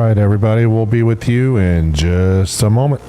right, everybody, we'll be with you in just a moment.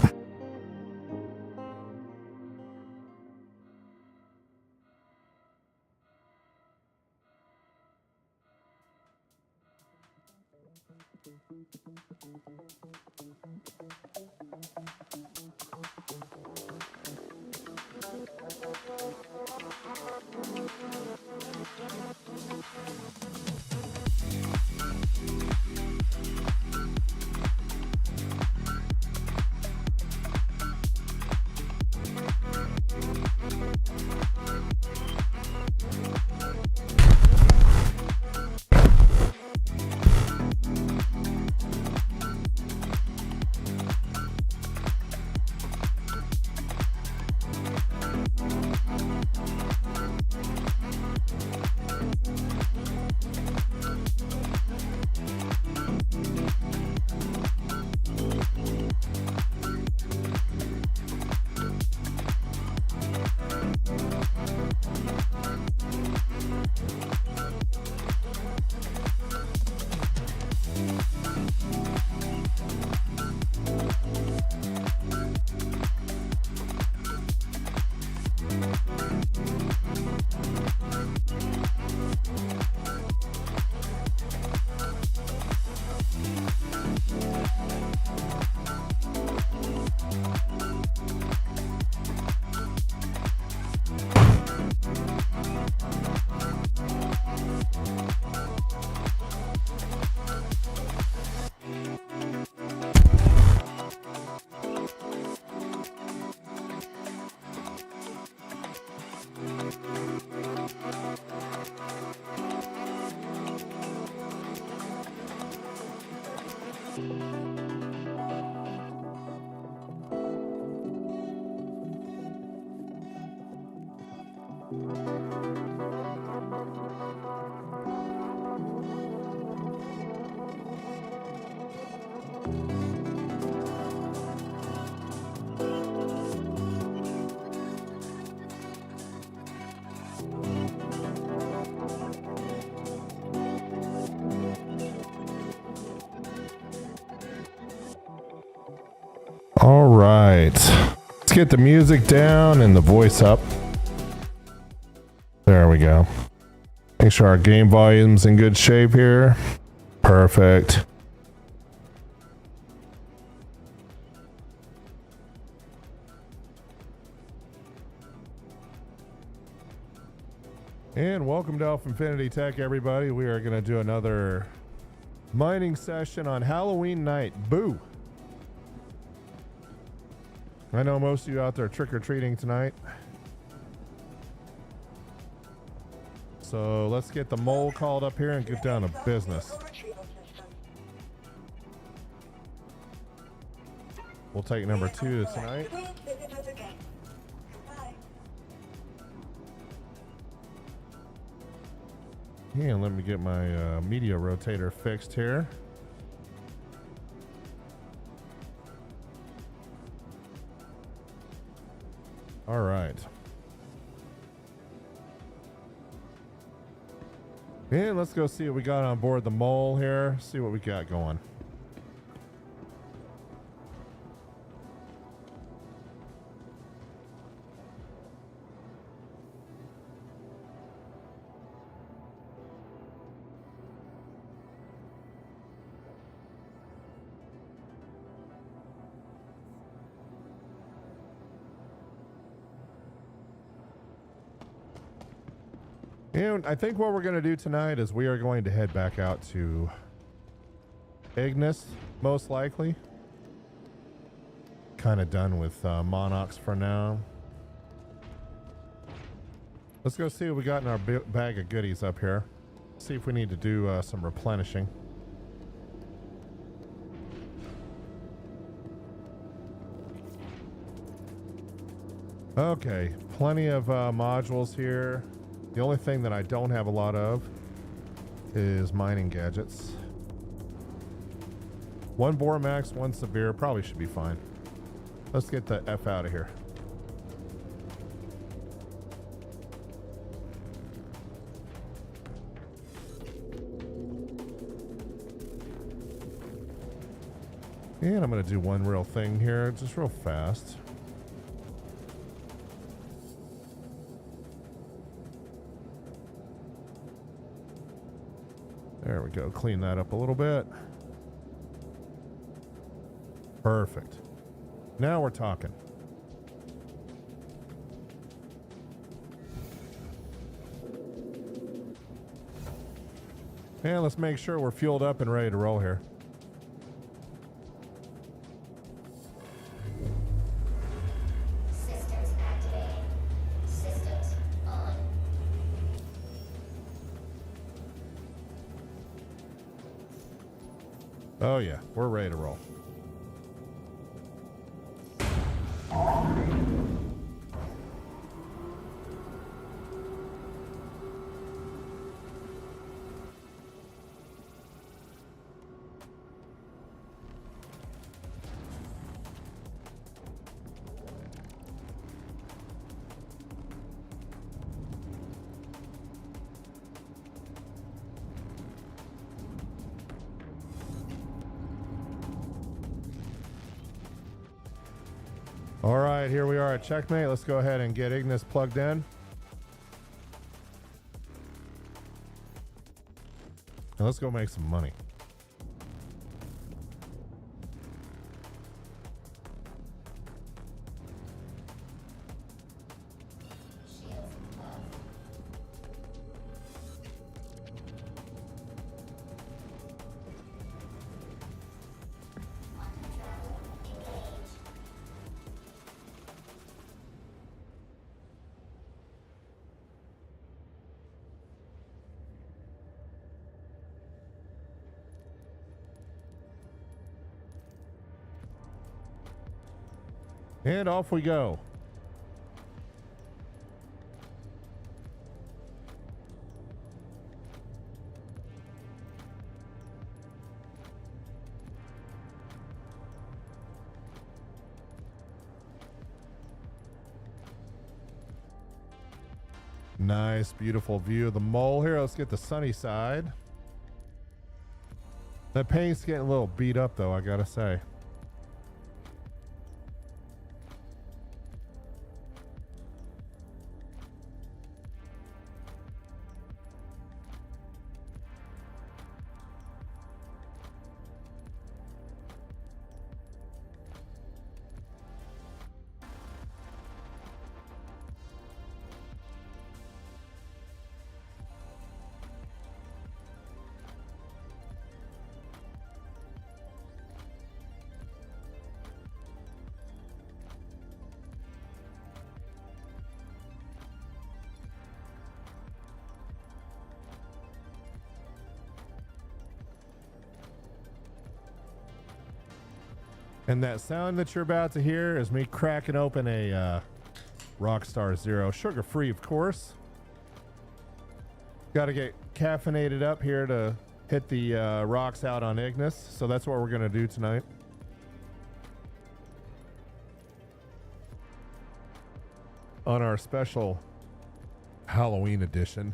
All right, let's get the music down and the voice up. There we go. Make sure our game volume's in good shape here. Perfect. And welcome to Elf Infinity Tech, everybody. We are going to do another mining session on Halloween night. Boo! I know most of you out there trick-or-treating tonight. So let's get the mole called up here and get down to business. We'll take number 2 tonight. And let me get my media rotator fixed here. All right. And let's go see what we got on board the mole here. See what we got going. And I think what we're going to do tonight is we are going to head back out to Ignis, most likely. Kind of done with Monarchs for now. Let's go see what we got in our bag of goodies up here. See if we need to do some replenishing. Okay, plenty of modules here. The only thing that I don't have a lot of is mining gadgets. 1 Boramax, 1 Severe, probably should be fine. Let's get the F out of here. And I'm going to do one real thing here, just real fast. There we go. Clean that up a little bit. Perfect. Now we're talking. And let's make sure we're fueled up and ready to roll here. Systems activated. Systems on. Oh yeah, we're ready to roll. All right, here we are at checkmate. Let's go ahead and get Ignis plugged in. And let's go make some money. And off we go. Nice, beautiful view of the mole here. Let's get the sunny side. That paint's getting a little beat up though, I gotta say. And that sound that you're about to hear is me cracking open a Rockstar Zero, sugar-free, of course. Got to get caffeinated up here to hit the rocks out on Ignis, so that's what we're going to do tonight. On our special Halloween edition.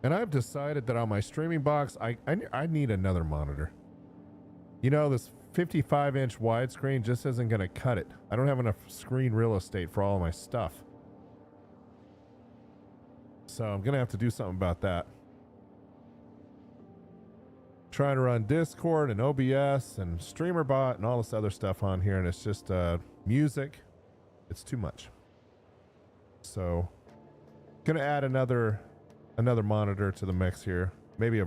And I've decided that on my streaming box, I need another monitor. You know, this 55-inch widescreen just isn't going to cut it. I don't have enough screen real estate for all of my stuff. So I'm going to have to do something about that. Trying to run Discord and OBS and StreamerBot and all this other stuff on here, and it's just music. It's too much. So going to add another monitor to the mix here. Maybe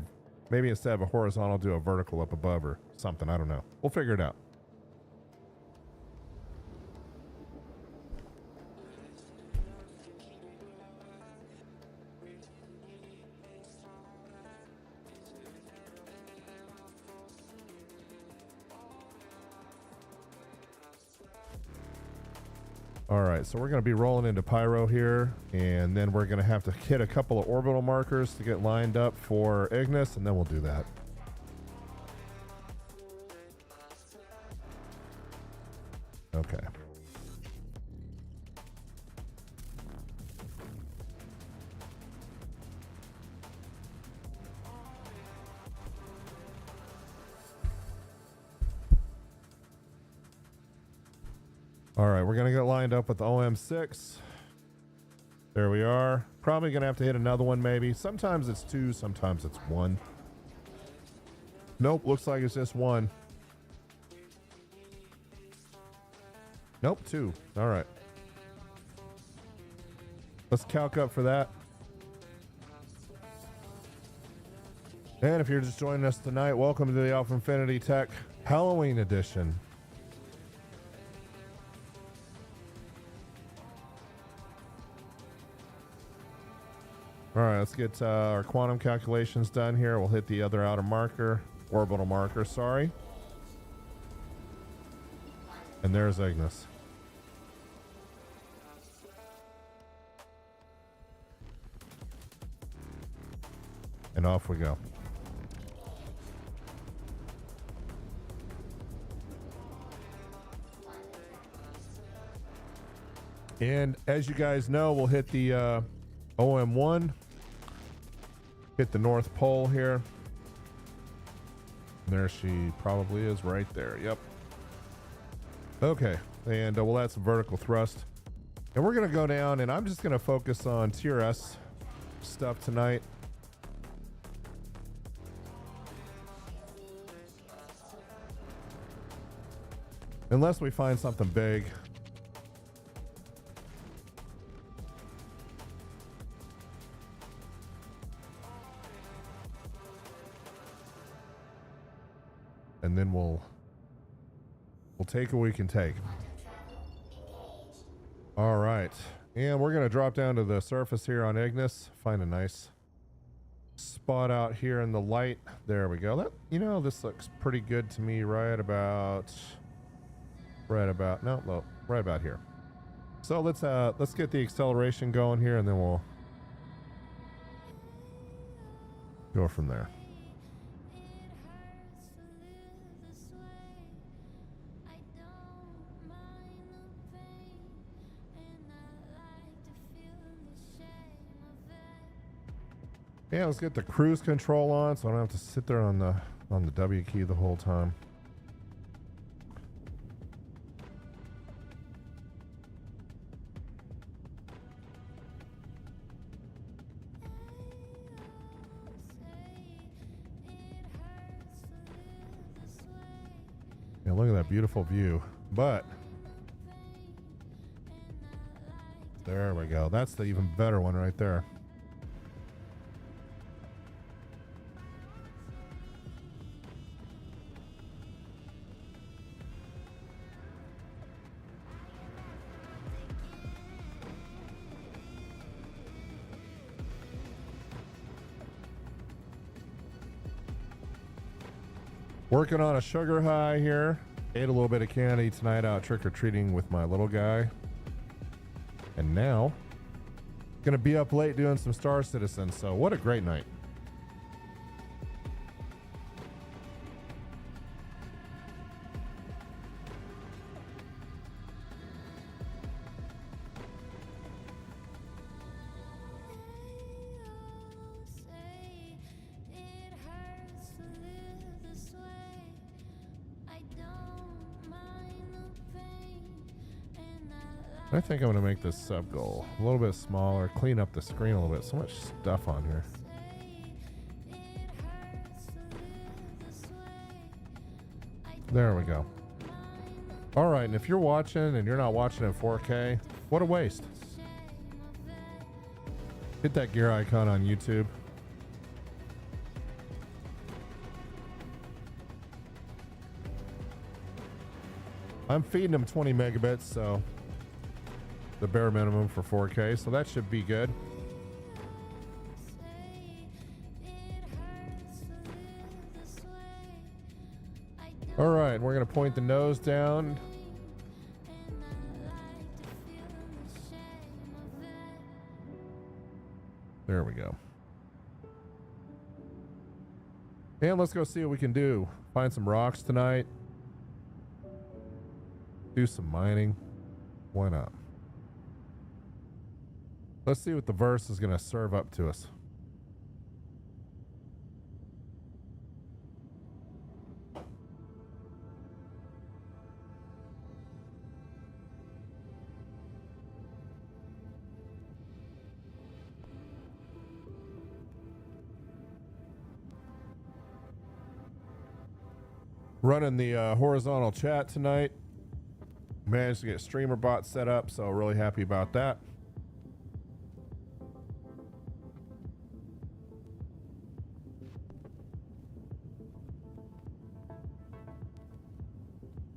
instead of a horizontal, do a vertical up above or something. I don't know. We'll figure it out. All right, so we're going to be rolling into Pyro here, and then we're going to have to hit a couple of orbital markers to get lined up for Ignis, and then we'll do that. Okay. All right, we're gonna get lined up with the OM6. There we are. Probably gonna have to hit another one maybe. Sometimes it's two, sometimes it's one. Nope, looks like it's just one. Nope, two. All right. Let's calc up for that. And if you're just joining us tonight, welcome to the Alpha Infinity Tech Halloween edition. All right, let's get our quantum calculations done here. We'll hit the other outer marker, orbital marker, sorry. And there's Ignis. And off we go. And as you guys know, we'll hit the OM1, hit the North Pole here. There she probably is right there. Yep. Okay, and we'll add some vertical thrust. And we're going to go down, and I'm just going to focus on TRS stuff tonight. Unless we find something big. And then we'll take what we can take. All right. And we're going to drop down to the surface here on Ignis. Find a nice spot out here in the light. There we go. That, you know, this looks pretty good to me right about here. So let's get the acceleration going here, and then we'll go from there. Yeah, let's get the cruise control on so I don't have to sit there on the W key the whole time. Yeah, look at that beautiful view. But there we go. That's the even better one right there. Working on a sugar high here. Ate a little bit of candy tonight out trick-or-treating with my little guy. And now, gonna be up late doing some Star Citizen, so what a great night. I think I'm going to make this sub goal a little bit smaller, clean up the screen a little bit. So much stuff on here. There we go. All right, and if you're watching and you're not watching in 4K, what a waste. Hit that gear icon on YouTube. I'm feeding them 20 megabits, so the bare minimum for 4K, so that should be good. All right, we're going to point the nose down. There we go. And let's go see what we can do. Find some rocks tonight. Do some mining. Why not? Let's see what the verse is going to serve up to us. Running the horizontal chat tonight. Managed to get streamer bot set up, so really happy about that.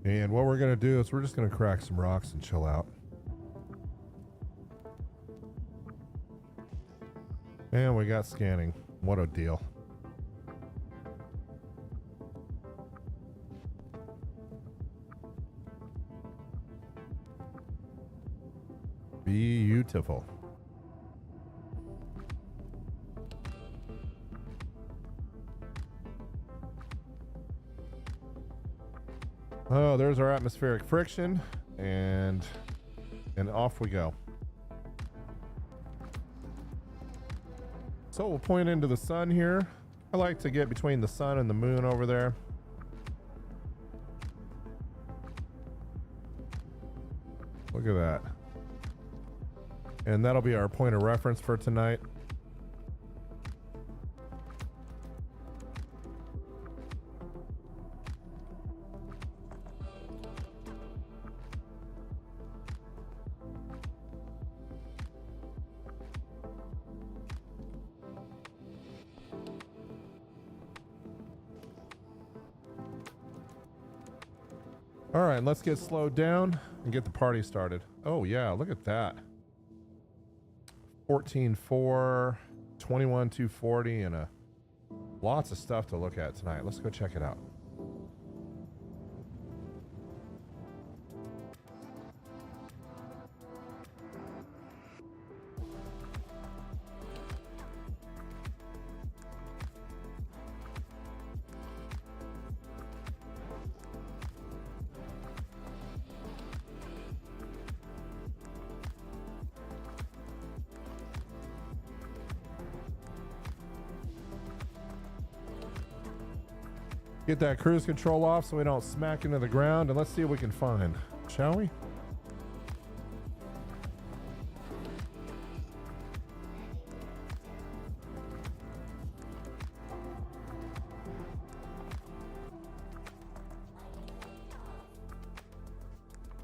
And what we're gonna do is we're just gonna crack some rocks and chill out. And we got scanning. What a deal. Beautiful. Oh, there's our atmospheric friction, and off we go. So we'll point into the sun here. I like to get between the sun and the moon over there. Look at that. And that'll be our point of reference for tonight. All right, let's get slowed down and get the party started. Oh yeah, look at that. 14.4, 21.240, and lots of stuff to look at tonight. Let's go check it out. Get that cruise control off so we don't smack into the ground, and let's see what we can find, shall we?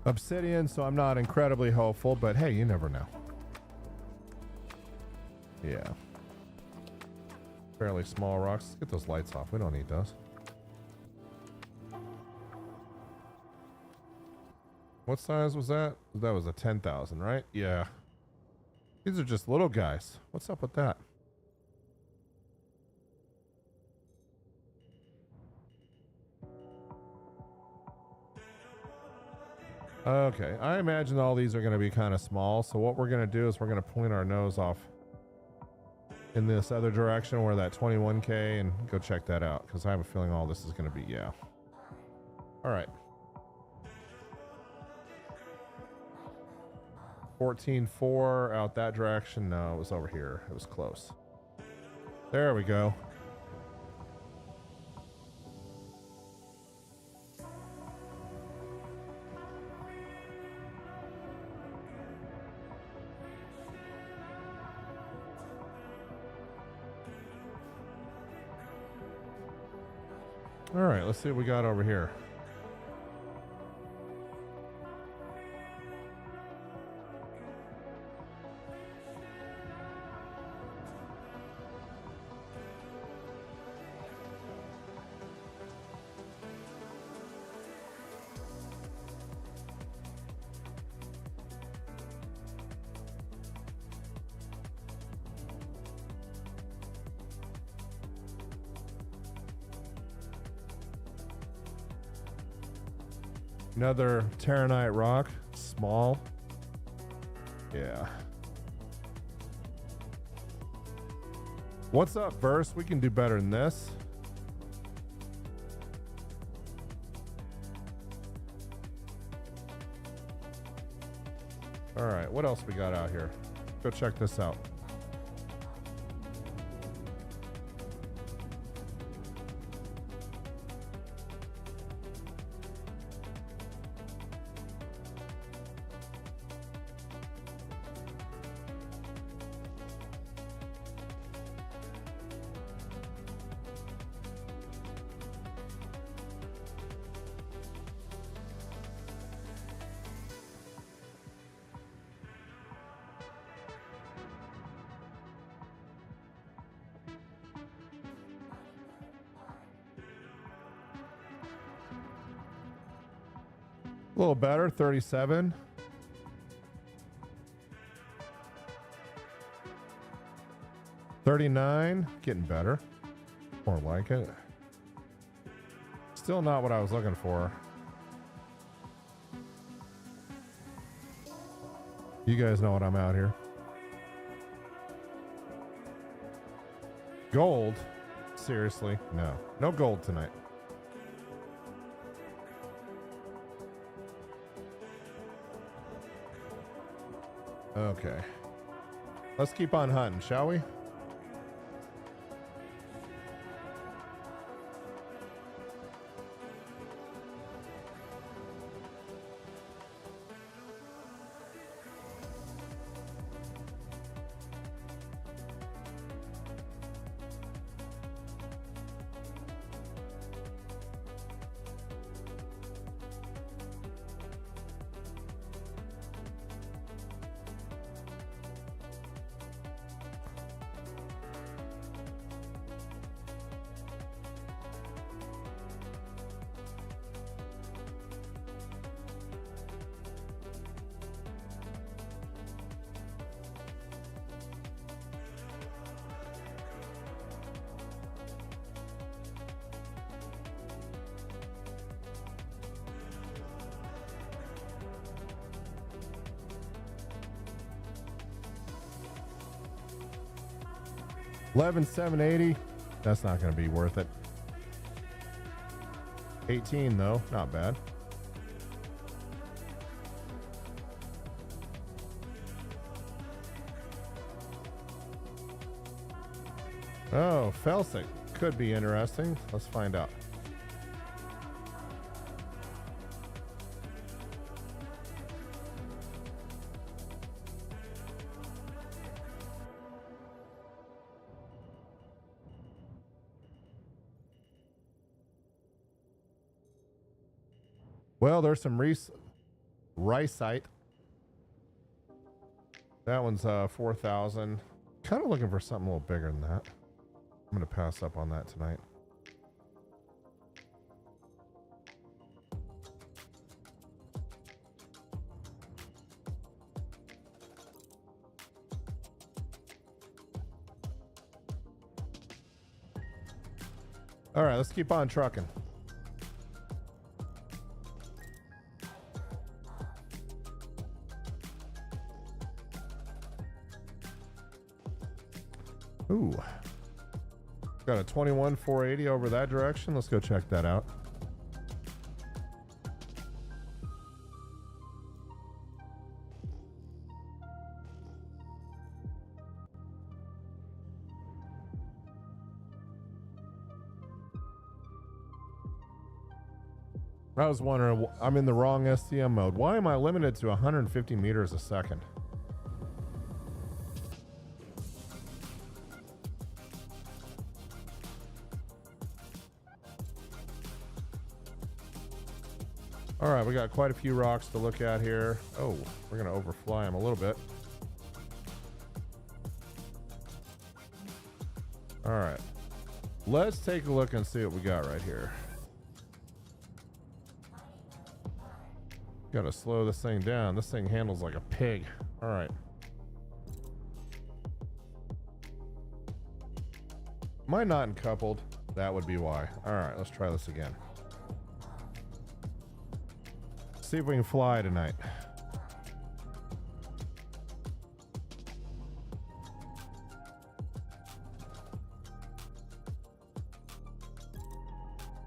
Obsidian, so I'm not incredibly hopeful, but hey, you never know. Yeah. Fairly small rocks. Let's get those lights off. We don't need those. What size was that? That was a 10,000, right? Yeah. These are just little guys. What's up with that? Okay, I imagine all these are going to be kind of small, so what we're going to do is we're going to point our nose off in this other direction where that 21K and go check that out, because I have a feeling all this is going to be, yeah. All right. 14.4 out that direction. No, it was over here. It was close. There we go. All right, let's see what we got over here. Another Terranite rock, small. Yeah. What's up, Verse? We can do better than this. All right, what else we got out here? Go check this out. A little better, 37. $39, getting better. More like it. Still not what I was looking for. You guys know what I'm out here. Gold? Seriously? No. No gold tonight. Okay. Let's keep on hunting, shall we? $11,780. That's not going to be worth it. 18 though, not bad. Oh, Felsic could be interesting. Let's find out. Well, there's some Ricite. That one's 4,000. Kind of looking for something a little bigger than that. I'm going to pass up on that tonight. All right, let's keep on trucking. Ooh. Got a 21,480 over that direction. Let's go check that out. I was wondering, I'm in the wrong SCM mode. Why am I limited to 150 meters a second? All right, we got quite a few rocks to look at here. Oh, we're going to overfly them a little bit. All right, let's take a look and see what we got right here. Got to slow this thing down. This thing handles like a pig. All right. Am I not uncoupled? That would be why. All right, let's try this again. See if we can fly tonight.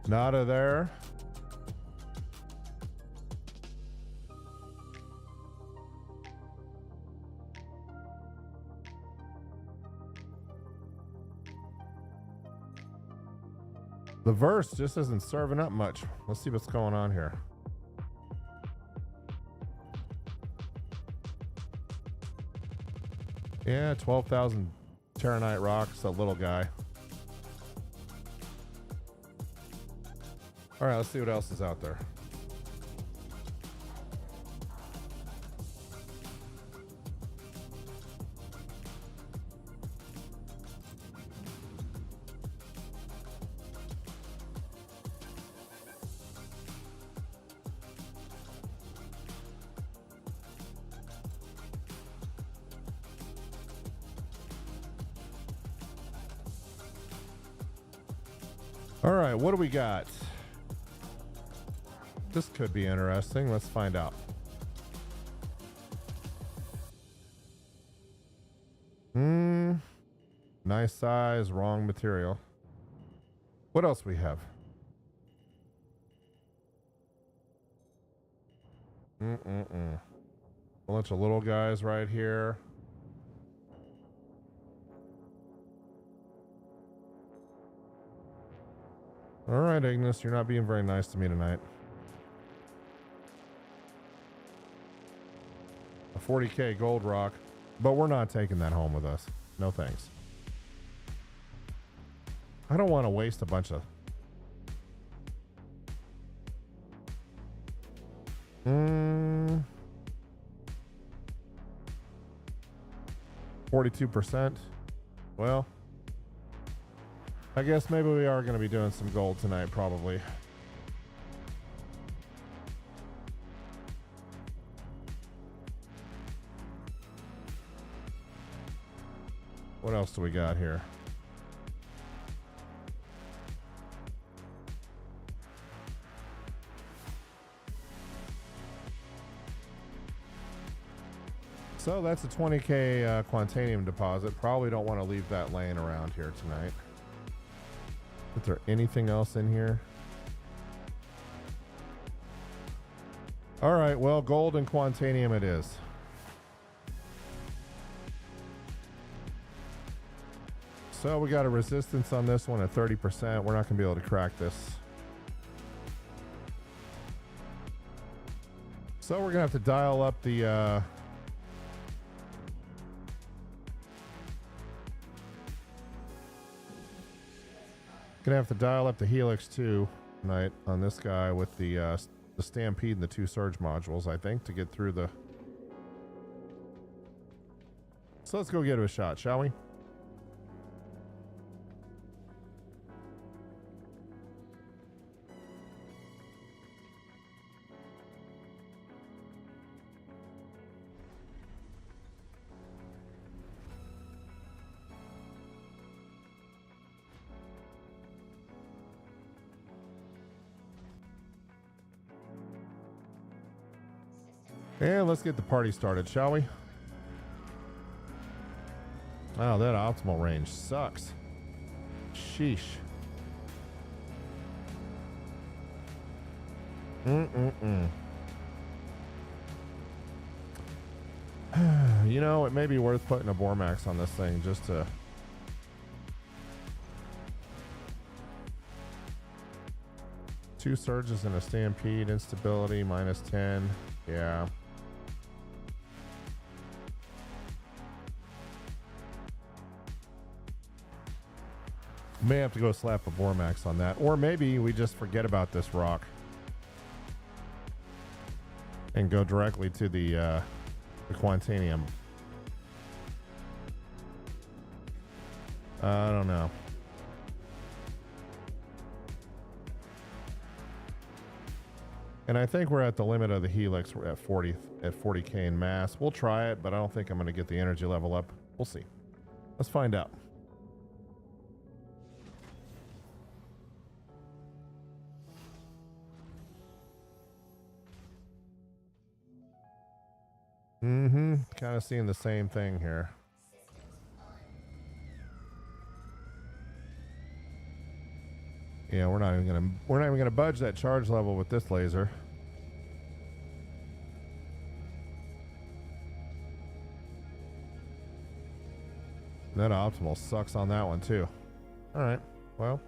Nada there. The verse just isn't serving up much. Let's see what's going on here. Yeah, 12,000 Terranite rocks, a little guy. All right, let's see what else is out there. All right, what do we got? This could be interesting. Let's find out. Nice size, wrong material. What else we have? A bunch of little guys right here. All right, Ignis, you're not being very nice to me tonight. A 40K gold rock, but we're not taking that home with us. No thanks. I don't want to waste a bunch of... 42%. Well, I guess maybe we are going to be doing some gold tonight, probably. What else do we got here? So that's a 20K quantanium deposit. Probably don't want to leave that laying around here tonight. Is there anything else in here? All right, well, gold and quantanium it is. So we got a resistance on this one at 30%. We're not going to be able to crack this. So we're going to have to dial up the... Gonna have to dial up the Helix 2 tonight on this guy with the Stampede and the 2 Surge modules, I think, to get through the... So let's go give it a shot, shall we? And let's get the party started, shall we? Oh, that optimal range sucks. Sheesh. You know, it may be worth putting a Bormax on this thing just to... Two surges and a Stampede, instability, -10. Yeah. May have to go slap a Bormax on that. Or maybe we just forget about this rock and go directly to the quantanium. I don't know. And I think we're at the limit of the Helix. We're at 40K in mass. We'll try it, but I don't think I'm going to get the energy level up. We'll see. Let's find out. Kind of seeing the same thing here. Yeah, we're not even gonna budge that charge level with this laser. That optimal sucks on that one too. All right, well.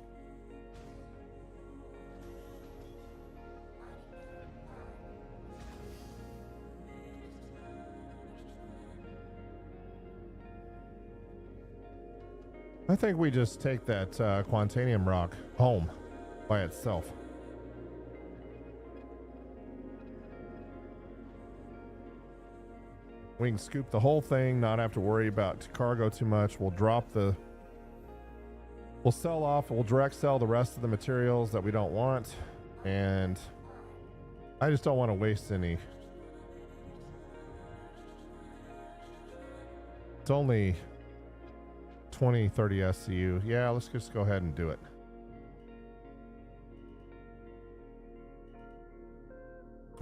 I think we just take that quantanium rock home by itself. We can scoop the whole thing, not have to worry about cargo too much. We'll sell off, we'll direct sell the rest of the materials that we don't want. And I just don't want to waste any. It's only 20, 30 SCU. Yeah, let's just go ahead and do it.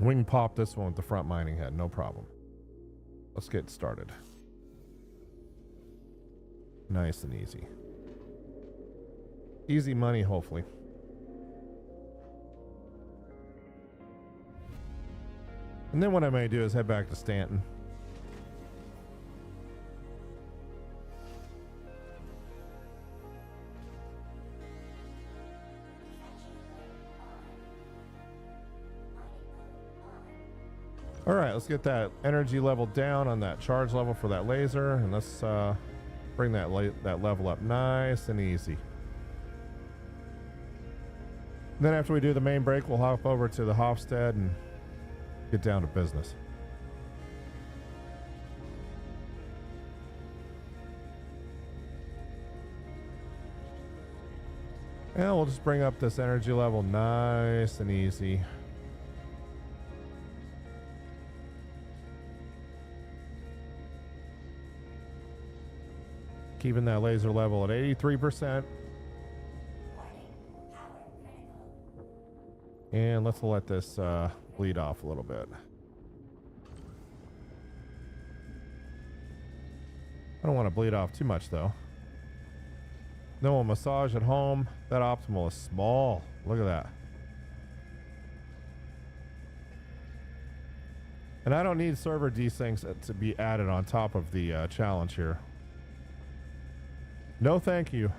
We can pop this one with the front mining head, no problem. Let's get started. Nice and easy. Easy money, hopefully. And then what I may do is head back to Stanton. All right, let's get that energy level down on that charge level for that laser, and let's bring that level up nice and easy. And then after we do the main break, we'll hop over to the Hofstad and get down to business. And we'll just bring up this energy level nice and easy. Keeping that laser level at 83%. And let's let this bleed off a little bit. I don't want to bleed off too much though. Then we'll massage at home. That optimal is small. Look at that. And I don't need server desyncs to be added on top of the challenge here. No, thank you.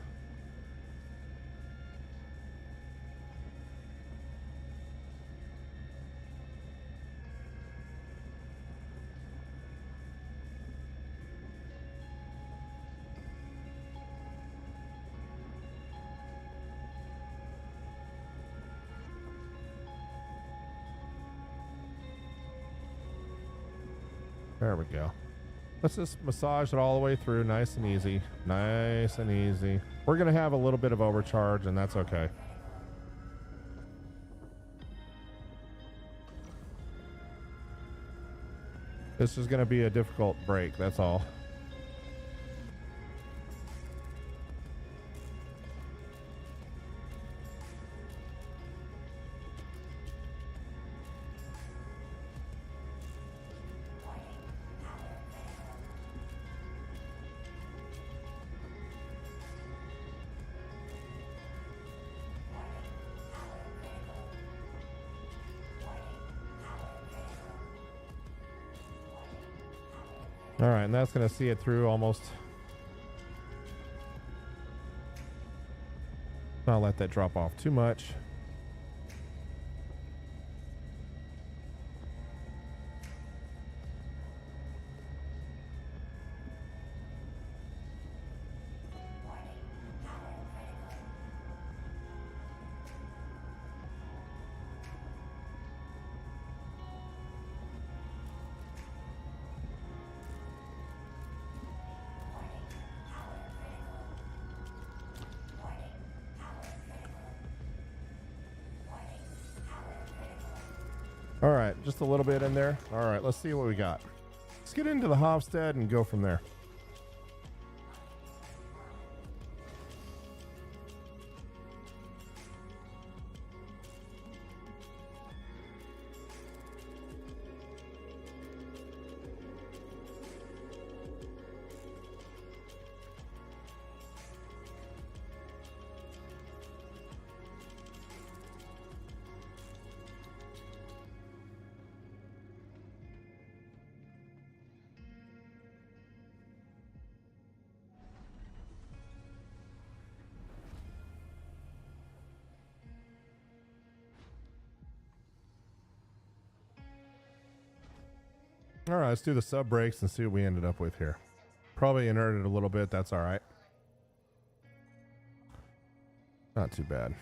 There we go. Let's just massage it all the way through, nice and easy. Nice and easy. We're going to have a little bit of overcharge, and that's okay. This is going to be a difficult break, that's all. All right, and that's going to see it through almost. Not let that drop off too much. All right, just a little bit in there. All right, let's see what we got. Let's get into the Hofstad and go from there. All right, let's do the sub breaks and see what we ended up with here. Probably inerted a little bit. That's all right. Not too bad.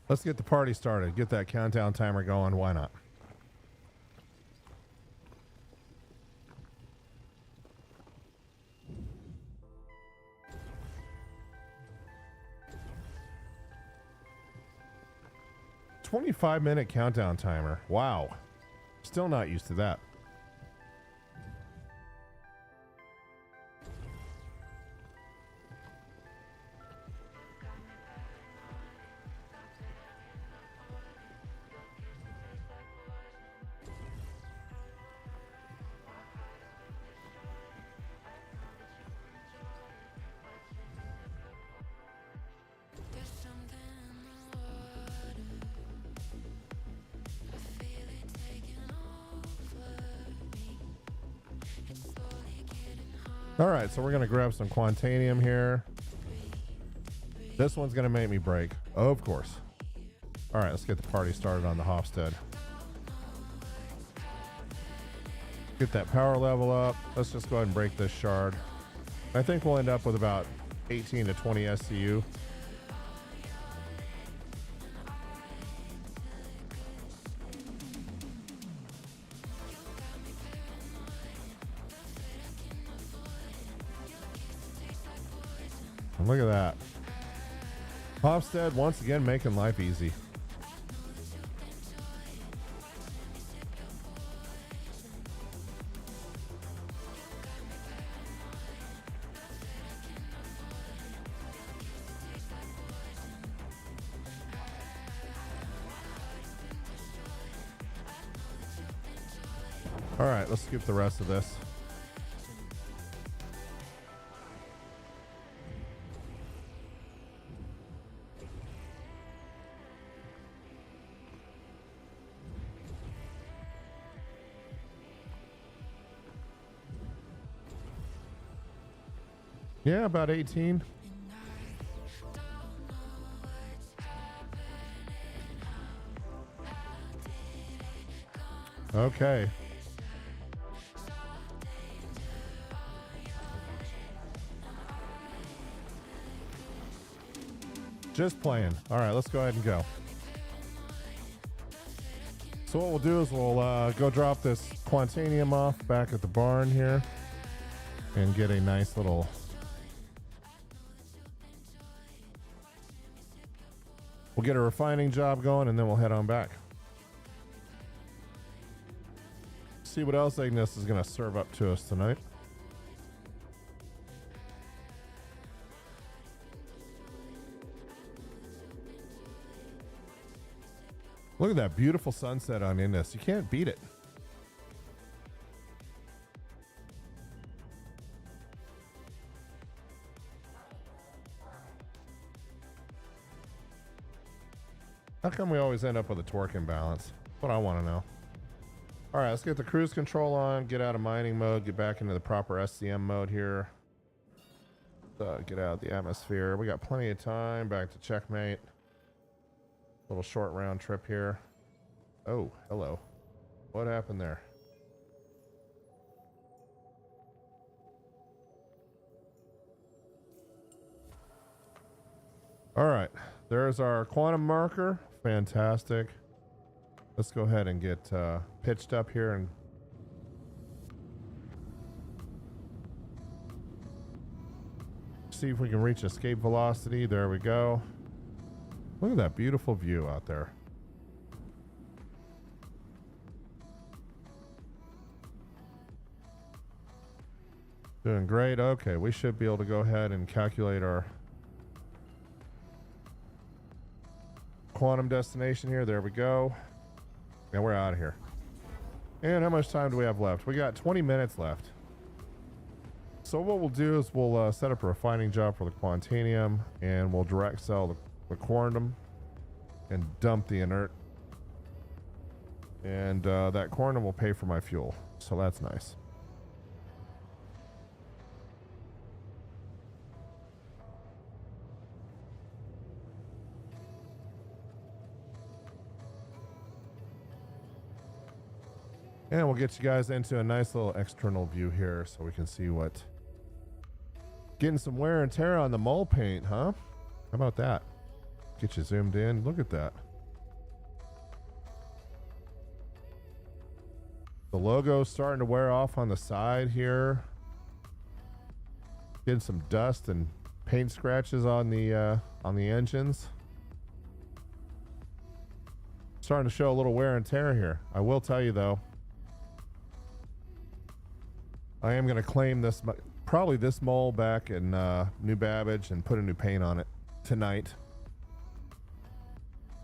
Let's get the party started. Get that countdown timer going. Why not? "25-minute countdown timer." Wow. Still not used to that. All right, so we're gonna grab some quantanium here. This one's gonna make me break, of course. All right, let's get the party started on the Hofstede. Get that power level up. Let's just go ahead and break this shard. I think we'll end up with about 18 to 20 SCU. And look at that. Hofstede once again making life easy. All right, let's skip the rest of this. Yeah, about 18. Okay. Just playing. All right, let's go ahead and go. So what we'll do is we'll go drop this quantanium off back at the barn here and get a nice little we'll get a refining job going, and then we'll head on back. See what else Ignis is going to serve up to us tonight. Look at that beautiful sunset on Ignis. You can't beat it. How come we always end up with a torque imbalance? That's what I want to know. All right, let's get the cruise control on, get out of mining mode, get back into the proper SCM mode here. Get out of the atmosphere. We got plenty of time. Back to checkmate. Little short round trip here. Oh, hello. What happened there? All right, there's our quantum marker. Fantastic. Let's go ahead and get pitched up here and see if we can reach escape velocity. There we go. Look at that beautiful view out there. Doing great. Okay, we should be able to go ahead and calculate our quantum destination here. There we go. And we're out of here. And how much time do we have left? We got 20 minutes left. So what we'll do is we'll set up a refining job for the quantanium, and we'll direct sell the quantum and dump the inert. And that quantum will pay for my fuel. So that's nice. And we'll get you guys into a nice little external view here so we can see what... Getting some wear and tear on the mole paint, huh? How about that? Get you zoomed in. Look at that. The logo's starting to wear off on the side here. Getting some dust and paint scratches on the engines. Starting to show a little wear and tear here. I will tell you though, I am going to claim this, probably this mole back in New Babbage and put a new paint on it tonight.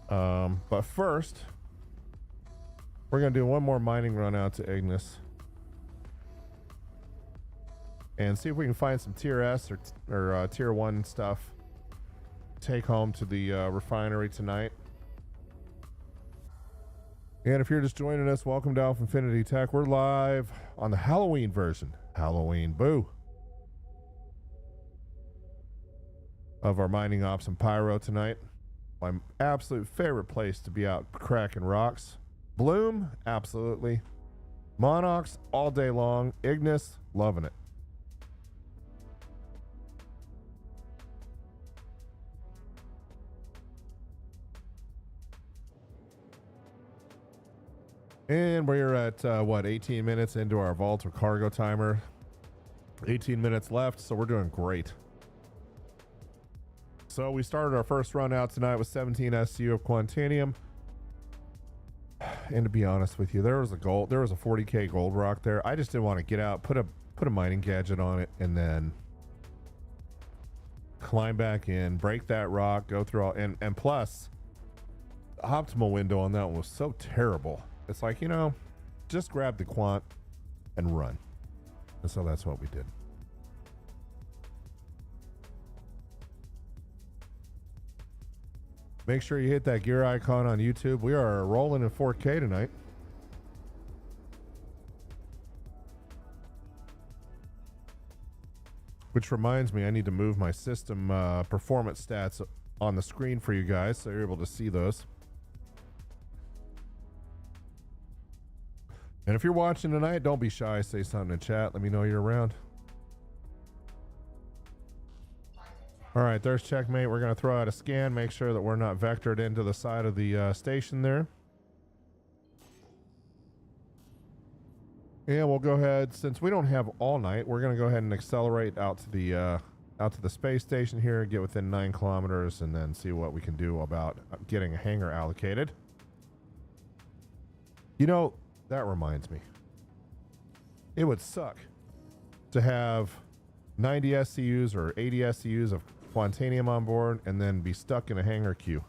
But first, we're going to do one more mining run out to Ignis and see if we can find some tier S or tier 1 stuff take home to the refinery tonight. And if you're just joining us, welcome to Alpha Infinity Tech. We're live on the Halloween version. Halloween, boo. of our mining ops in Pyro tonight. My absolute favorite place to be out cracking rocks. Bloom, absolutely. Monox, all day long. Ignis, loving it. And we're at, 18 minutes into our vault or cargo timer. 18 minutes left, so we're doing great. So we started our first run out tonight with 17 SCU of quantanium. And to be honest with you, there was a 40k gold rock there. I just didn't want to get out, put a mining gadget on it, and then climb back in, break that rock, go through all, and plus, the optimal window on that one was so terrible. It's like, just grab the quant and run. And so that's what we did. Make sure you hit that gear icon on YouTube. We are rolling in 4K tonight. Which reminds me, I need to move my system performance stats on the screen for you guys so you're able to see those. And if you're watching tonight, don't be shy. Say something in chat. Let me know you're around. All right, there's checkmate. We're going to throw out a scan, make sure that we're not vectored into the side of the station there. And we'll go ahead, since we don't have all night, we're going to go ahead and accelerate out to the space station here, get within 9 kilometers, and then see what we can do about getting a hangar allocated. That reminds me. It would suck to have 90 SCUs or 80 SCUs of quantanium on board and then be stuck in a hangar queue.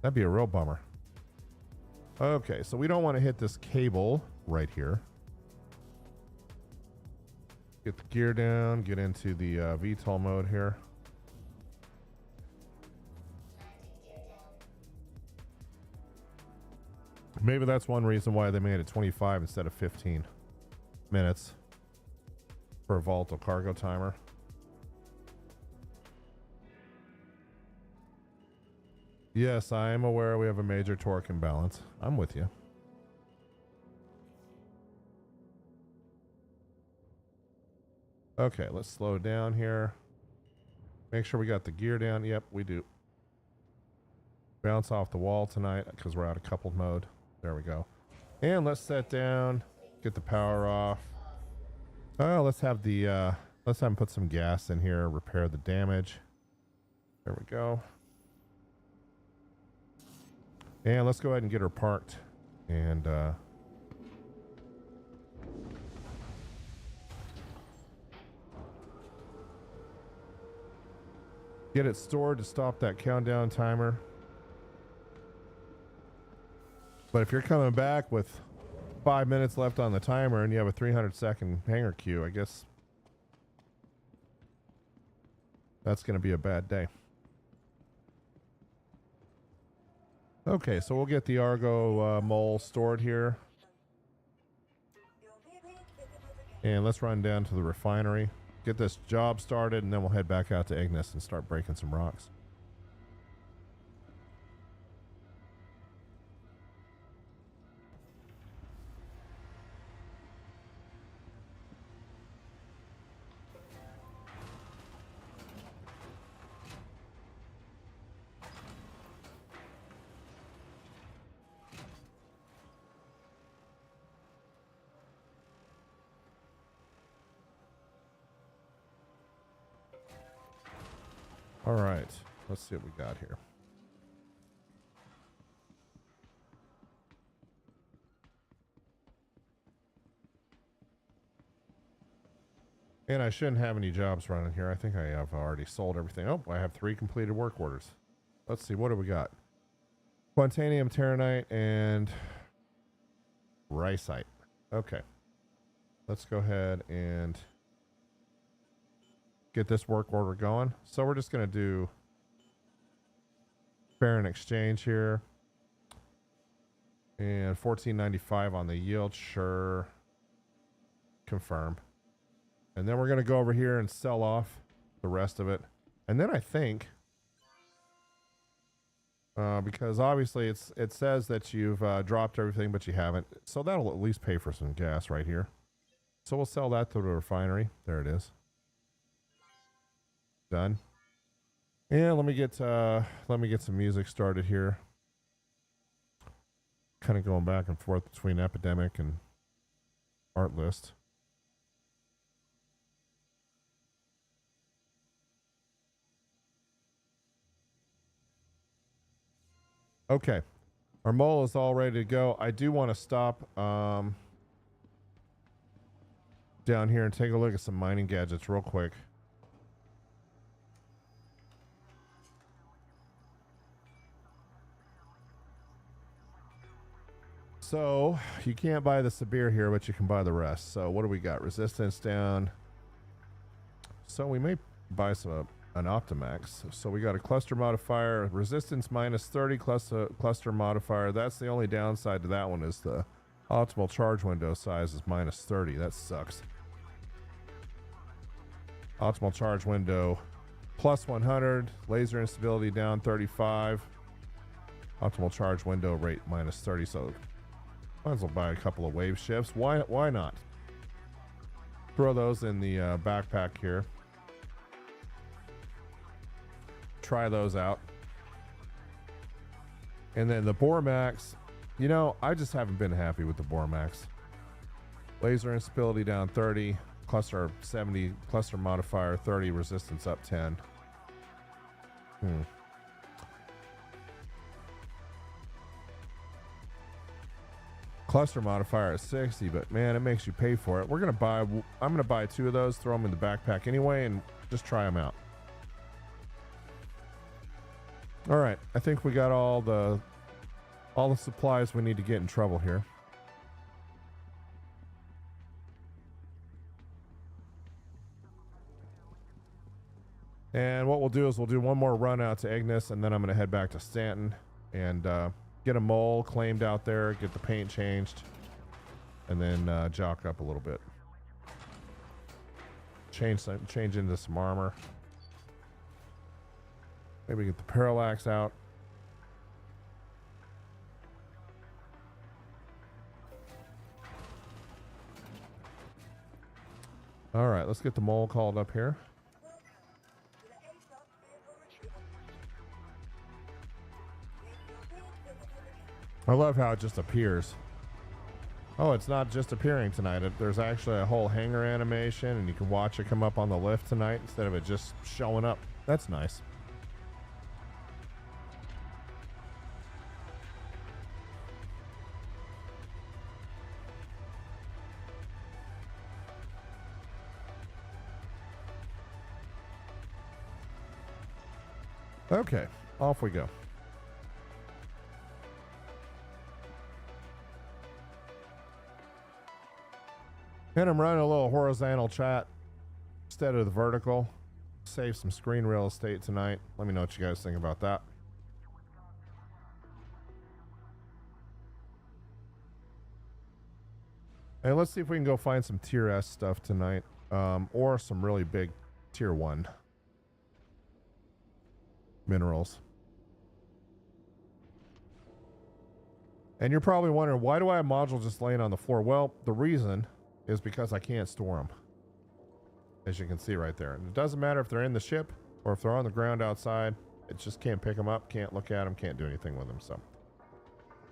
That'd be a real bummer. Okay, so we don't want to hit this cable right here. Get the gear down, get into the VTOL mode here. Maybe that's one reason why they made it 25 instead of 15 minutes for a volatile cargo timer. Yes, I am aware we have a major torque imbalance. I'm with you. Okay, let's slow down here. Make sure we got the gear down. Yep, we do. Bounce off the wall tonight because we're out of coupled mode. There we go. And let's set down, get the power off. Oh, let's have him put some gas in here, repair the damage. There we go. And let's go ahead and get her parked and get it stored to stop that countdown timer. But if you're coming back with 5 minutes left on the timer and you have a 300-second hangar queue, I guess that's going to be a bad day. Okay, so we'll get the Argo Mole stored here. And let's run down to the refinery, get this job started, and then we'll head back out to Ignis and start breaking some rocks. All right, let's see what we got here. And I shouldn't have any jobs running here. I think I have already sold everything. Oh, I have 3 completed work orders. Let's see, what do we got? Quantanium, Terranite, and Ricite. Okay. Let's go ahead and get this work order going. So we're just going to do fair and exchange here. And 14.95 on the yield. Sure. Confirm. And then we're going to go over here and sell off the rest of it. And then I think, because obviously it says that you've dropped everything, but you haven't. So that'll at least pay for some gas right here. So we'll sell that to the refinery. There it is. Done. Yeah, let me get some music started here. Kind of going back and forth between Epidemic and Art List. Okay, our mole is all ready to go. I do want to stop down here and take a look at some mining gadgets real quick. So you can't buy the Sabir here, but you can buy the rest. So what do we got? Resistance down. So we may buy an Optimax. So we got a cluster modifier, resistance minus 30, cluster modifier. That's the only downside to that one, is the optimal charge window size is minus 30. That sucks. Optimal charge window plus 100, laser instability down 35, optimal charge window rate minus 30. So might as well buy a couple of wave shifts. Why not? Throw those in the backpack here. Try those out. And then the Bormax, you know, I just haven't been happy with the Bormax. Laser instability down 30, cluster 70, cluster modifier 30, resistance up 10. Cluster modifier at 60, but man, it makes you pay for it. I'm gonna buy 2 of those, throw them in the backpack anyway, and just try them out. All right, I think we got all the supplies we need to get in trouble here. And what we'll do is we'll do one more run out to Ignis, and then I'm going to head back to Stanton and get a mole claimed out there, get the paint changed, and then jock up a little bit. Change into some armor. Maybe get the parallax out. All right, let's get the mole called up here. I love how it just appears. Oh, it's not just appearing tonight. There's actually a whole hanger animation, and you can watch it come up on the lift tonight instead of it just showing up. That's nice. Okay, off we go. And I'm running a little horizontal chat instead of the vertical. Save some screen real estate tonight. Let me know what you guys think about that. And let's see if we can go find some tier S stuff tonight, or some really big tier 1 minerals. And you're probably wondering, why do I have modules just laying on the floor? Well, the reason is because I can't store them, as you can see right there. And it doesn't matter if they're in the ship or if they're on the ground outside. It just can't pick them up, can't look at them, can't do anything with them. So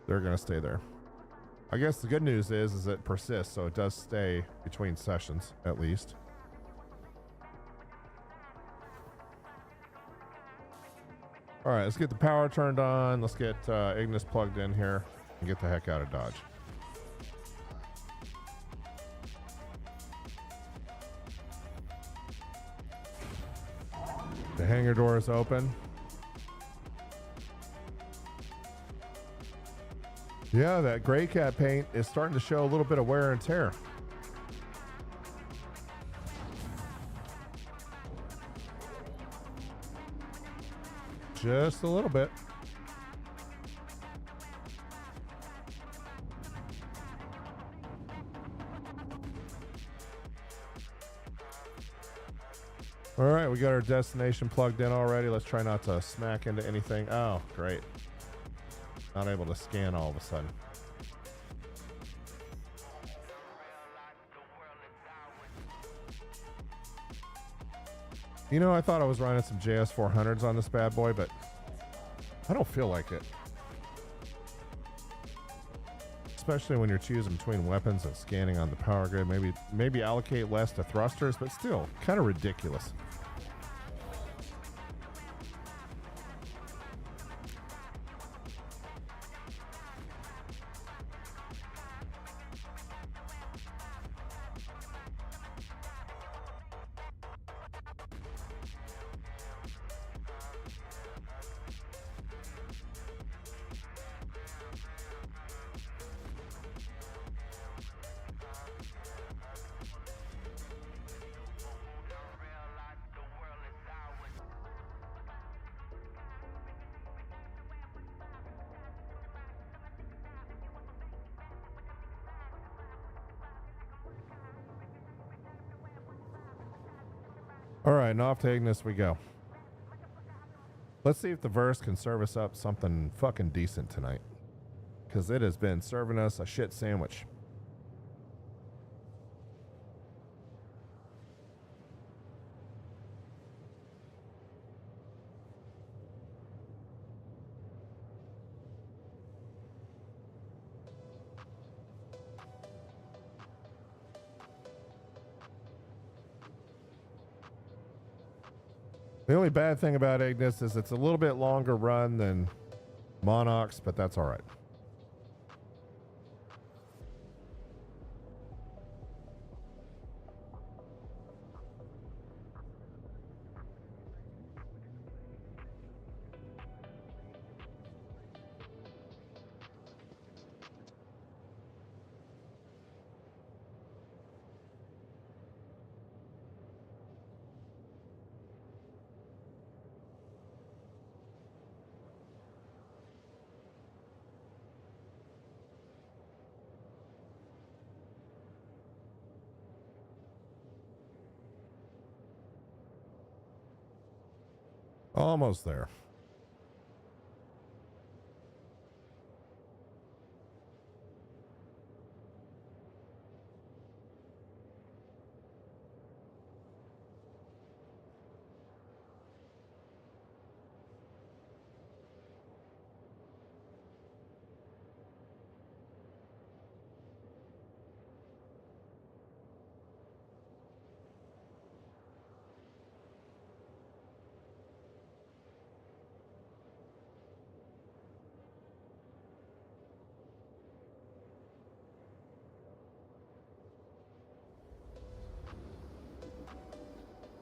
they're going to stay there. I guess the good news is it persists, so it does stay between sessions at least. All right, let's get the power turned on. Let's get Ignis plugged in here and get the heck out of Dodge. The hangar door is open. Yeah, that gray cat paint is starting to show a little bit of wear and tear. Just a little bit. All right, we got our destination plugged in already. Let's try not to smack into anything. Oh, great. Not able to scan all of a sudden. You know, I thought I was running some JS400s on this bad boy, but I don't feel like it. Especially when you're choosing between weapons and scanning on the power grid. Maybe allocate less to thrusters, but still kind of ridiculous. All right, and off to Ignis we go. Let's see if the verse can serve us up something fucking decent tonight, because it has been serving us a shit sandwich. The only bad thing about Ignis is it's a little bit longer run than Monarchs, but that's all right. Almost there.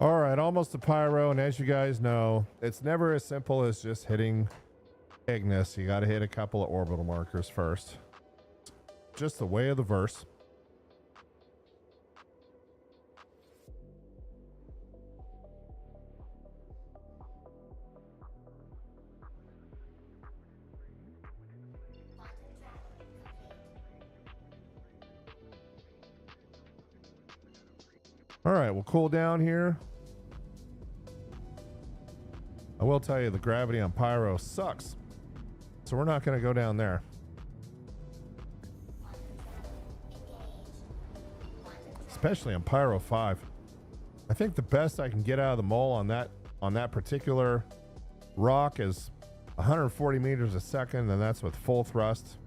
All right, almost to Pyro, and as you guys know, it's never as simple as just hitting Ignis. You got to hit a couple of orbital markers first. Just the way of the verse. All right, we'll cool down here. I will tell you the gravity on Pyro sucks, so we're not going to go down there. Especially on Pyro 5. I think the best I can get out of the mole on that particular rock is 140 meters a second, and that's with full thrust.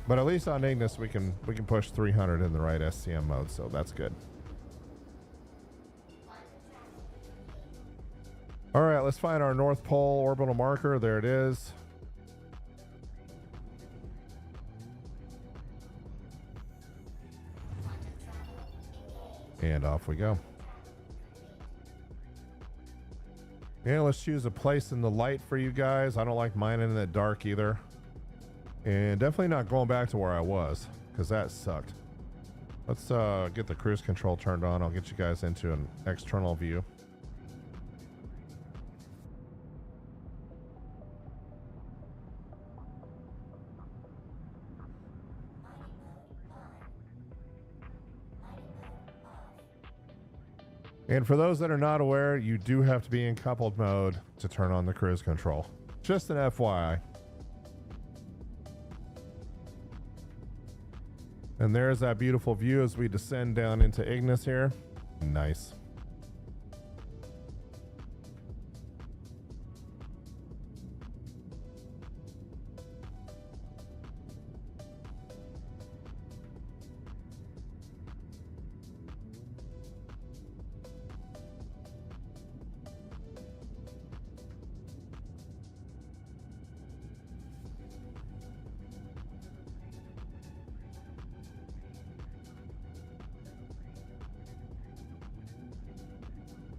But at least on Ignis we can push 300 in the right SCM mode, so that's good. All right, let's find our North Pole orbital marker. There it is. And off we go. Yeah, let's choose a place in the light for you guys. I don't like mining in the dark either. And definitely not going back to where I was, because that sucked. Let's get the cruise control turned on. I'll get you guys into an external view. And for those that are not aware, you do have to be in coupled mode to turn on the cruise control. Just an FYI. And there's that beautiful view as we descend down into Ignis here. Nice.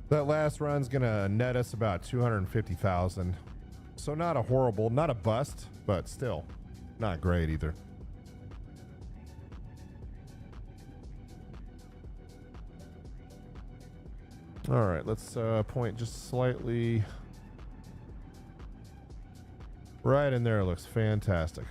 That last run's gonna net us about 250,000. So not a horrible, not a bust, but still not great either. All right, let's point just slightly right in there. Looks fantastic.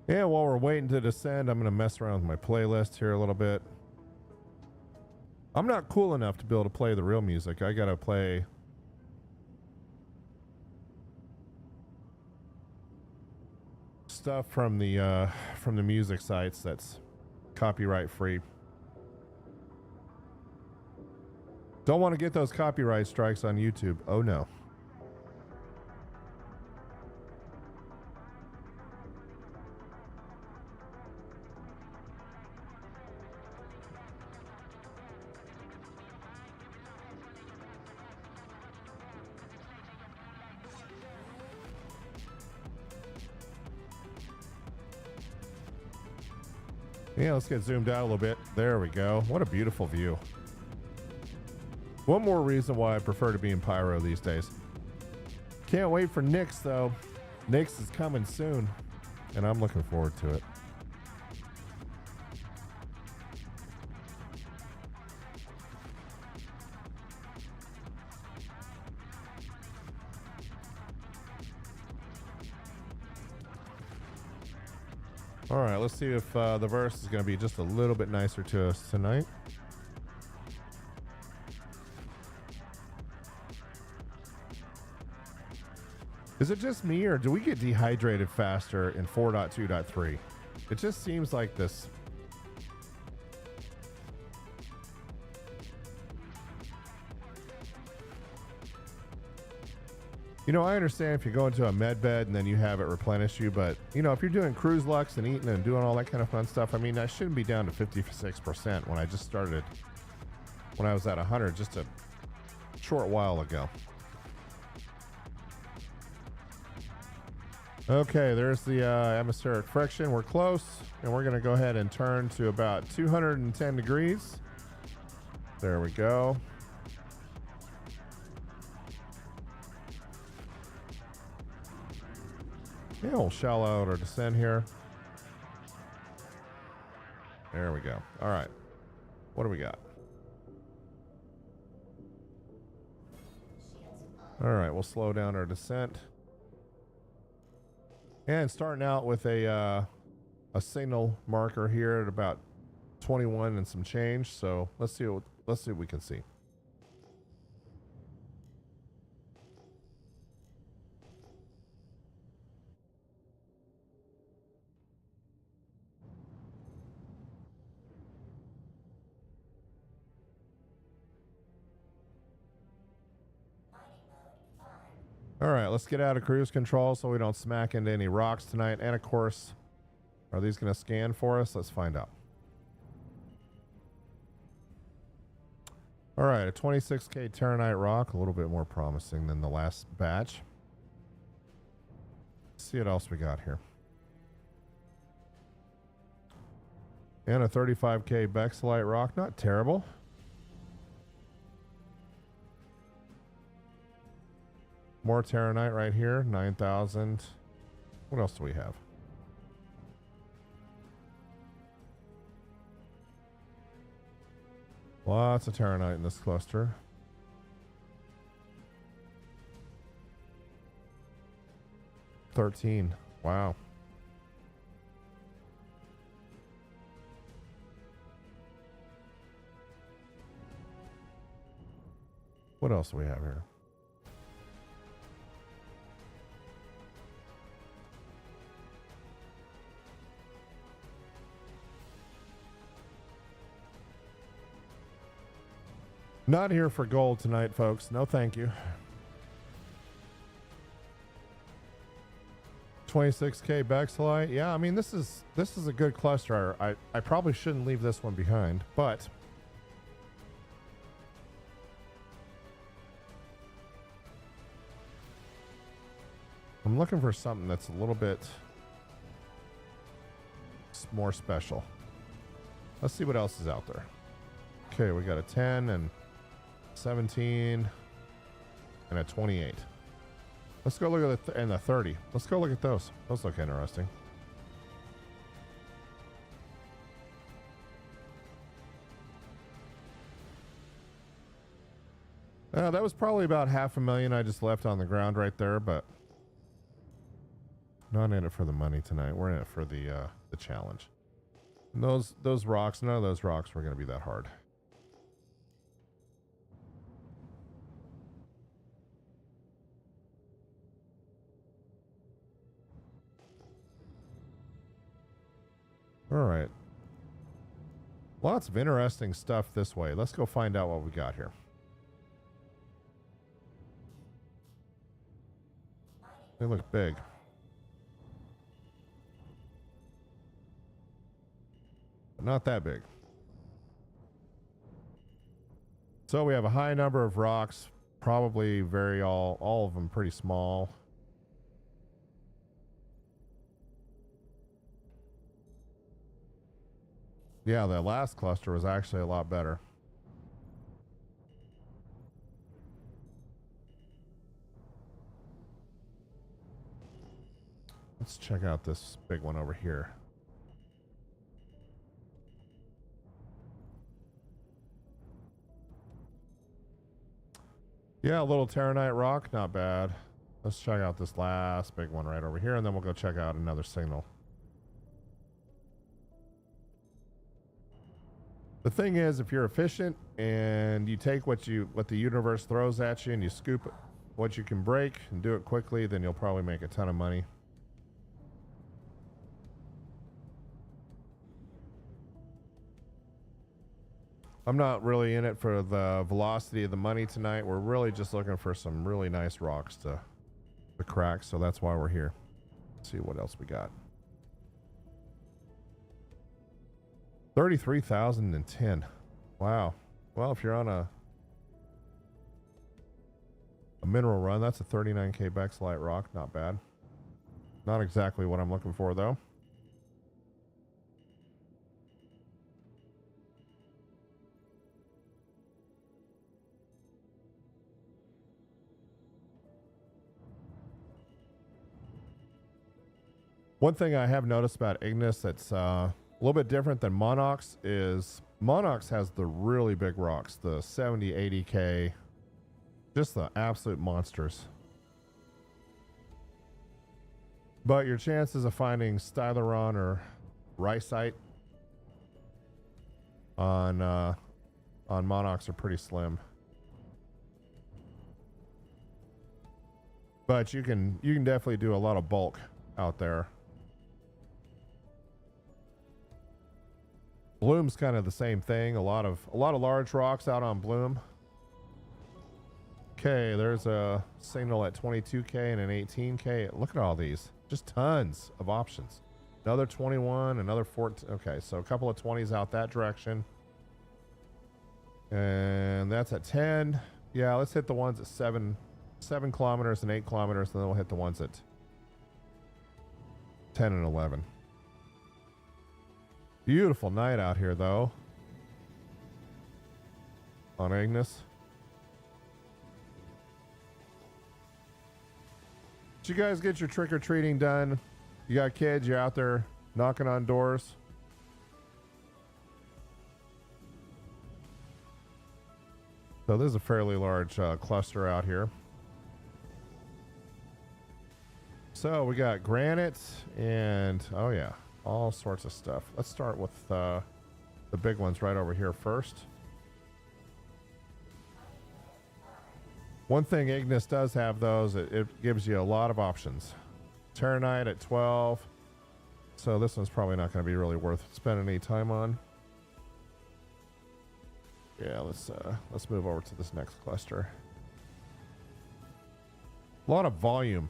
Yeah, while we're waiting to descend, I'm going to mess around with my playlist here a little bit. I'm not cool enough to be able to play the real music. I got to play stuff from the music sites that's copyright free. Don't want to get those copyright strikes on YouTube. Oh no. Yeah, let's get zoomed out a little bit. There we go. What a beautiful view. One more reason why I prefer to be in Pyro these days. Can't wait for Nyx though. Nyx is coming soon, and I'm looking forward to it. All right, let's see if the verse is going to be just a little bit nicer to us tonight. Is it just me, or do we get dehydrated faster in 4.2.3? It just seems like this. You know, I understand if you go into a med bed and then you have it replenish you, but you know, if you're doing cruise lux and eating and doing all that kind of fun stuff, I mean, I shouldn't be down to 56% when I just started, when I was at 100 just a short while ago. Okay, there's the atmospheric friction. We're close, and we're gonna go ahead and turn to about 210 degrees. There we go. Yeah, we'll shallow out our descent here. There we go. All right. What do we got? All right, we'll slow down our descent. And starting out with a signal marker here at about 21 and some change. So let's see what we can see. All right, let's get out of cruise control so we don't smack into any rocks tonight. And of course, are these going to scan for us? Let's find out. All right, a 26K Terranite rock, a little bit more promising than the last batch. Let's see what else we got here. And a 35K Bexlite rock, not terrible. More Terranite right here, 9,000. What else do we have? Lots of Terranite in this cluster. $13. Wow. What else do we have here? Not here for gold tonight, folks. No, thank you. 26K Bexelite. Yeah, I mean this is a good cluster. I probably shouldn't leave this one behind, but I'm looking for something that's a little bit more special. Let's see what else is out there. Okay, we got a 10 and 17 and a 28. Let's go look at and the 30. Let's go look at those. Those look interesting. That was probably about $500,000 I just left on the ground right there, but not in it for the money tonight. We're in it for the challenge. And those rocks, none of those rocks were going to be that hard. All right. Lots of interesting stuff this way. Let's go find out what we got here. They look big. But not that big. So we have a high number of rocks, probably all of them pretty small. Yeah, the last cluster was actually a lot better. Let's check out this big one over here. Yeah, a little Terranite rock, not bad. Let's check out this last big one right over here, and then we'll go check out another signal. The thing is, if you're efficient and you take what the universe throws at you and you scoop what you can break and do it quickly, then you'll probably make a ton of money. I'm not really in it for the velocity of the money tonight. We're really just looking for some really nice rocks to crack, so that's why we're here. Let's see what else we got. 33,010. Wow. Well, if you're on a mineral run, that's a 39K Bexelite rock. Not bad. Not exactly what I'm looking for, though. One thing I have noticed about Ignis that's a little bit different than Monox is Monox has the really big rocks, the 70, 80K, just the absolute monsters. But your chances of finding Styleron or Rhyolite on Monox are pretty slim. But you can definitely do a lot of bulk out there. Bloom's kind of the same thing. A lot of large rocks out on Bloom. Okay, there's a signal at 22K and an 18K. Look at all these. Just tons of options. Another 21, another 14. Okay, so a couple of 20s out that direction. And that's at 10. Yeah, let's hit the ones at 7 kilometers and 8 kilometers, and then we'll hit the ones at 10 and 11. Beautiful night out here, though, on Ignis. Did you guys get your trick-or-treating done? You got kids, you're out there knocking on doors. So this is a fairly large cluster out here. So we got granite and, oh yeah, all sorts of stuff. Let's start with the big ones right over here first. One thing Ignis does have, though, is it gives you a lot of options. Terranite at 12. So this one's probably not going to be really worth spending any time on. Yeah, let's move over to this next cluster. A lot of volume.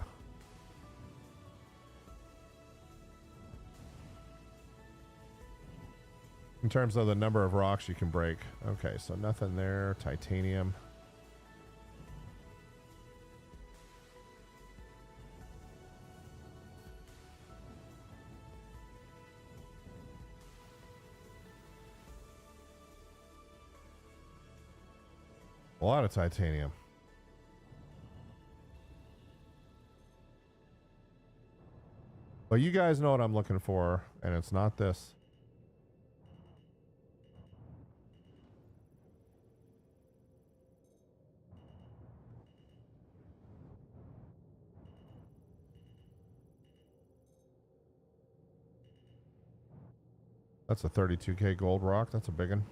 In terms of the number of rocks you can break. Okay, so nothing there. Titanium. A lot of titanium. Well, you guys know what I'm looking for, and it's not this. That's a 32K gold rock. That's a big one.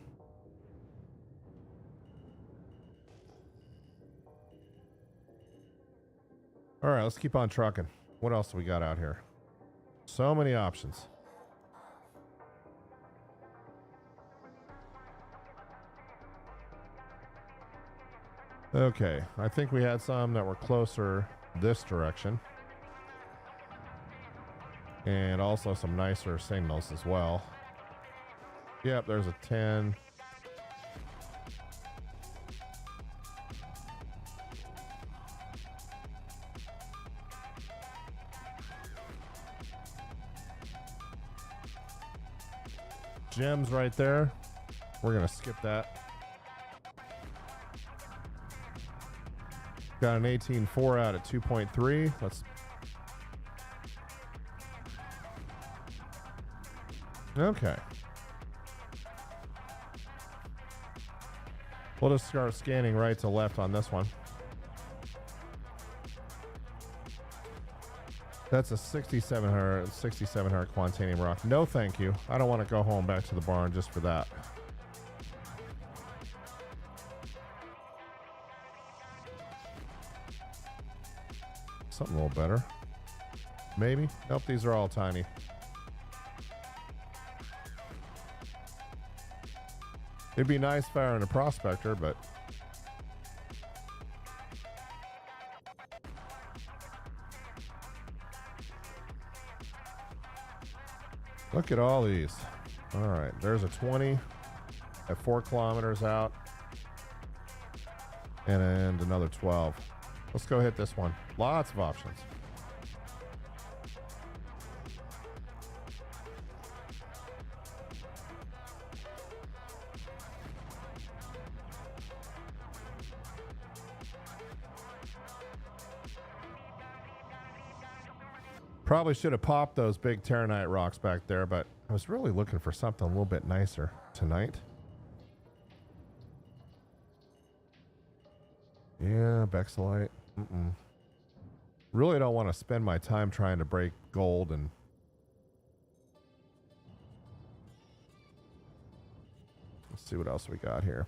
All right, let's keep on trucking. What else do we got out here? So many options. Okay, I think we had some that were closer this direction. And also some nicer signals as well. Yep, there's a 10. Gems right there. We're gonna skip that. Got an 18.4 out at 2.3. Let's. Okay. We'll just start scanning right to left on this one. That's a 6,700 quantanium rock. No, thank you. I don't want to go home back to the barn just for that. Something a little better. Maybe. Nope, these are all tiny. It'd be nice firing a prospector, but look at all these. All right, there's a 20 at 4 kilometers out, and another 12. Let's go hit this one. Lots of options. Probably should have popped those big terranite rocks back there, but I was really looking for something a little bit nicer tonight. Yeah, Bexelite. Really don't want to spend my time trying to break gold and let's see what else we got here.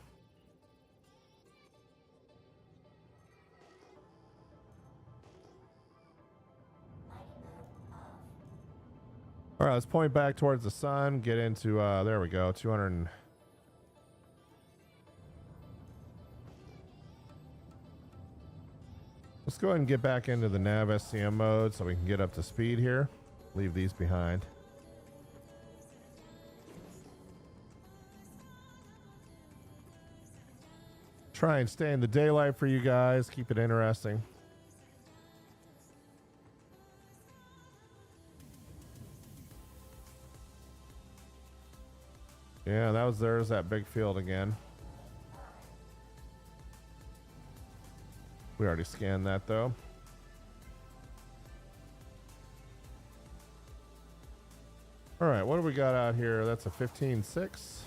All right, let's point back towards the sun, get into, there we go, 200. Let's go ahead and get back into the nav SCM mode so we can get up to speed here. Leave these behind. Try and stay in the daylight for you guys, keep it interesting. Yeah, there's that big field again. We already scanned that though. All right, what do we got out here? That's a 15.6.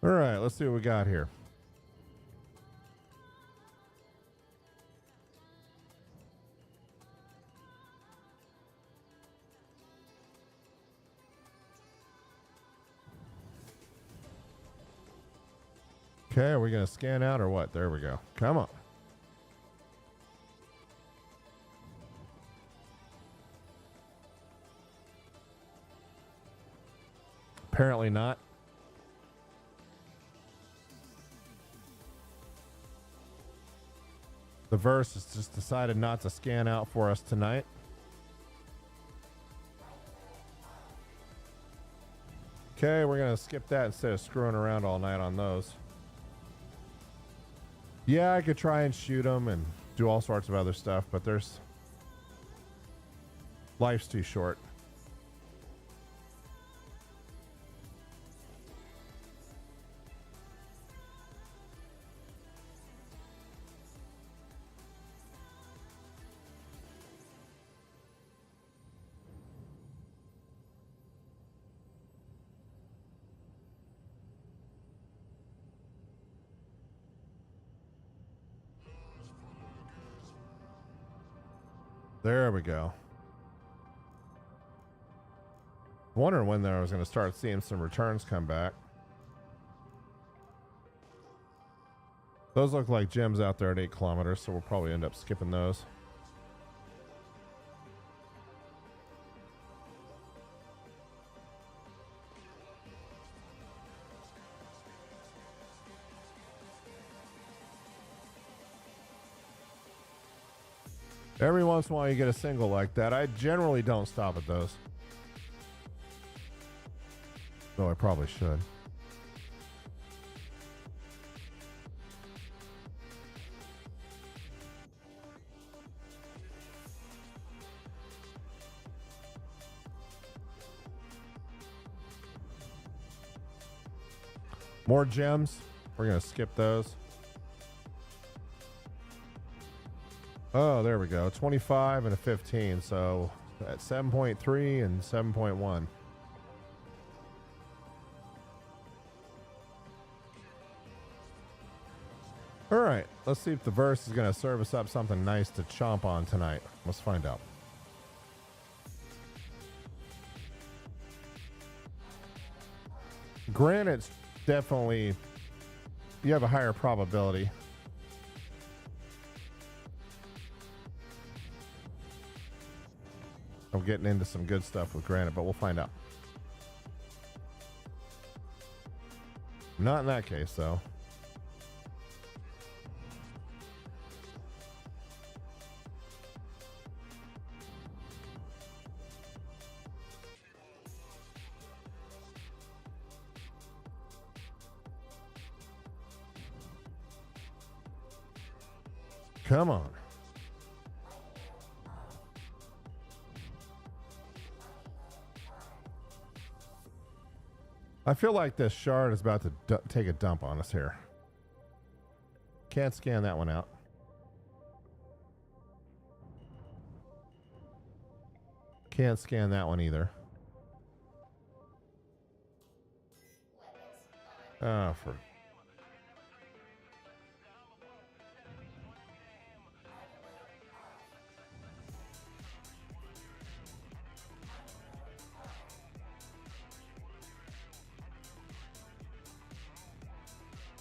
All right, let's see what we got here. Okay, are we going to scan out or what? There we go. Come on. Apparently not. The verse has just decided not to scan out for us tonight. Okay, we're going to skip that instead of screwing around all night on those. Yeah, I could try and shoot them and do all sorts of other stuff, but life's too short. There we go. Wondering when I was going to start seeing some returns come back. Those look like gems out there at 8 kilometers, so we'll probably end up skipping those. Every once in a while you get a single like that. I generally don't stop at those. Though I probably should. More gems. We're going to skip those. Oh, there we go. 25 and a 15. So at 7.3 and 7.1. All right. Let's see if the verse is going to serve us up something nice to chomp on tonight. Let's find out. Granite's definitely, you have a higher probability. I'm getting into some good stuff with granite, but we'll find out. Not in that case, though. Come on. I feel like this shard is about to take a dump on us here. Can't scan that one out. Can't scan that one either. Oh, for...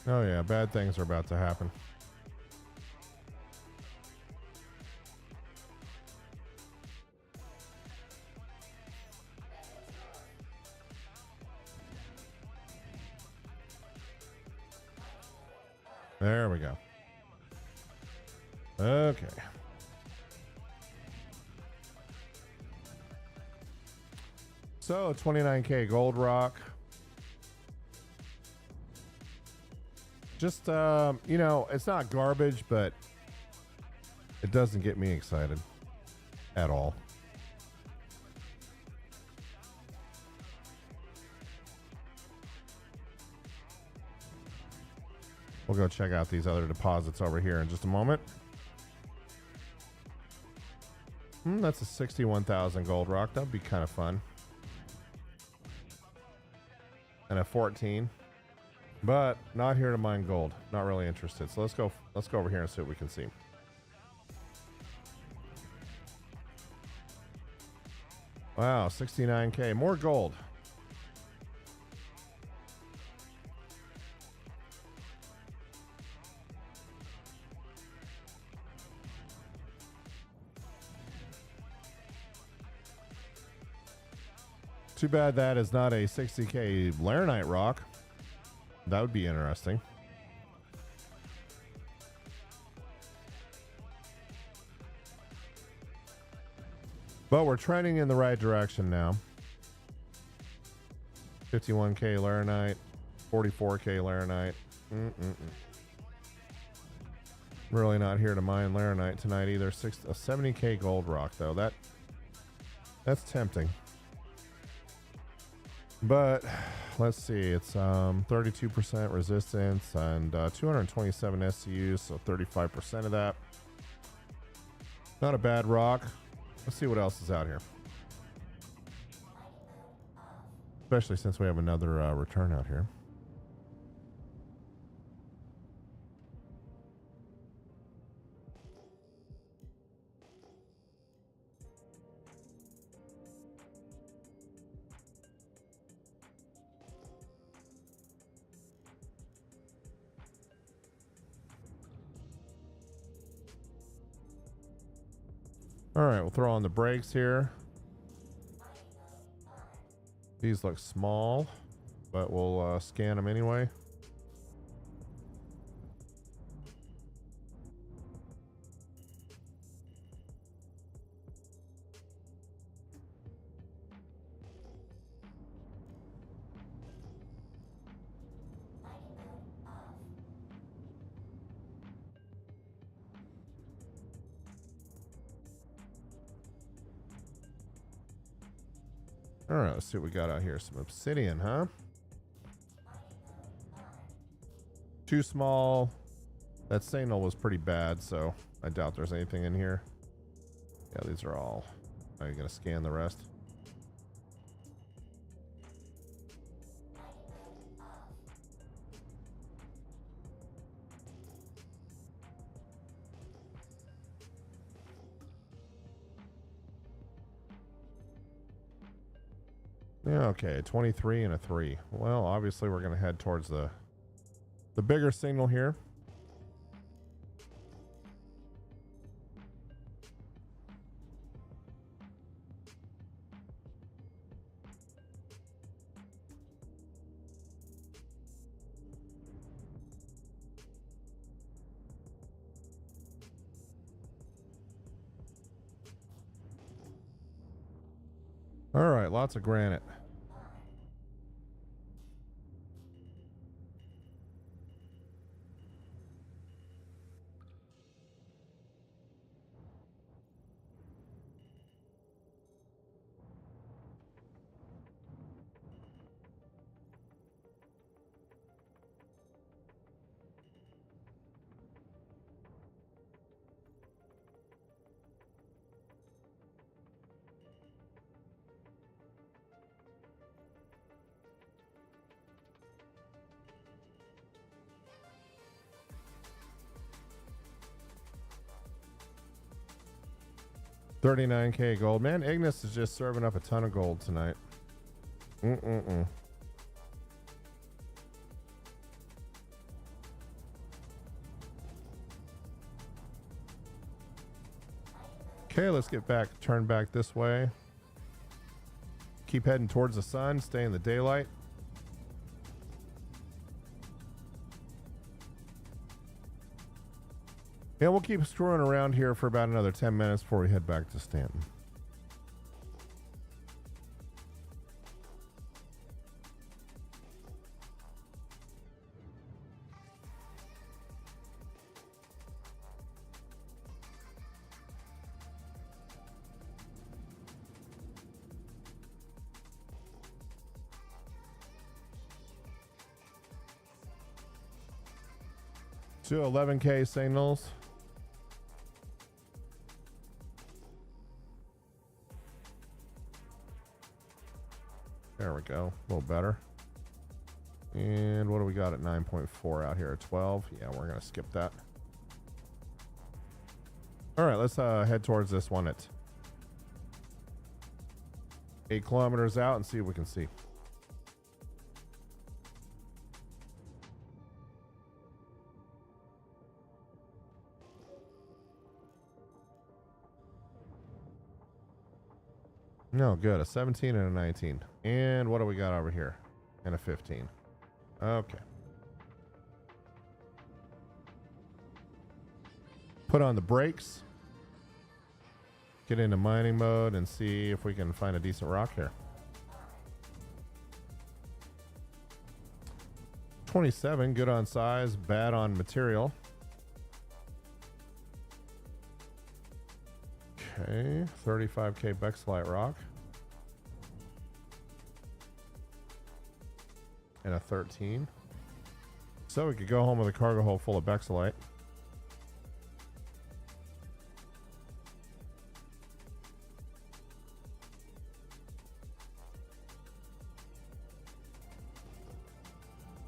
Oh yeah, bad things are about to happen. There we go. Okay. So 29K gold rock. Just, you know, it's not garbage, but it doesn't get me excited at all. We'll go check out these other deposits over here in just a moment. That's a 61,000 gold rock. That'd be kind of fun. And a 14. But not here to mine gold. Not really interested. So let's go over here and see what we can see. Wow, 69K. More gold. Too bad that is not a 60K Laranite rock. That would be interesting. But we're trending in the right direction now. 51K Laranite, 44K Laranite. Really not here to mine Laranite tonight either. 70K gold rock though. That's tempting. But let's see, it's 32% resistance and 227 SCUs, so 35% of that. Not a bad rock. Let's see what else is out here. Especially since we have another return out here. All right, we'll throw on the brakes here. These look small, but we'll scan them anyway. All right, let's see what we got out here. Some obsidian, huh? Too small. That signal was pretty bad, so I doubt there's anything in here. Yeah, these are all. Are you gonna scan the rest? Yeah, okay, 23 and a 3. Well, obviously we're going to head towards the bigger signal here. All right, lots of granite. $39K gold. Man, Ignis is just serving up a ton of gold tonight. Okay, let's get back, turn back this way. Keep heading towards the sun, stay in the daylight. Yeah, we'll keep screwing around here for about another 10 minutes before we head back to Stanton. To 11K signals. There we go. A little better. And what do we got at 9.4 out here? 12. Yeah, we're going to skip that. All right, let's head towards this one at 8 kilometers out and see what we can see. No, good. A 17 and a 19. And what do we got over here? And a 15. Okay. Put on the brakes. Get into mining mode and see if we can find a decent rock here. 27, good on size, bad on material. Okay, 35k Bexlite rock. And a 13. So we could go home with a cargo hold full of Bexlite.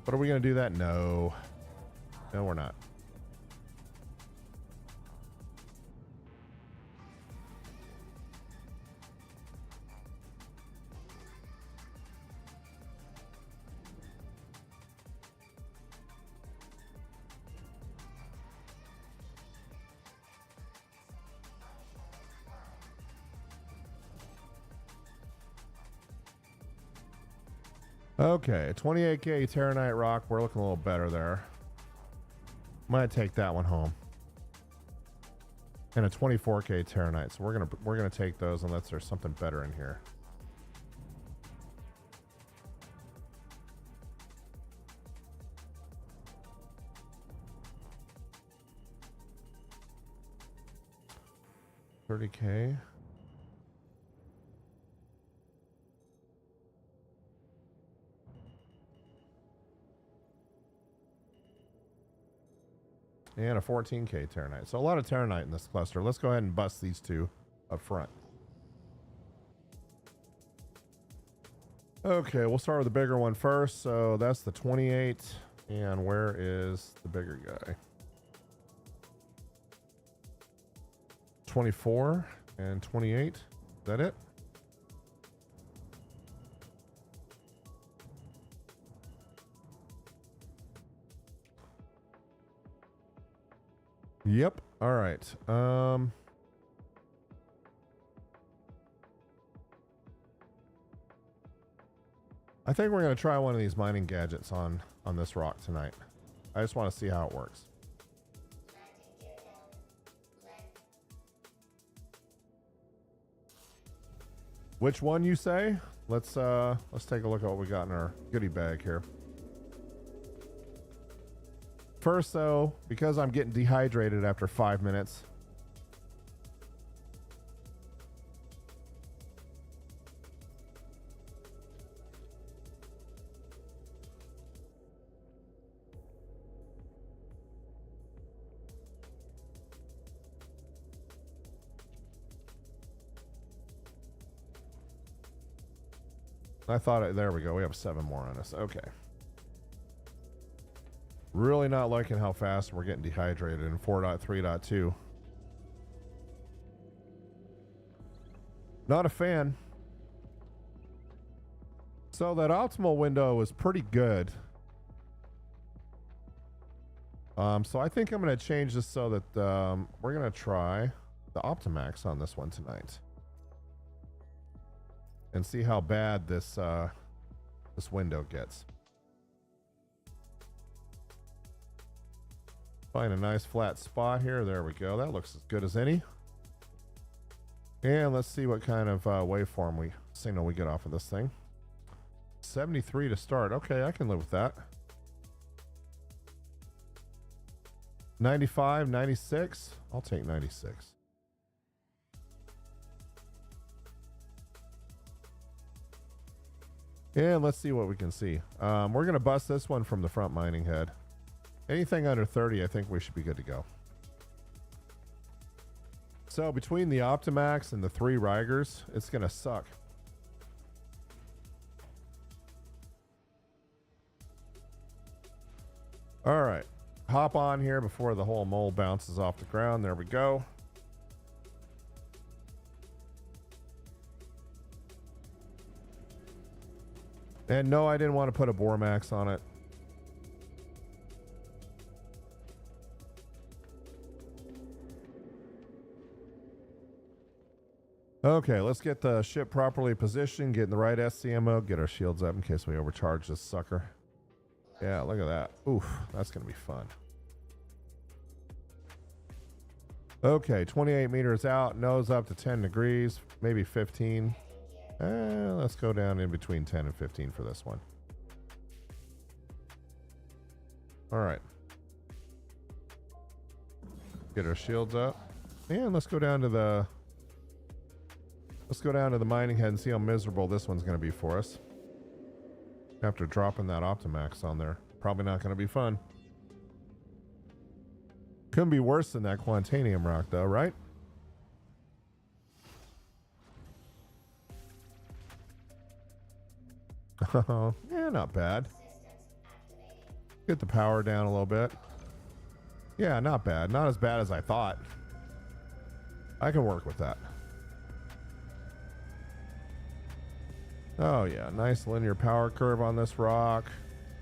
But are we going to do that? No. No, we're not. Okay, 28k Terranite rock. We're looking a little better there. Might take that one home. And a 24k Terranite. So we're gonna take those unless there's something better in here. $30k. And a 14k Terranite. So a lot of Terranite in this cluster. Let's go ahead and bust these two up front. Okay, we'll start with the bigger one first. So that's the 28. And where is the bigger guy? 24 and 28. Is that it? Yep. All right. I think we're going to try one of these mining gadgets on this rock tonight. I just want to see how it works. Which one you say? Let's take a look at what we got in our goodie bag here. First, though, because I'm getting dehydrated after 5 minutes, there we go. We have 7 more on us. Okay. Really not liking how fast we're getting dehydrated in 4.3.2. Not a fan. So that optimal window was pretty good. So I think I'm going to change this so that we're going to try the Optimax on this one tonight. And see how bad this window gets. Find a nice flat spot here. There we go. That looks as good as any. And let's see what kind of waveform signal we get off of this thing. 73 to start. Okay, I can live with that. 95, 96. I'll take 96. And let's see what we can see. We're going to bust this one from the front mining head. Anything under 30, I think we should be good to go. So between the Optimax and the 3 Rigers, it's going to suck. All right, hop on here before the whole mole bounces off the ground. There we go. And no, I didn't want to put a bore max on it. Okay, let's get the ship properly positioned, get in the right SCM mode, get our shields up in case we overcharge this sucker. Yeah, look at that. Oof, that's going to be fun. Okay, 28 meters out, nose up to 10 degrees, maybe 15. Let's go down in between 10 and 15 for this one. All right. Get our shields up. And let's go down to the mining head and see how miserable this one's going to be for us. After dropping that Optimax on there. Probably not going to be fun. Couldn't be worse than that quantanium rock though, right? Yeah, not bad. Get the power down a little bit. Yeah, not bad. Not as bad as I thought. I can work with that. Oh yeah, nice linear power curve on this rock.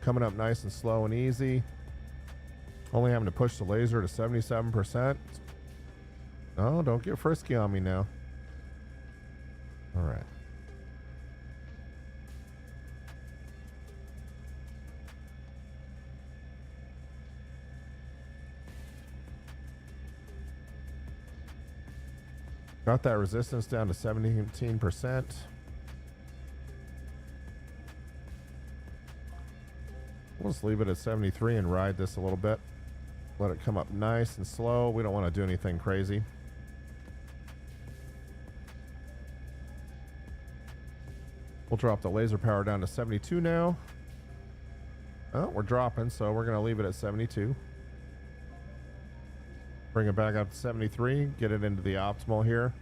Coming up nice and slow and easy. Only having to push the laser to 77%. Oh, don't get frisky on me now. All right. Got that resistance down to 17%. We'll just leave it at 73 and ride this a little bit. Let it come up nice and slow. We don't want to do anything crazy. We'll drop the laser power down to 72 now. Oh, we're dropping, so we're going to leave it at 72. Bring it back up to 73. Get it into the optimal here.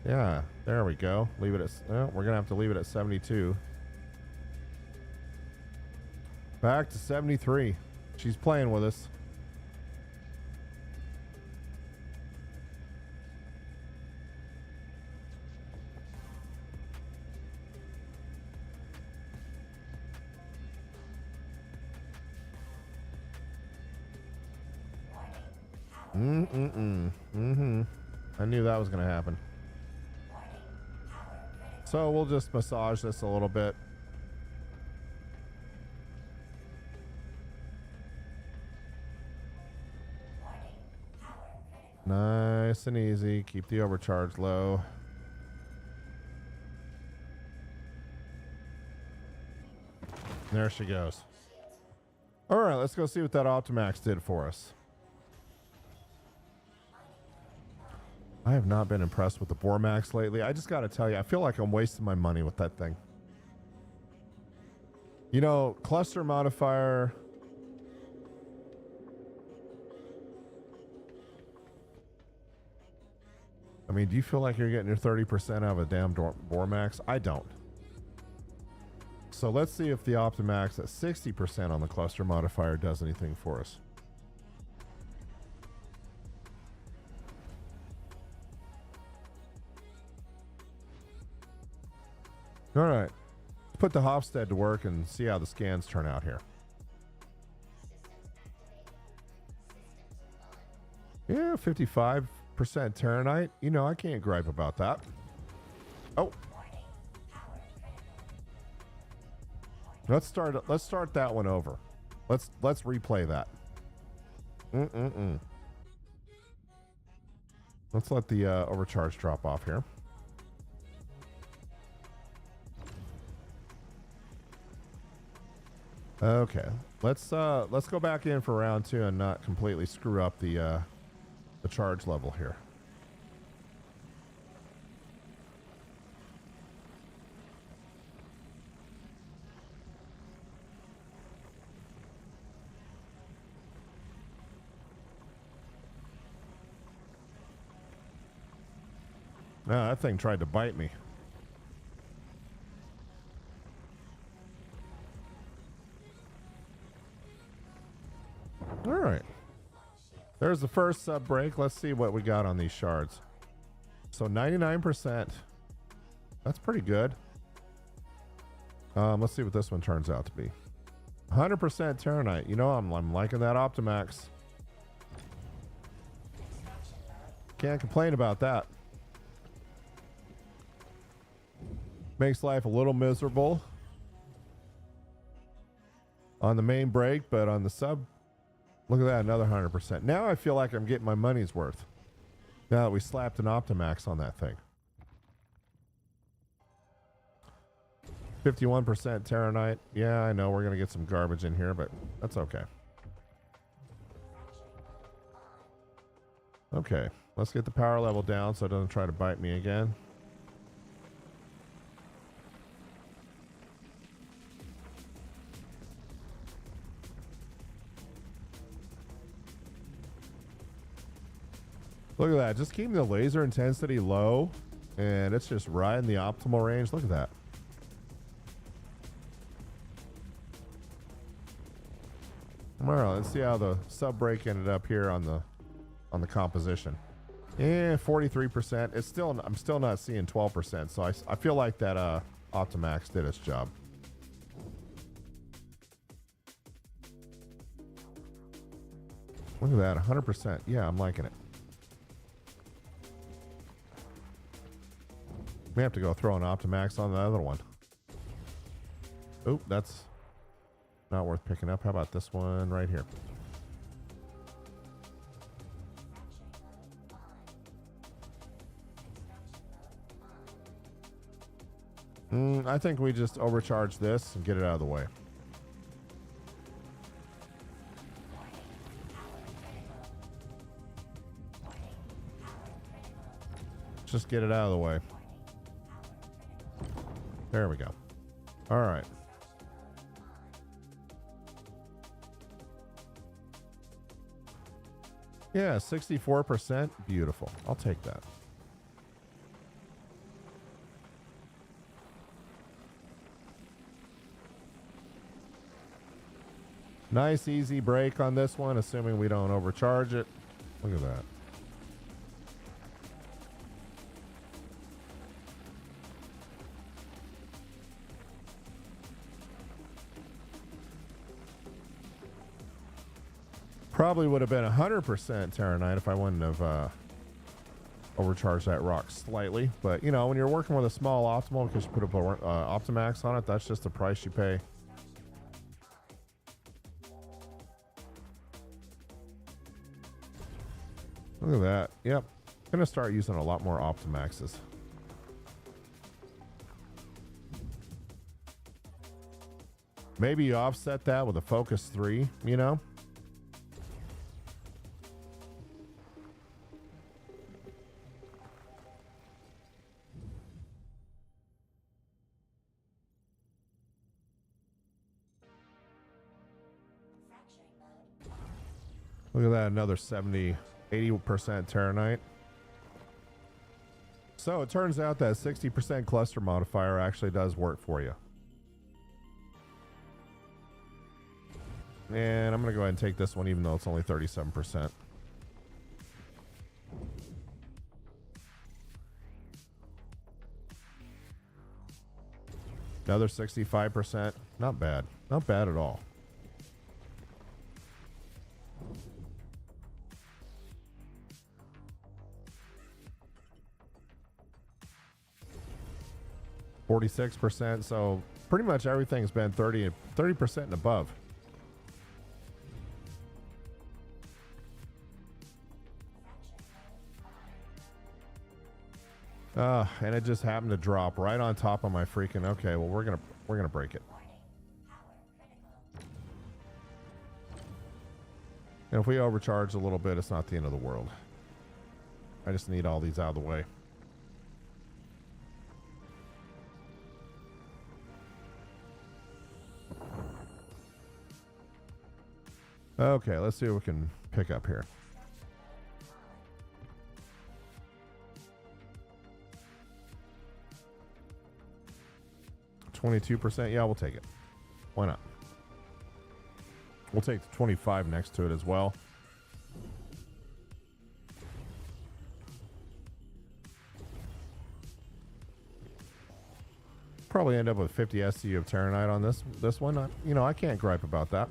Yeah, there we go. Leave it at... Oh, we're going to have to leave it at 72. Back to 73. She's playing with us. I knew that was going to happen. So we'll just massage this a little bit. Nice and easy. Keep the overcharge low. There she goes. All right, let's go see what that Optimax did for us. I have not been impressed with the Bormax lately. I just got to tell you, I feel like I'm wasting my money with that thing. You know, cluster modifier... I mean, do you feel like you're getting your 30% out of a damn Bormax? I don't. So let's see if the Optimax at 60% on the cluster modifier does anything for us. All right. Let's put the Hofstede to work and see how the scans turn out here. Yeah, 55% Terranite. You know, I can't gripe about that. Oh. Let's start that one over. Let's replay that. Let's let the overcharge drop off here. Okay, let's go back in for round 2 and not completely screw up the charge level here. No, that thing tried to bite me. There's the first sub break. Let's see what we got on these shards. So 99%. That's pretty good. Let's see what this one turns out to be. 100% Terranite. You know, I'm liking that Optimax. Can't complain about that. Makes life a little miserable on the main break, but on the sub, look at that, another 100%. Now I feel like I'm getting my money's worth. Now that we slapped an Optimax on that thing. 51% Terranite. Yeah, I know we're going to get some garbage in here, but that's okay. Okay, let's get the power level down so it doesn't try to bite me again. Look at that, just keeping the laser intensity low, and it's just right in the optimal range. Look at that. All right, let's see how the sub break ended up here on the composition. Yeah, 43%. It's still, I'm still not seeing 12%. So I feel like that Optimax did its job. Look at that, 100%. Yeah, I'm liking it. May have to go throw an Optimax on the other one. Oop, that's not worth picking up. How about this one right here? I think we just overcharge this and get it out of the way. Just get it out of the way. There we go. All right. Yeah, 64%. Beautiful. I'll take that. Nice easy break on this one, assuming we don't overcharge it. Look at that. Probably would have been 100% Terranite if I wouldn't have overcharged that rock slightly. But, you know, when you're working with a small optimal because you put a Optimax on it, that's just the price you pay. Look at that. Yep. Gonna start using a lot more Optimaxes. Maybe you offset that with a Focus 3, you know? Look at that, another 70, 80% Terranite. So it turns out that 60% cluster modifier actually does work for you. And I'm going to go ahead and take this one even though it's only 37%. Another 65%. Not bad. Not bad at all. %, so pretty much everything's been 30% and above. And it just happened to drop right on top of my freaking. Okay, well we're gonna break it. And if we overcharge a little bit, it's not the end of the world. I just need all these out of the way. Okay, let's see what we can pick up here. %. Yeah, we'll take it. Why not? We'll take the 25 next to it as well. Probably end up with 50 SCU of Terranite on this one. You know, I can't gripe about that.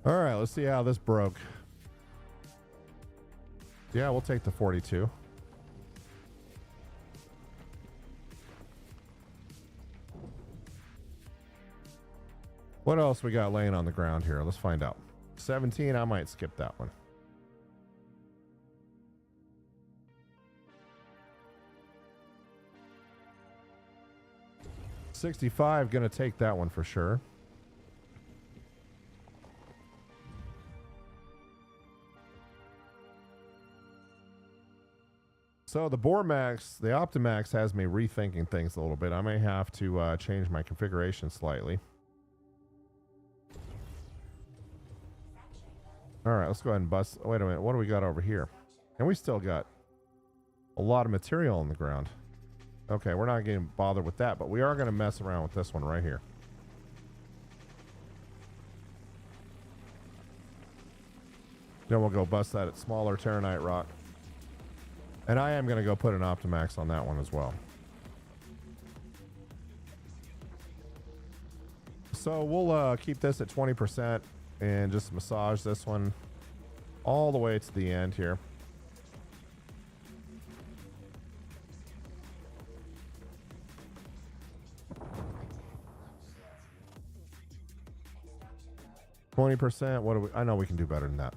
All right, let's see how this broke. Yeah, we'll take the 42. What else we got laying on the ground here? Let's find out. 17, I might skip that one. $65, gonna take that one for sure. So the Bormax, the Optimax has me rethinking things a little bit. I may have to change my configuration slightly. All right, let's go ahead and bust. Wait a minute, what do we got over here? And we still got a lot of material on the ground. Okay, we're not getting bothered with that, but we are going to mess around with this one right here. Then we'll go bust that at smaller Terranite rock. And I am going to go put an Optimax on that one as well. So we'll keep this at 20% and just massage this one all the way to the end here. %. What do we? I know we can do better than that.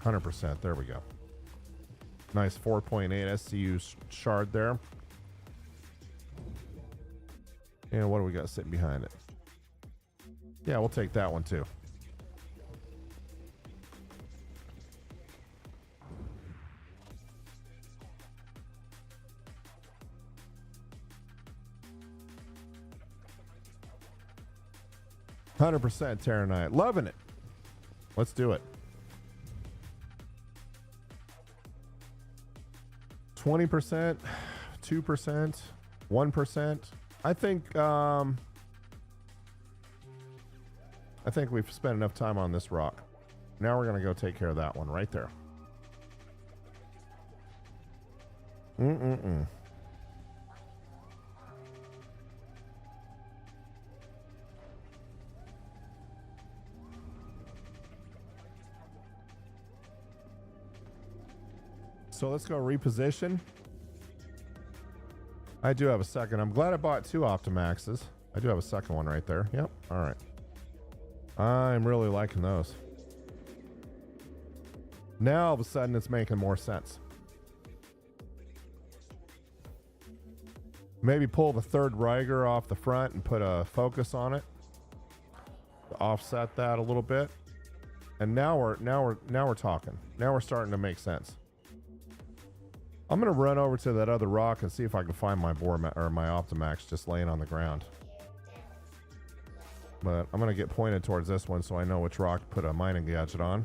100%. There we go. Nice 4.8 SCU shard there. And what do we got sitting behind it? Yeah, we'll take that one too. $100% Terranite. Loving it. Let's do it. 20%, 2%, 1%. I think we've spent enough time on this rock. Now we're going to go take care of that one right there. Mm-mm-mm. So let's go reposition. I do have a second. I'm glad I bought 2 Optimaxes. I do have a second one right there. Yep. All right. I'm really liking those. Now all of a sudden it's making more sense. Maybe pull the third Riger off the front and put a focus on it to offset that a little bit. And now we're talking. Now we're starting to make sense. I'm going to run over to that other rock and see if I can find my my Optimax just laying on the ground. But I'm going to get pointed towards this one so I know which rock to put a mining gadget on.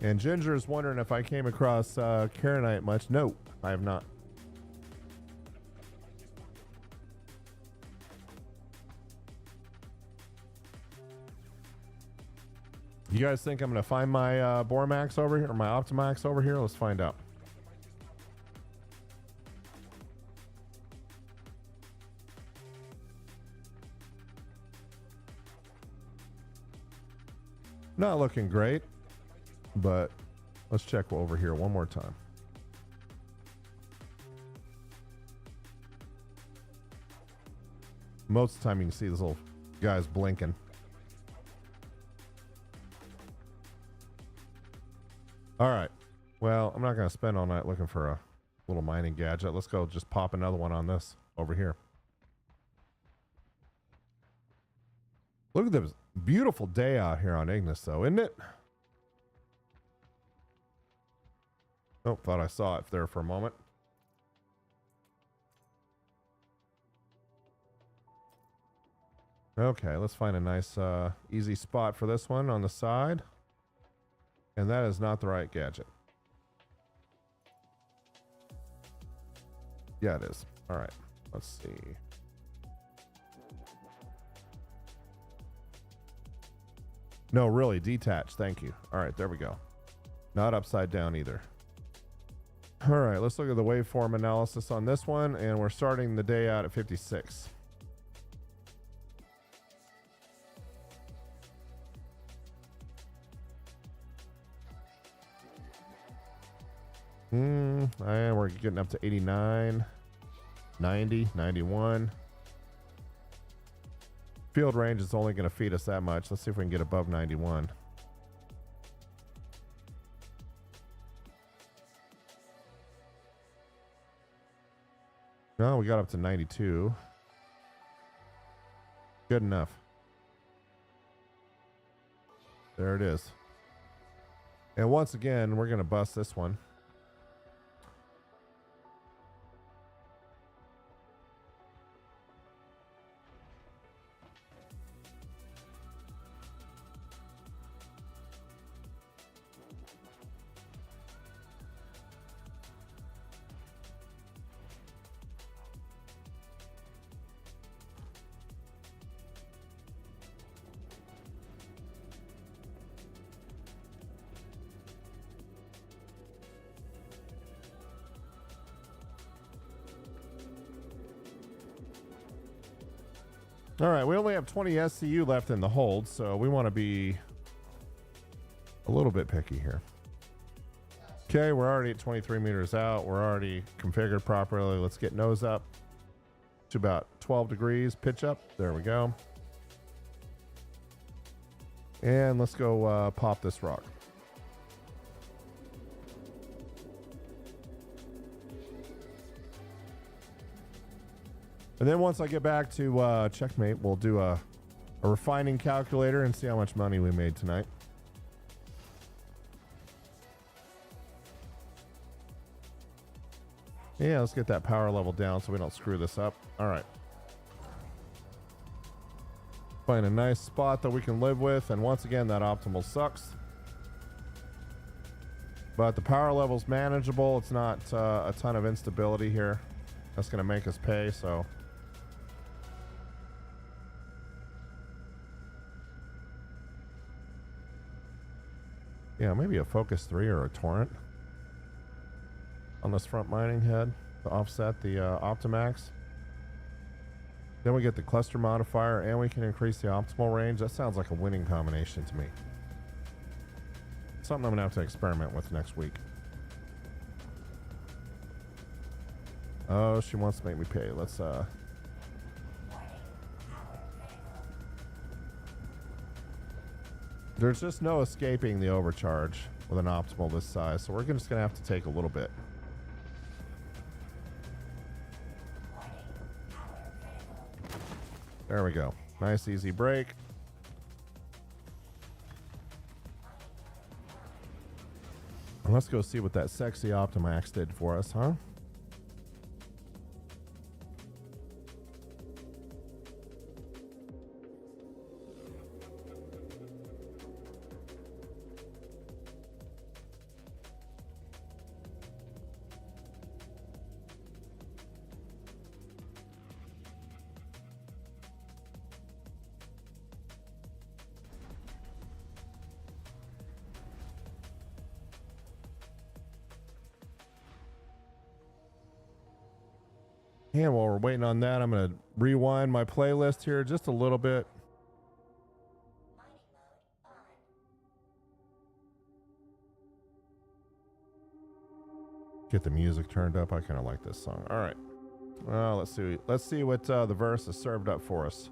And Ginger is wondering if I came across Karenite much. No, I have not. You guys think I'm going to find my Bormax over here, or my Optimax over here? Let's find out. Not looking great, but let's check over here one more time. Most of the time you can see this little guy's blinking. All right. Well, I'm not going to spend all night looking for a little mining gadget. Let's go just pop another one on this over here. Look at this beautiful day out here on Ignis, though, isn't it? Oh, thought I saw it there for a moment. Okay, let's find a nice, easy spot for this one on the side. And that is not the right gadget. Yeah, it is. All right, let's see. No, really, detach. Thank you. All right, there we go. Not upside down either. All right, let's look at the waveform analysis on this one, and we're starting the day out at 56. And we're getting up to 89, 90, 91. Field range is only going to feed us that much. Let's see if we can get above 91. No, we got up to 92. Good enough. There it is. And once again, we're going to bust this one. All right, we only have 20 SCU left in the hold, so we want to be a little bit picky here. Okay, we're already at 23 meters out. We're already configured properly. Let's get nose up to about 12 degrees, pitch up. There we go. And let's go pop this rock. And then once I get back to checkmate, we'll do a refining calculator and see how much money we made tonight. Yeah, let's get that power level down so we don't screw this up. All right. Find a nice spot that we can live with. And once again, that optimal sucks. But the power level's manageable. It's not a ton of instability here. That's going to make us pay, so... yeah, maybe a Focus 3 or a Torrent on this front mining head to offset the Optimax. Then we get the cluster modifier and we can increase the optimal range. That sounds like a winning combination to me. Something I'm gonna have to experiment with next week. Oh, she wants to make me pay. Let's there's just no escaping the overcharge with an optimal this size, so we're just gonna have to take a little bit. There we go. Nice easy break. And let's go see what that sexy Optimax did for us, huh? And while we're waiting on that, I'm going to rewind my playlist here just a little bit. Get the music turned up. I kind of like this song. All right. Well, let's see what the verse is served up for us.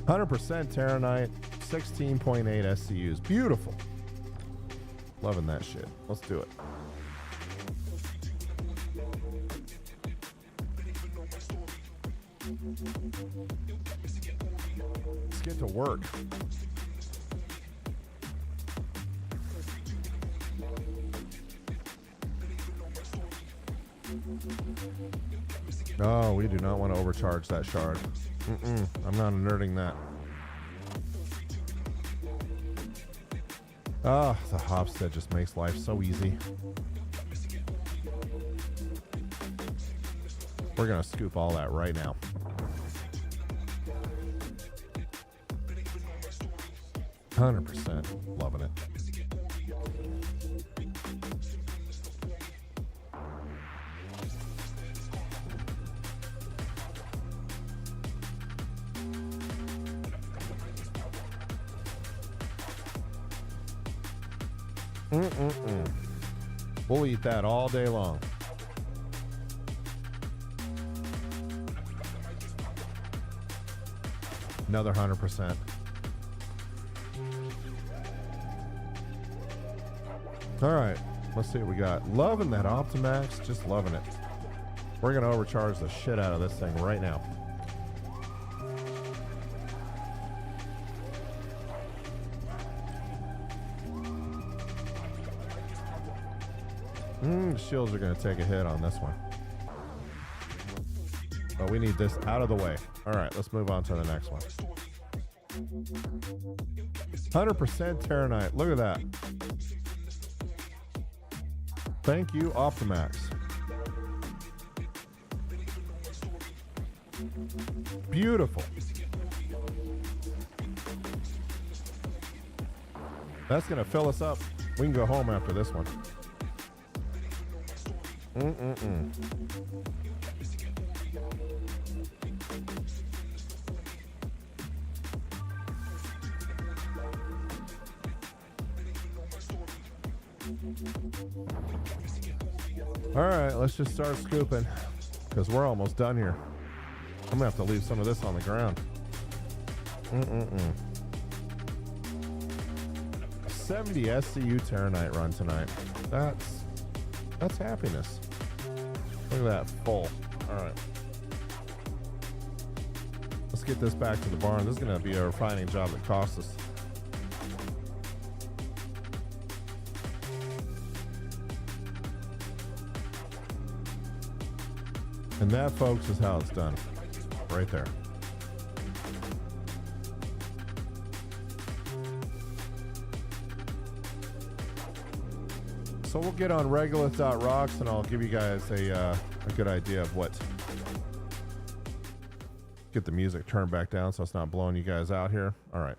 100% Terranite, 16.8 SCUs. Beautiful. Loving that shit. Let's do it. Let's get to work. Oh, we do not want to overcharge that shard. I'm not alerting that. Ah, the Hopstead just makes life so easy. We're gonna scoop all that right now. %, loving it. We'll eat that all day long. Another 100%. All right, let's see what we got. Loving that Optimax, just loving it. We're gonna overcharge the shit out of this thing right now. The shields are gonna take a hit on this one. But we need this out of the way. All right, let's move on to the next one. 100% Terranite. Look at that. Thank you, Optimax. Beautiful. That's going to fill us up. We can go home after this one. All right, let's just start scooping because we're almost done here. I'm gonna have to leave some of this on the ground. 70 SCU Terranite run tonight. That's happiness. Look at that, full. All right. Let's get this back to the barn. This is gonna be a refining job that costs us. And that, folks, is how it's done. Right there. So we'll get on regolith.rocks and I'll give you guys a good idea of what. Get the music turned back down so it's not blowing you guys out here. All right.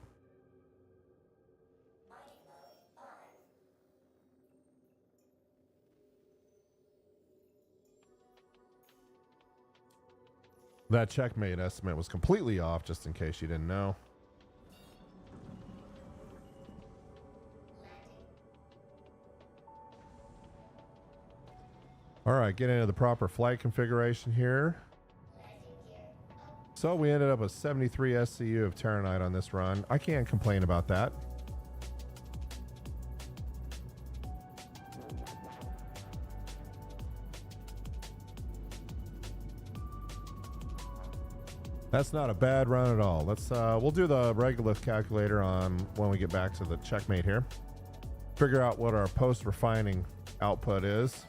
That checkmate estimate was completely off, just in case you didn't know. All right, get into the proper flight configuration here. So we ended up with 73 SCU of Terranite on this run. I can't complain about that. That's not a bad run at all. Let's we'll do the regolith calculator on when we get back to the checkmate here. Figure out what our post refining output is.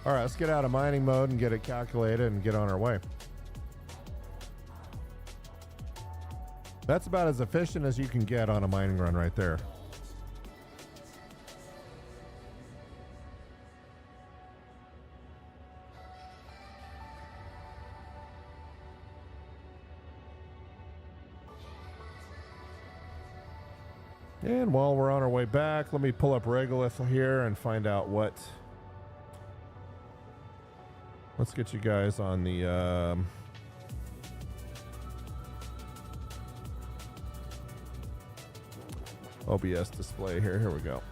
All right, let's get out of mining mode and get it calculated and get on our way. That's about as efficient as you can get on a mining run right there. And while we're on our way back, let me pull up regolith here and find out what. Let's get you guys on the OBS display here. Here we go.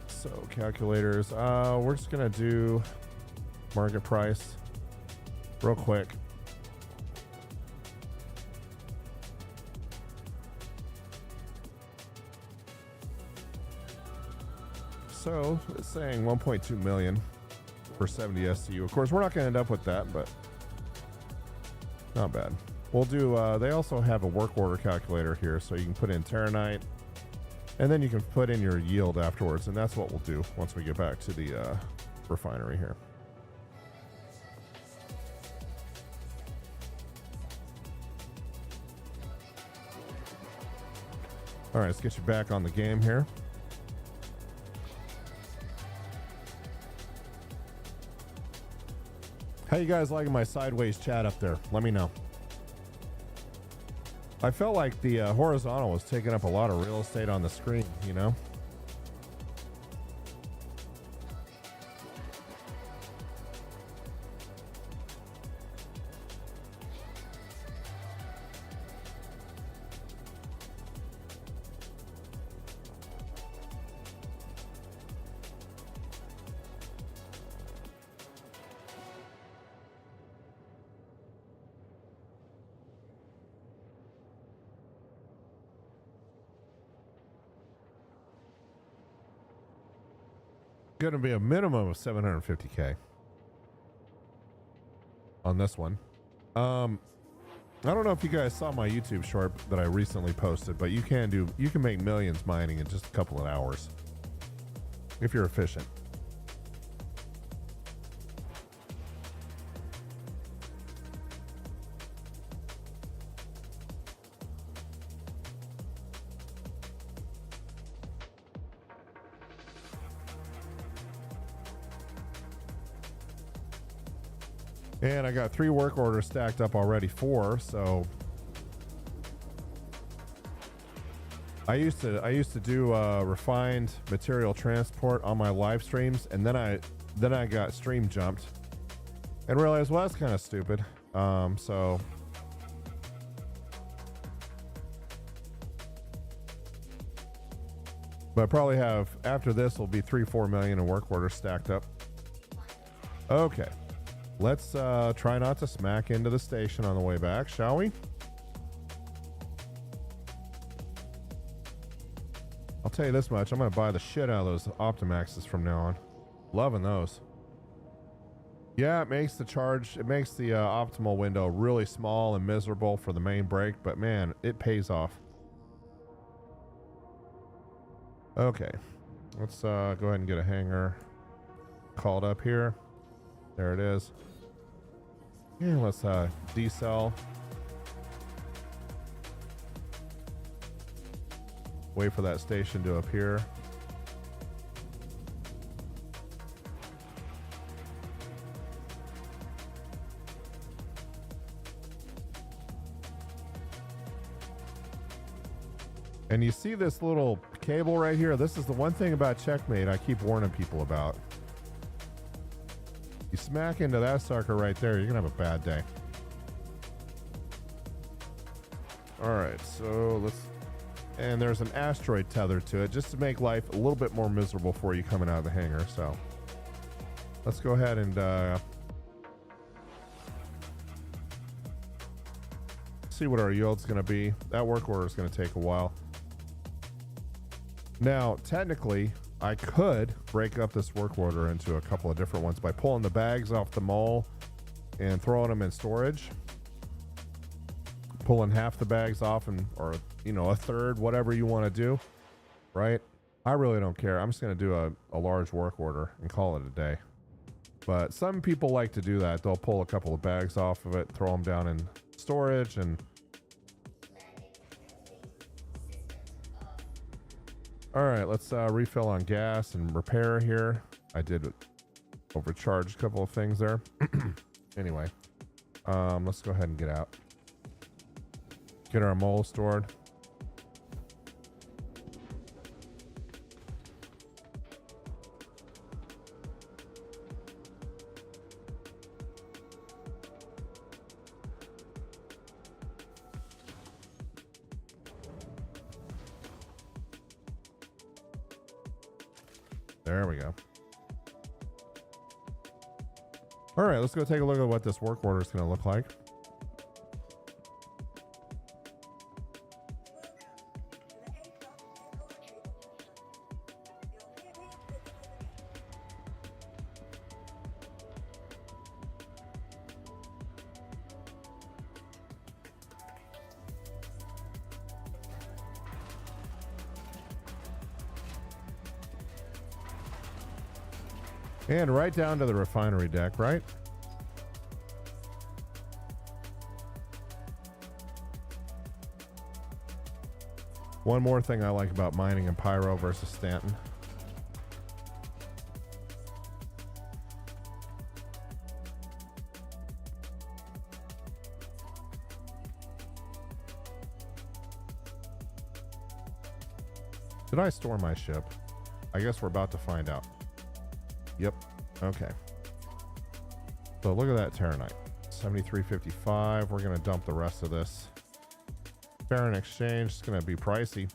So calculators. We're just gonna do market price real quick. So it's saying 1.2 million for 70 SCU. Of course, we're not going to end up with that, but not bad. We'll do, they also have a work order calculator here, so you can put in Terranite, and then you can put in your yield afterwards, and that's what we'll do once we get back to the refinery here. All right, let's get you back on the game here. How you guys liking my sideways chat up there? Let me know. I felt like the horizontal was taking up a lot of real estate on the screen, you know? Going to be a minimum of 750K on this one. I don't know if you guys saw my YouTube short that I recently posted, but you can make millions mining in just a couple of hours if you're efficient. And I got 3 work orders stacked up already, 4. So I used to do refined material transport on my live streams, and then I got stream jumped and realized, well, that's kind of stupid. So but I probably have, after this will be 3-4 million in work orders stacked up. Okay. Let's try not to smack into the station on the way back, shall we? I'll tell you this much. I'm going to buy the shit out of those Optimaxes from now on. Loving those. Yeah, it makes the optimal window really small and miserable for the main brake, but man, it pays off. Okay. Let's go ahead and get a hangar called up here. There it is. Yeah, let's decel. Wait for that station to appear. And you see this little cable right here? This is the one thing about Checkmate I keep warning people about. You smack into that sucker right there, you're gonna have a bad day. All right, so and there's an asteroid tether to it just to make life a little bit more miserable for you coming out of the hangar. So let's go ahead and see what our yield's gonna be. That work order is gonna take a while. Now, technically, I could break up this work order into a couple of different ones by pulling the bags off the mole and throwing them in storage. Pulling half the bags off, or a third, whatever you want to do, right? I really don't care. I'm just going to do a large work order and call it a day. But some people like to do that. They'll pull a couple of bags off of it, throw them down in storage, and all right, let's refill on gas and repair here. I did overcharge a couple of things there. Anyway, let's go ahead and get out. Get our mole stored. There we go. All right, let's go take a look at what this work order is going to look like. And right down to the refinery deck, right? One more thing I like about mining in Pyro versus Stanton. Did I store my ship? I guess we're about to find out. Yep. Okay. So look at that Terranite. 73.55. We're going to dump the rest of this. Fair in exchange. It's going to be pricey.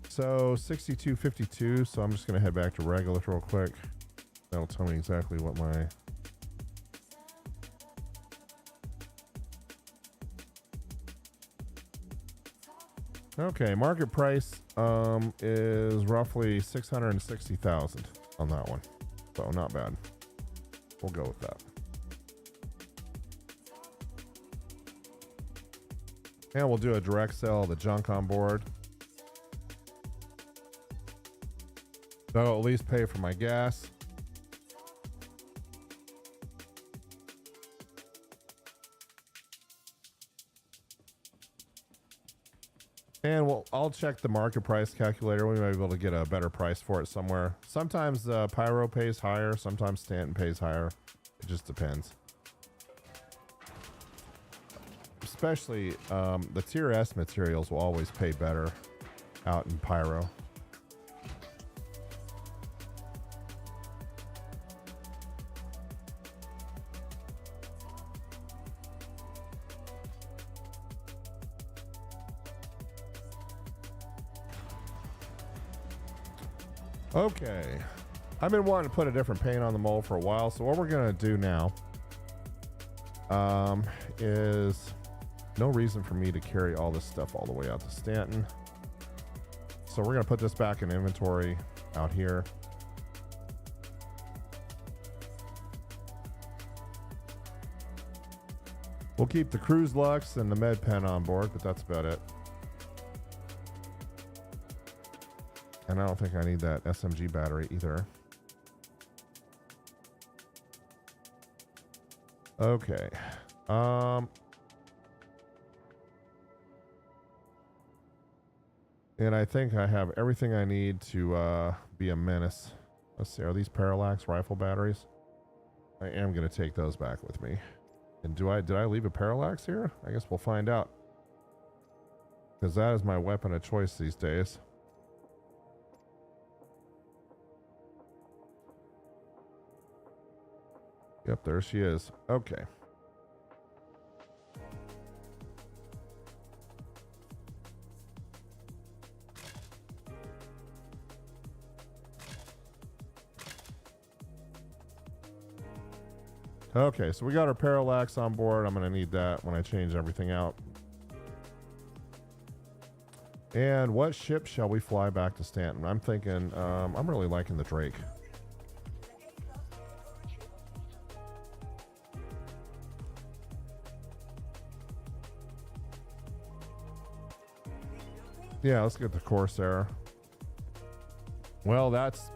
So 62.52. So I'm just going to head back to Regolith real quick. That'll tell me exactly what my... Okay, market price is roughly 660,000 on that one. So not bad. We'll go with that. And we'll do a direct sell of the junk on board. That'll at least pay for my gas. And I'll check the market price calculator. We might be able to get a better price for it somewhere. Sometimes Pyro pays higher. Sometimes Stanton pays higher. It just depends. Especially the tier S materials will always pay better out in Pyro. Okay, I've been wanting to put a different paint on the mole for a while, so what we're gonna do now is no reason for me to carry all this stuff all the way out to Stanton, so we're gonna put this back in inventory out here. We'll keep the Cruise Lux and the Med Pen on board, but that's about it. And I don't think I need that SMG battery either. Okay. And I think I have everything I need to be a menace. Let's see, are these parallax rifle batteries? I am going to take those back with me. And did I leave a parallax here? I guess we'll find out. Because that is my weapon of choice these days. Yep, there she is. Okay. Okay, so we got our parallax on board. I'm going to need that when I change everything out. And what ship shall we fly back to Stanton? I'm thinking, I'm really liking the Drake. Yeah, let's get the Corsair. Well, that's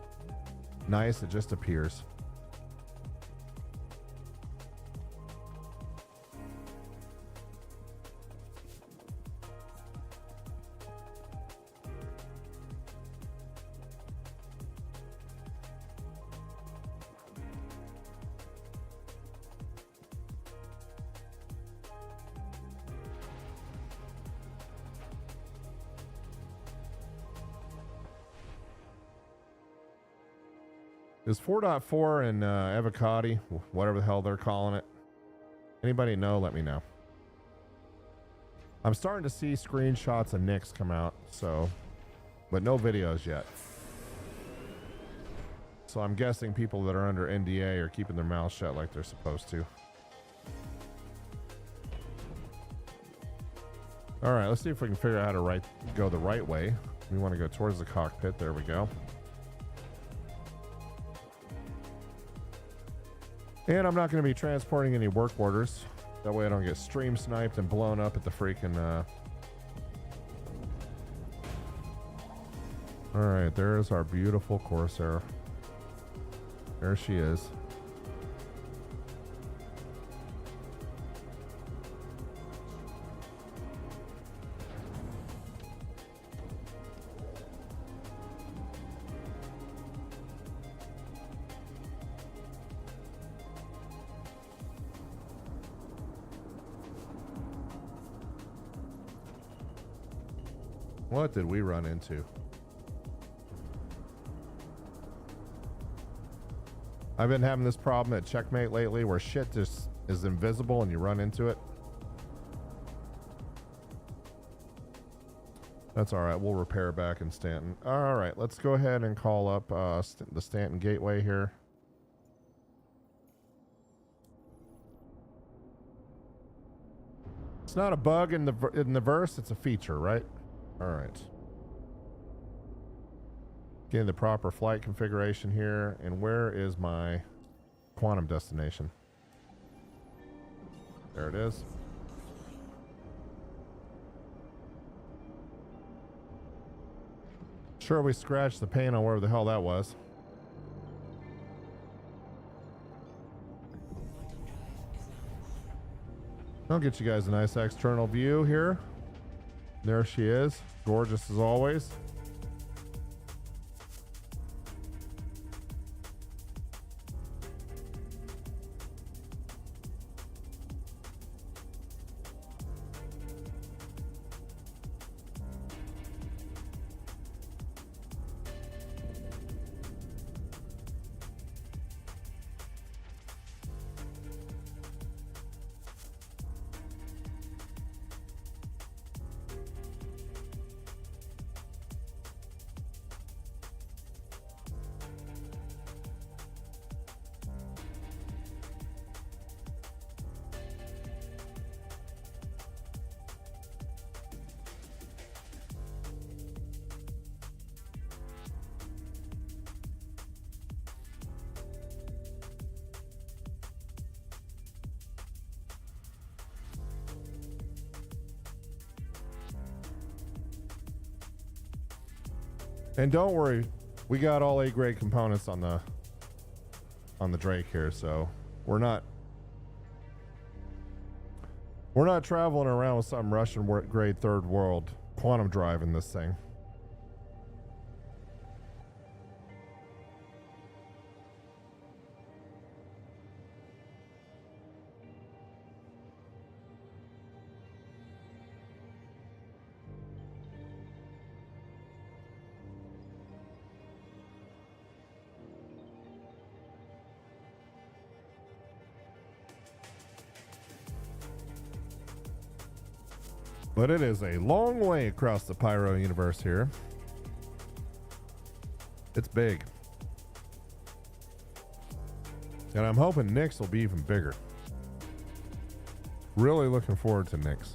nice. It just appears. Is 4.4 in Avocati, whatever the hell they're calling it? Anybody know? Let me know. I'm starting to see screenshots of Nicks come out, so, but no videos yet. So I'm guessing people that are under NDA are keeping their mouths shut like they're supposed to. All right, let's see if we can figure out how to go the right way. We want to go towards the cockpit. There we go. And I'm not going to be transporting any work orders. That way I don't get stream sniped and blown up at the freaking... Alright, there's our beautiful Corsair. There she is. What did we run into? I've been having this problem at Checkmate lately where shit just is invisible and you run into it. That's all right. We'll repair back in Stanton. All right, let's go ahead and call up the Stanton Gateway here. It's not a bug in the verse. It's a feature, right? All right. Getting the proper flight configuration here. And where is my quantum destination? There it is. Sure, we scratched the paint on wherever the hell that was. I'll get you guys a nice external view here. There she is. Gorgeous as always. And don't worry, we got all A-grade components on the Drake here, so we're not traveling around with some Russian grade third world quantum drive in this thing. But it is a long way across the Pyro universe here. It's big. And I'm hoping Nyx will be even bigger. Really looking forward to Nyx.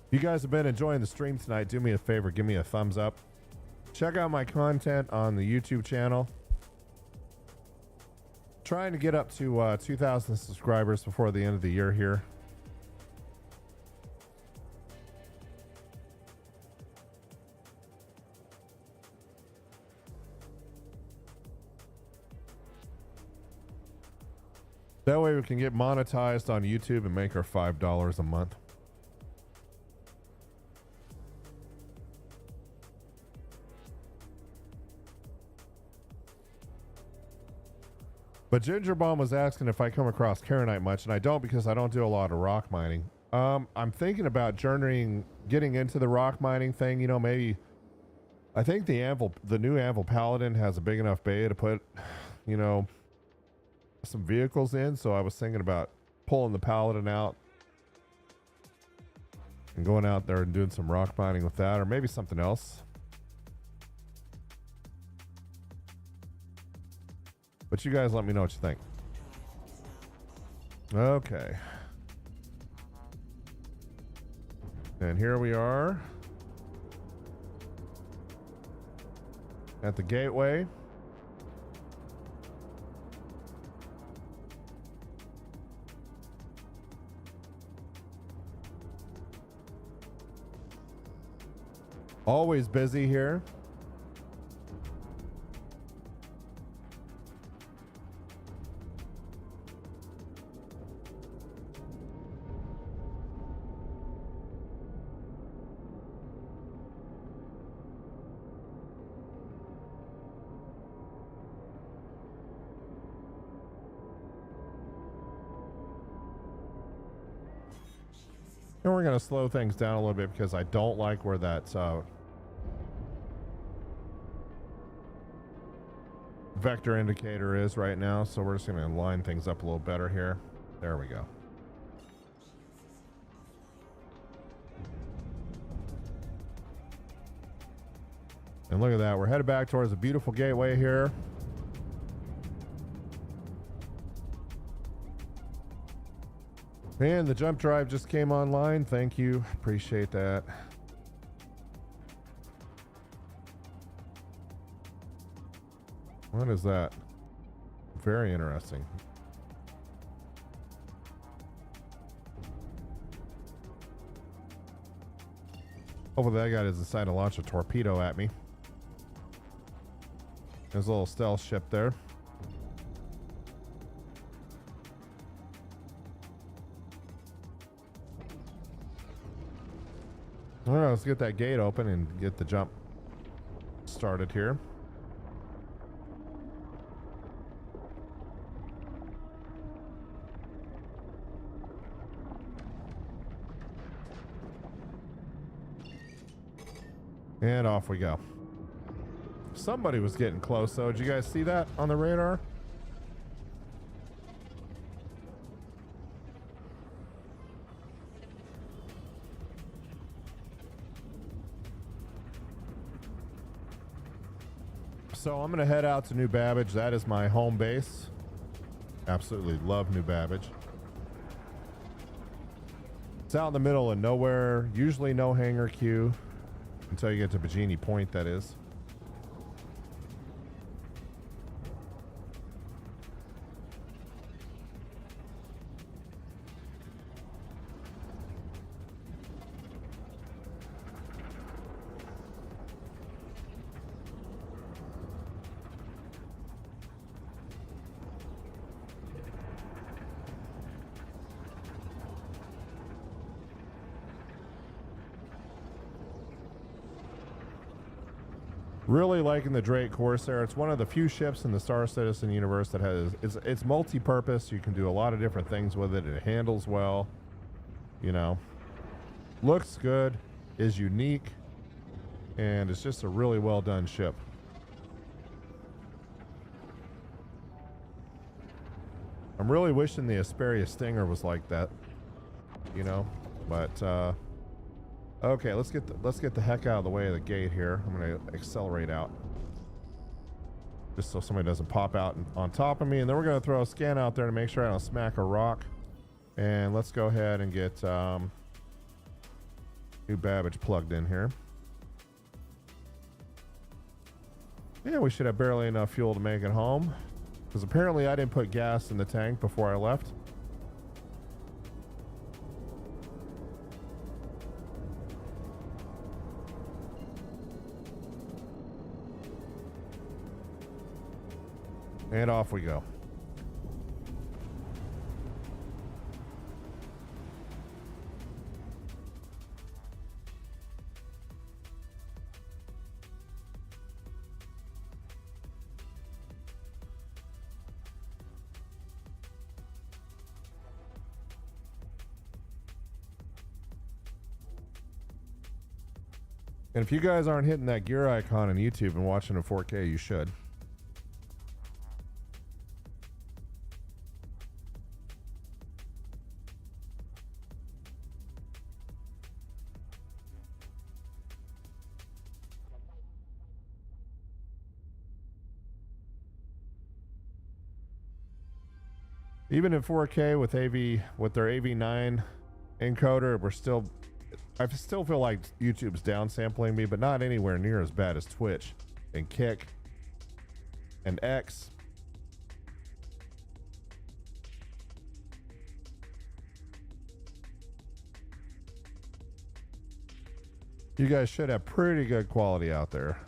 If you guys have been enjoying the stream tonight, do me a favor, give me a thumbs up. Check out my content on the YouTube channel. Trying to get up to 2,000 subscribers before the end of the year here. That way we can get monetized on YouTube and make our $5 a month. But Ginger Bomb was asking if I come across Karenite much, and I don't because I don't do a lot of rock mining. I'm thinking about getting into the rock mining thing. You know, maybe I think the new Anvil Paladin has a big enough bay to put, you know, some vehicles in. So I was thinking about pulling the Paladin out and going out there and doing some rock mining with that, or maybe something else. But you guys let me know what you think. Okay. And here we are at the gateway. Always busy here. And we're going to slow things down a little bit because I don't like where that vector indicator is right now. So we're just going to line things up a little better here. There we go. And look at that. We're headed back towards a beautiful gateway here. And the jump drive just came online. Thank you. Appreciate that. What is that? Very interesting. Hopefully that guy doesn't decide to launch a torpedo at me. There's a little stealth ship there. All right, let's get that gate open and get the jump started here. And off we go. Somebody was getting close though. Did you guys see that on the radar? So I'm gonna head out to New Babbage. That is my home base. Absolutely love New Babbage. It's out in the middle of nowhere. Usually no hangar queue until you get to Bajini Point, that is. Really liking the Drake Corsair. It's one of the few ships in the Star Citizen universe that has it's multi-purpose. You can do a lot of different things with it. It handles well, you know, looks good, is unique, and it's just a really well done ship. I'm really wishing the Asperia Stinger was like that, you know, but okay, let's get the heck out of the way of the gate here. I'm gonna accelerate out, just so somebody doesn't pop out on top of me. And then we're gonna throw a scan out there to make sure I don't smack a rock. And let's go ahead and get New Babbage plugged in here. Yeah, we should have barely enough fuel to make it home, because apparently I didn't put gas in the tank before I left. And off we go. And if you guys aren't hitting that gear icon on YouTube and watching in 4K, you should. Even in 4K with their AV9 encoder, I still feel like YouTube's downsampling me, but not anywhere near as bad as Twitch and Kick and X. You guys should have pretty good quality out there.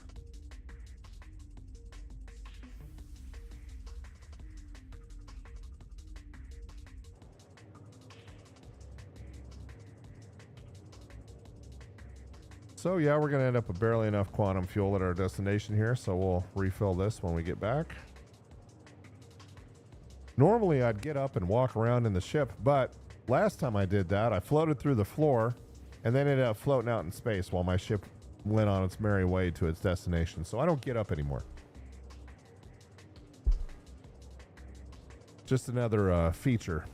So yeah, we're going to end up with barely enough quantum fuel at our destination here, so we'll refill this when we get back. Normally I'd get up and walk around in the ship, but last time I did that, I floated through the floor and then ended up floating out in space while my ship went on its merry way to its destination. So I don't get up anymore. Just another feature.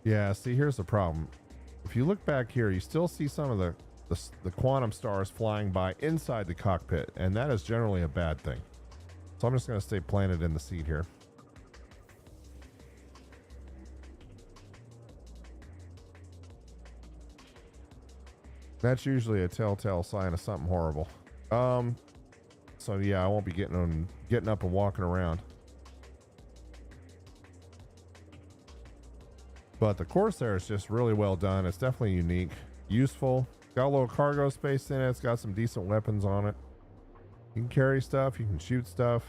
Yeah, see, here's the problem. If you look back here, you still see some of the quantum stars flying by inside the cockpit, and that is generally a bad thing. So I'm just going to stay planted in the seat here. That's usually a telltale sign of something horrible. So yeah, I won't be getting up and walking around. But the Corsair is just really well done. It's definitely unique, useful. Got a little cargo space in it. It's got some decent weapons on it. You can carry stuff. You can shoot stuff.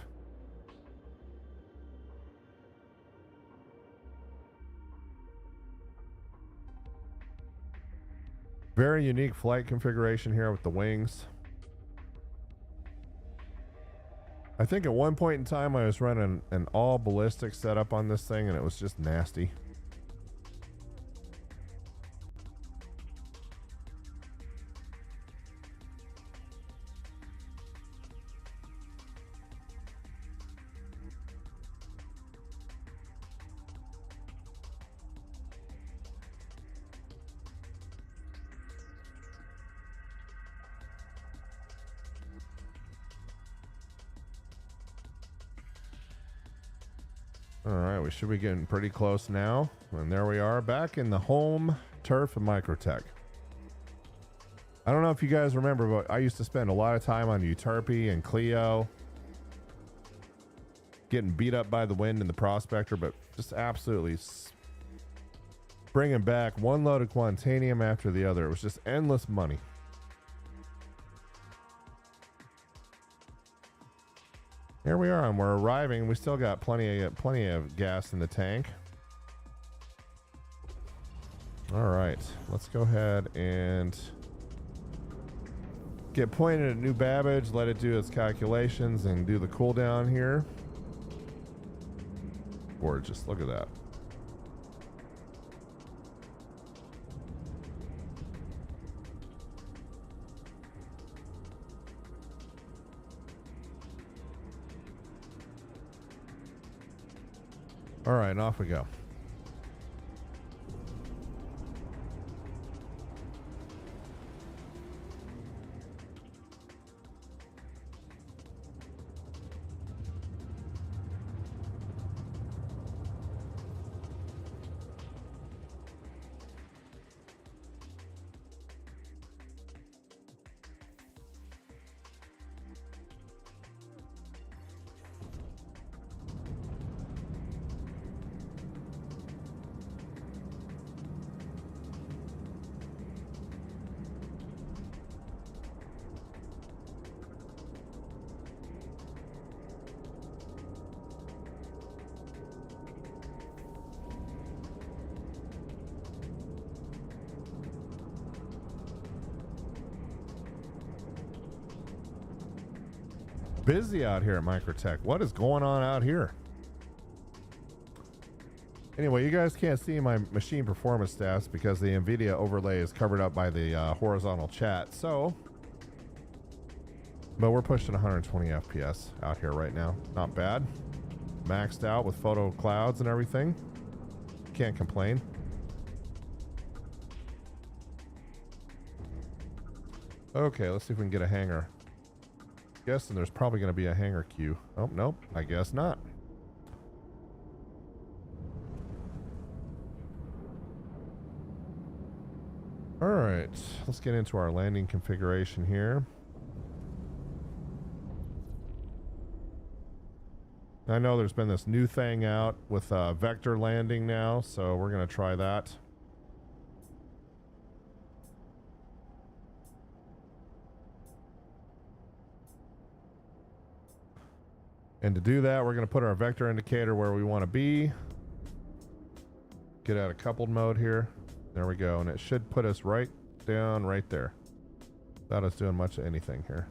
Very unique flight configuration here with the wings. I think at one point in time I was running an all ballistic setup on this thing and it was just nasty. All right, we should be getting pretty close now. And there we are, back in the home turf of Microtech. I don't know if you guys remember, but I used to spend a lot of time on Euterpe and Clio, getting beat up by the wind in the Prospector, but just absolutely bringing back one load of quantanium after the other. It was just endless money. Here we are, and we're arriving. We still got plenty of gas in the tank. All right, let's go ahead and get pointed at New Babbage, let it do its calculations and do the cooldown here. Gorgeous, look at that. All right, and off we go. Busy out here at Microtech. What is going on out here? Anyway, you guys can't see my machine performance stats because the NVIDIA overlay is covered up by the horizontal chat. So But we're pushing 120 FPS out here right now. Not bad. Maxed out with photo clouds and everything. Can't complain. Okay, let's see if we can get a hangar. Guessing there's probably going to be a hangar queue. Oh, nope. I guess not. All right, let's get into our landing configuration here. I know there's been this new thing out with vector landing now, so we're going to try that. And to do that, we're going to put our vector indicator where we want to be. Get out of coupled mode here. There we go. And it should put us right down right there. Without us doing much of anything here.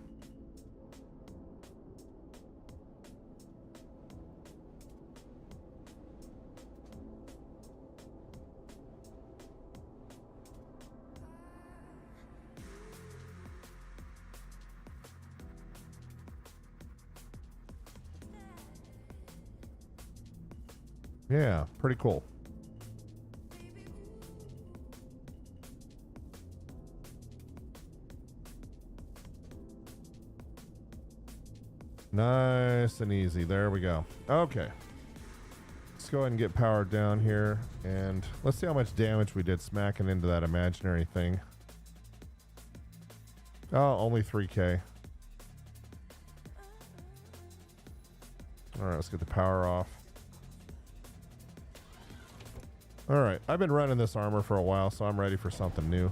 Yeah, pretty cool. Nice and easy. There we go. Okay. Let's go ahead and get powered down here. And let's see how much damage we did smacking into that imaginary thing. Oh, only 3K. All right, let's get the power off. All right, I've been running this armor for a while, so I'm ready for something new.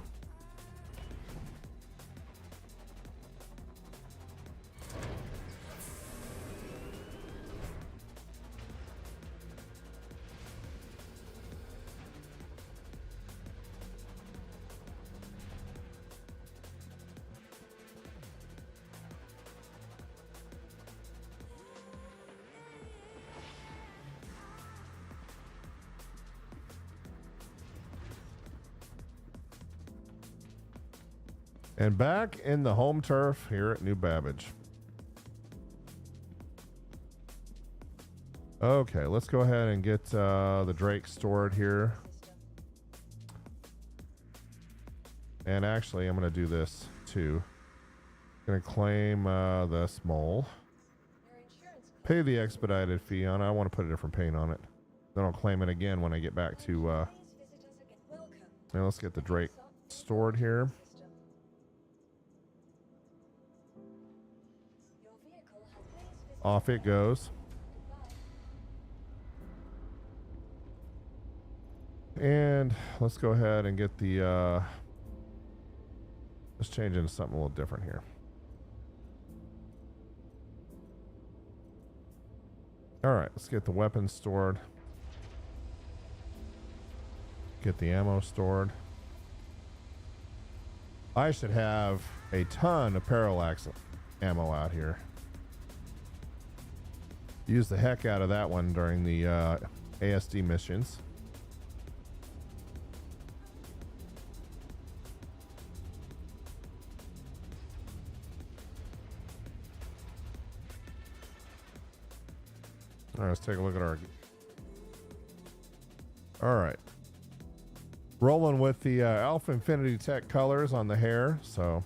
And back in the home turf here at New Babbage. Okay, let's go ahead and get the Drake stored here. And actually, I'm going to do this too. Going to claim this mole. Pay the expedited fee on it. I want to put a different paint on it. Then I'll claim it again when I get back to... now let's get the Drake stored here. Off it goes. And let's go ahead and get the let's change into something a little different here. All right, let's get the weapons stored. Get the ammo stored. I should have a ton of parallax ammo out here. Use the heck out of that one during the ASD missions. All right, let's take a look at our... All right. Rolling with the Alpha Infinity Tech colors on the hair, so...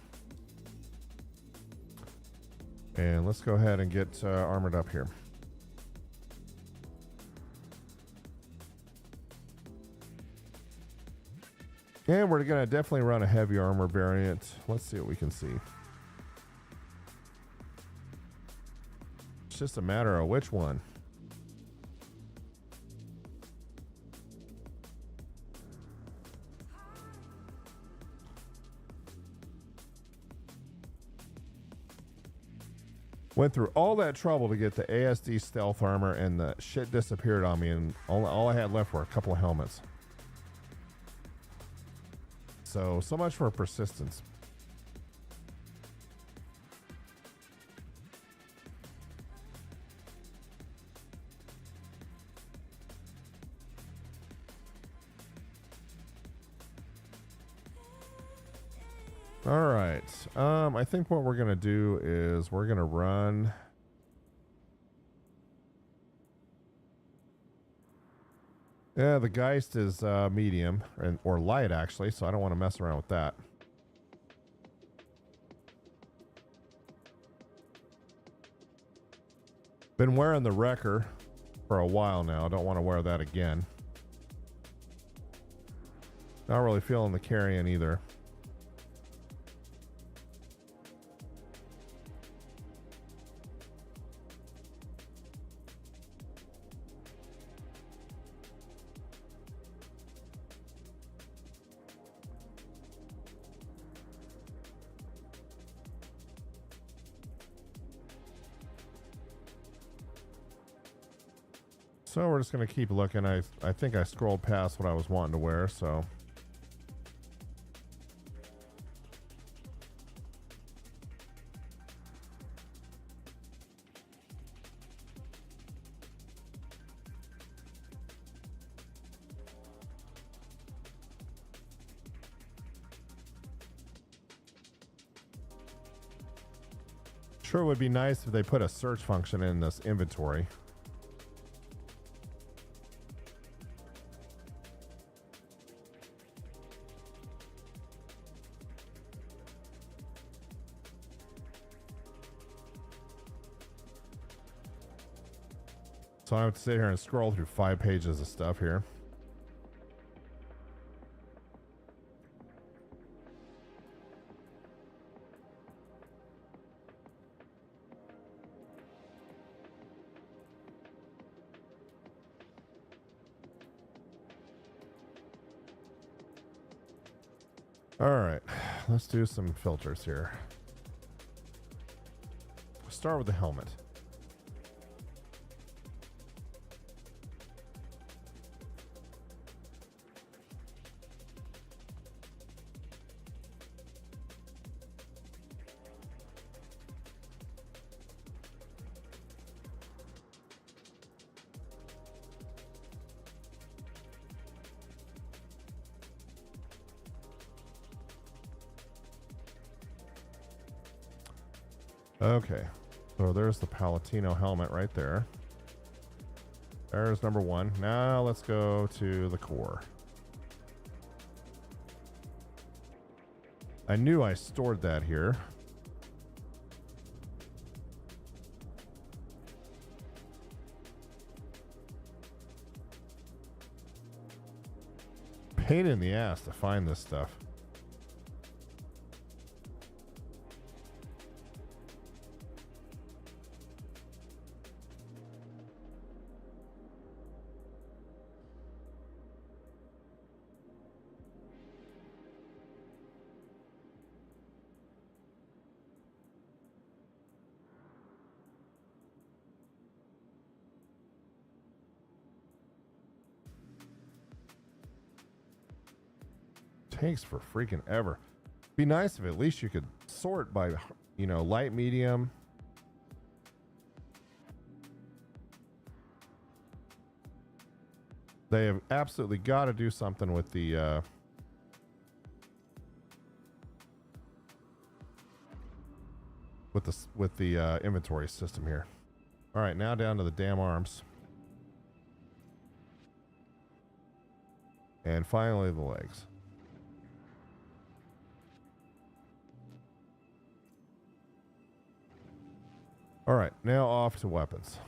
And let's go ahead and get armored up here. And we're going to definitely run a heavy armor variant. Let's see what we can see. It's just a matter of which one. Went through all that trouble to get the ASD stealth armor, and the shit disappeared on me, and all I had left were a couple of helmets. So much for persistence. All right. I think what we're gonna do is we're gonna run. Yeah, the Geist is medium or light actually, so I don't want to mess around with that. Been wearing the Wrecker for a while now. I don't want to wear that again. Not really feeling the carrying either. So we're just going to keep looking. I think I scrolled past what I was wanting to wear, so. Sure would be nice if they put a search function in this inventory. So I have to sit here and scroll through 5 pages of stuff here. All right, let's do some filters here. Start with the helmet. Okay, so there's the Palatino helmet right there. There's number 1. Now let's go to the core. I knew I stored that here. Pain in the ass to find this stuff. Takes for freaking ever. Be nice if at least you could sort by, you know, light, medium. They have absolutely got to do something with the inventory system here. All right, now down to the damn arms. And finally the legs. All right, now off to weapons.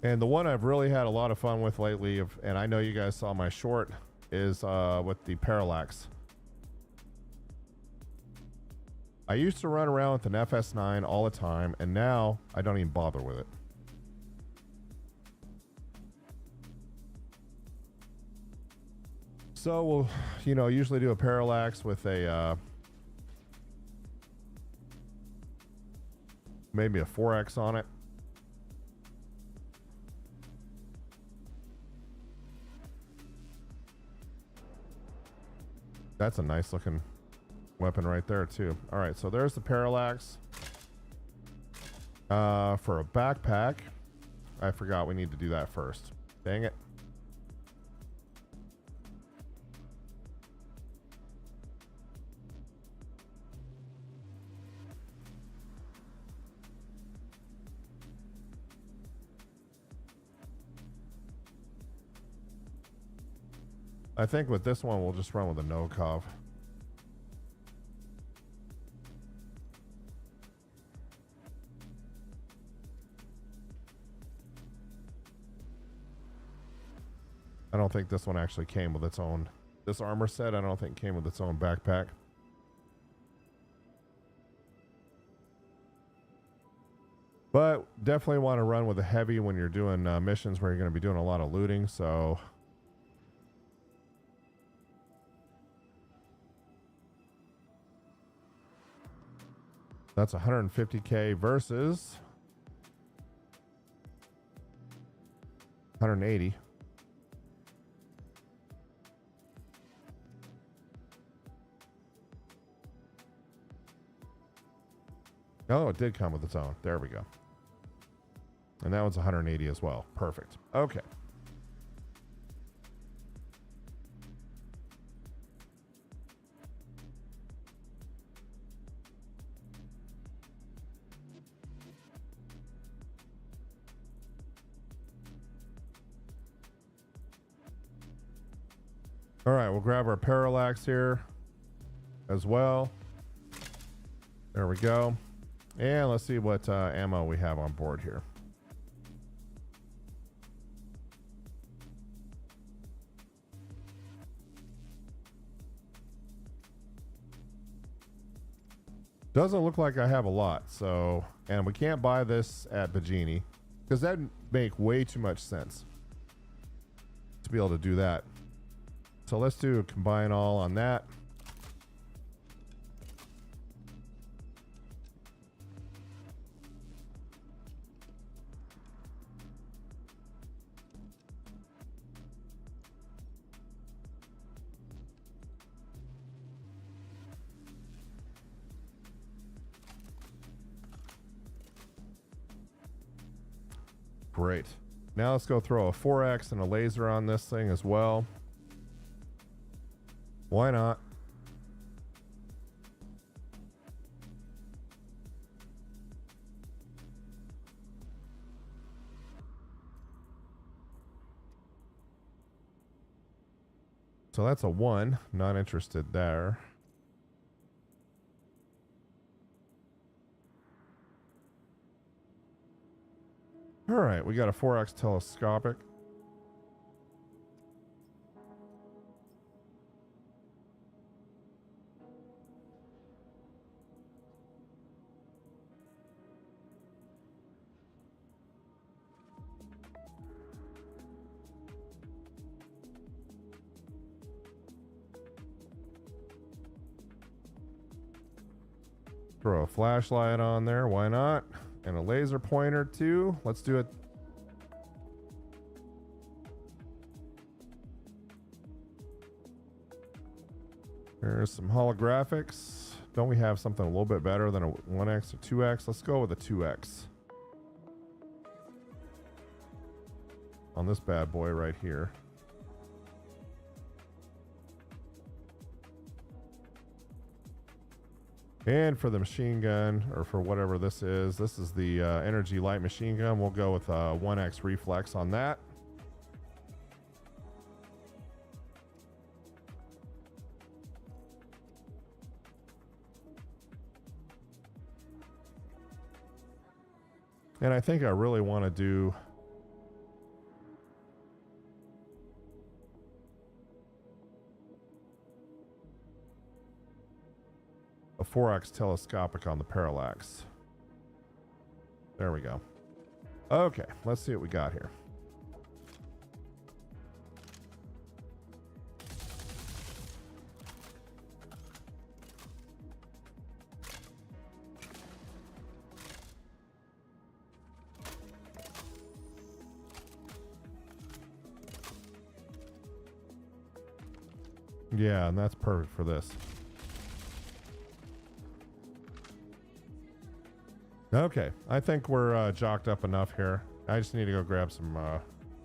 And the one I've really had a lot of fun with lately, and I know you guys saw my short, is with the parallax. I used to run around with an FS9 all the time, and now I don't even bother with it. So we'll, you know, usually do a parallax with a maybe a 4X on it. That's a nice looking weapon right there too. All right, so there's the parallax. For a backpack, I forgot we need to do that first. Dang it. I think with this one, we'll just run with a no-cov. I don't think this one actually came with its own, this armor set, I don't think came with its own backpack. But definitely want to run with a heavy when you're doing missions where you're going to be doing a lot of looting, so... That's 150k versus 180. Oh, it did come with its own. There we go. And that one's 180 as well. Perfect. Okay. All right, we'll grab our parallax here as well. There we go. And let's see what ammo we have on board here. Doesn't look like I have a lot, so, and we can't buy this at Bajini because that'd make way too much sense to be able to do that. So let's do a combine all on that. Great. Now let's go throw a 4X and a laser on this thing as well. Why not? So that's a 1. Not interested there. All right, we got a 4X telescopic. Throw a flashlight on there, why not? And a laser pointer too. Let's do it. There's some holographics. Don't we have something a little bit better than a 1X or 2X? Let's go with a 2X. On this bad boy right here. And for the machine gun, or for whatever this is the energy light machine gun. We'll go with a 1X reflex on that. And I think I really want to do a 4X telescopic on the parallax. There we go. Okay, let's see what we got here. Yeah, and that's perfect for this. Okay, I think we're jocked up enough here. I just need to go grab some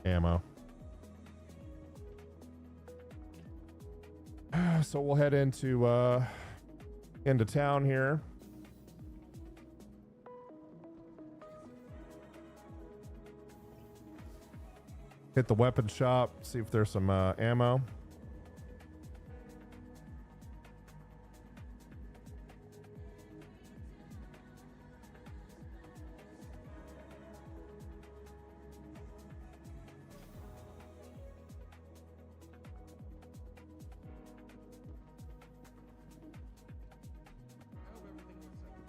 ammo. So we'll head into town here. Hit the weapon shop, see if there's some ammo.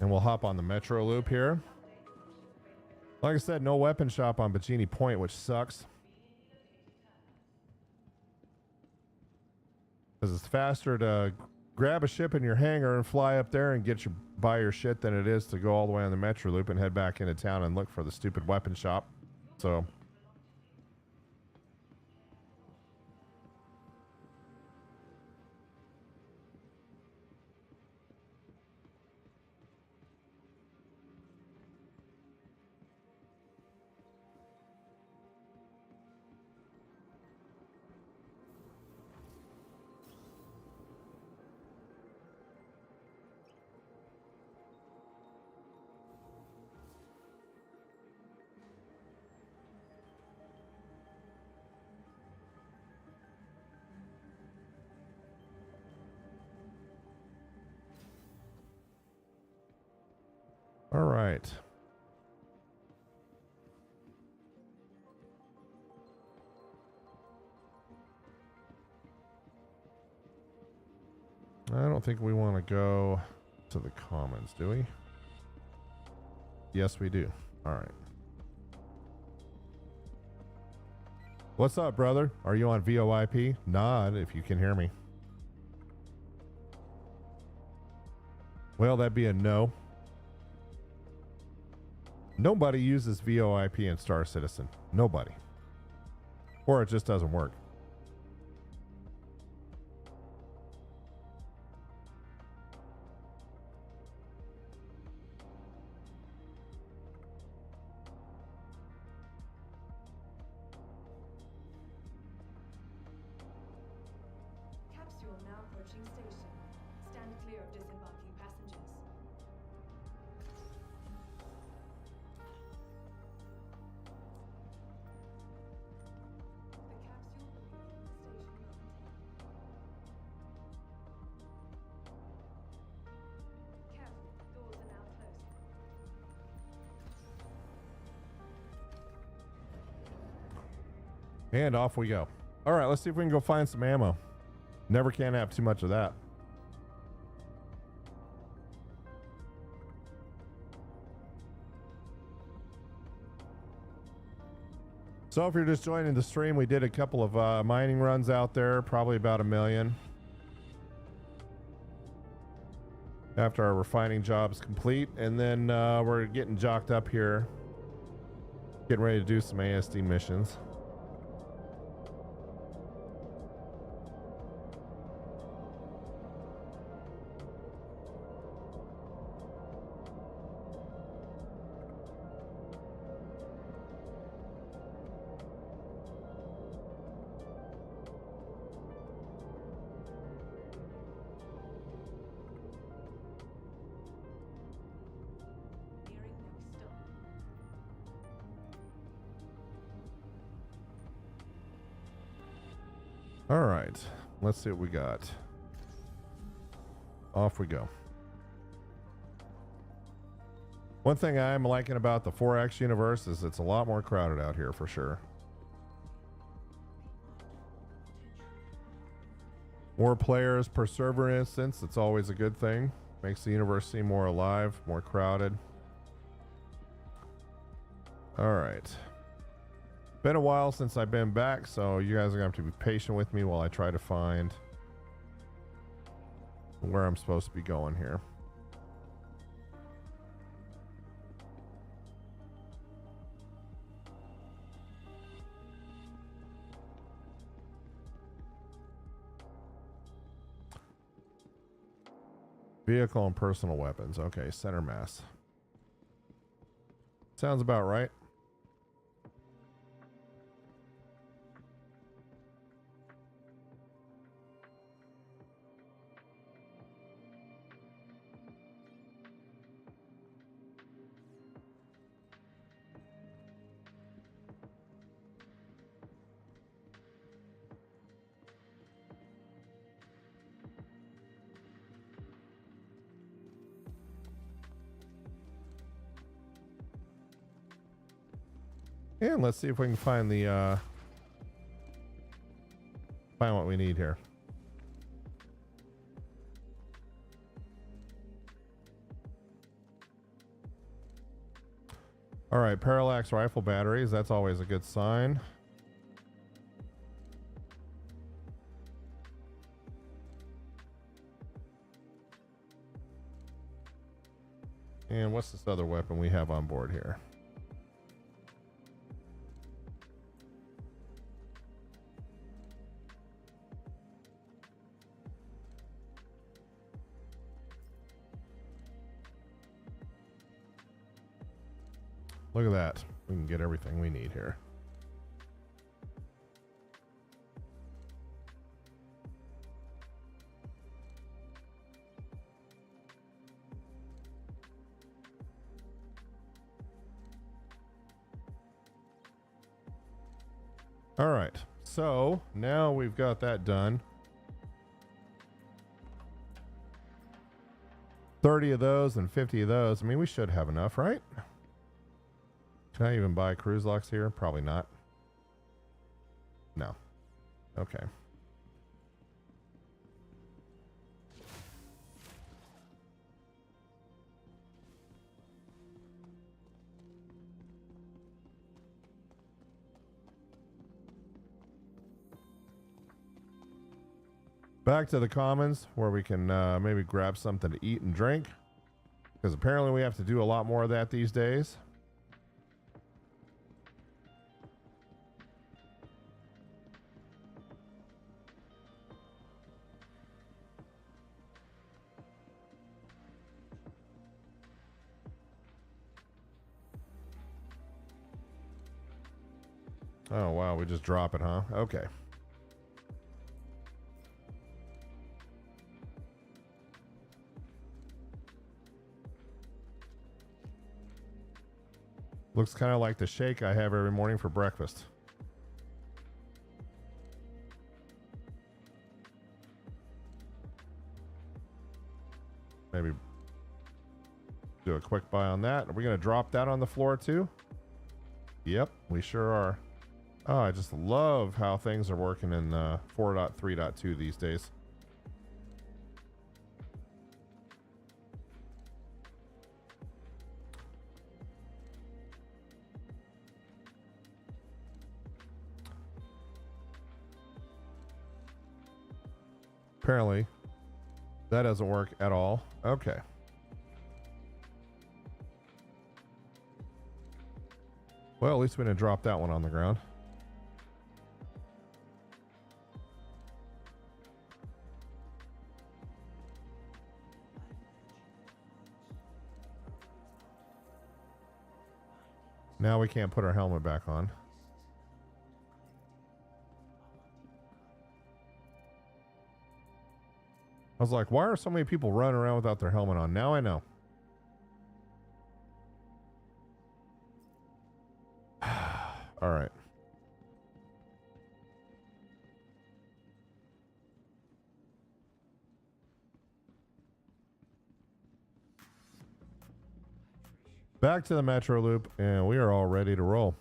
And we'll hop on the metro loop here. Like I said, no weapon shop on Bikini Point, which sucks. Because it's faster to grab a ship in your hangar and fly up there and buy your shit than it is to go all the way on the metro loop and head back into town and look for the stupid weapon shop. So... all right. I don't think we want to go to the commons, do we? Yes, we do. All right. What's up, brother? Are you on VoIP? Nod if you can hear me. Well, that'd be a no. Nobody uses VoIP in Star Citizen. Nobody. Or it just doesn't work. Capsule now approaching station. Stand clear of disembarking passengers. The capsule will be leaving the station momentarily. Careful, doors are now closing. And off we go. All right, let's see if we can go find some ammo. Never can have too much of that. So if you're just joining the stream, we did a couple of mining runs out there, probably about 1 million. After our refining job's complete, and then we're getting jocked up here, getting ready to do some ASD missions. Nearing next stop. All right, let's see what we got. Off we go. One thing I'm liking about the 4X universe is it's a lot more crowded out here for sure. More players per server instance, it's always a good thing. Makes the universe seem more alive, more crowded. All right. Been a while since I've been back, so you guys are going to have to be patient with me while I try to find where I'm supposed to be going here. Vehicle and personal weapons. Okay, center mass. Sounds about right. And let's see if we can find the find what we need here. All right, parallax rifle batteries. That's always a good sign. And what's this other weapon we have on board here? Look at that. We can get everything we need here. All right. So now we've got that done. 30 of those and 50 of those. I mean, we should have enough, right? Can I even buy cruise locks here? Probably not. No. Okay. Back to the commons where we can maybe grab something to eat and drink, because apparently we have to do a lot more of that these days. Oh, wow. We just drop it, huh? Okay. Looks kind of like the shake I have every morning for breakfast. Maybe do a quick buy on that. Are we going to drop that on the floor too? Yep, we sure are. Oh, I just love how things are working in 4.3.2 these days. Apparently, that doesn't work at all. Okay. Well, at least we didn't drop that one on the ground. Now we can't put our helmet back on. I was like, why are so many people running around without their helmet on? Now I know. All right. Back to the Metro Loop, and we are all ready to roll.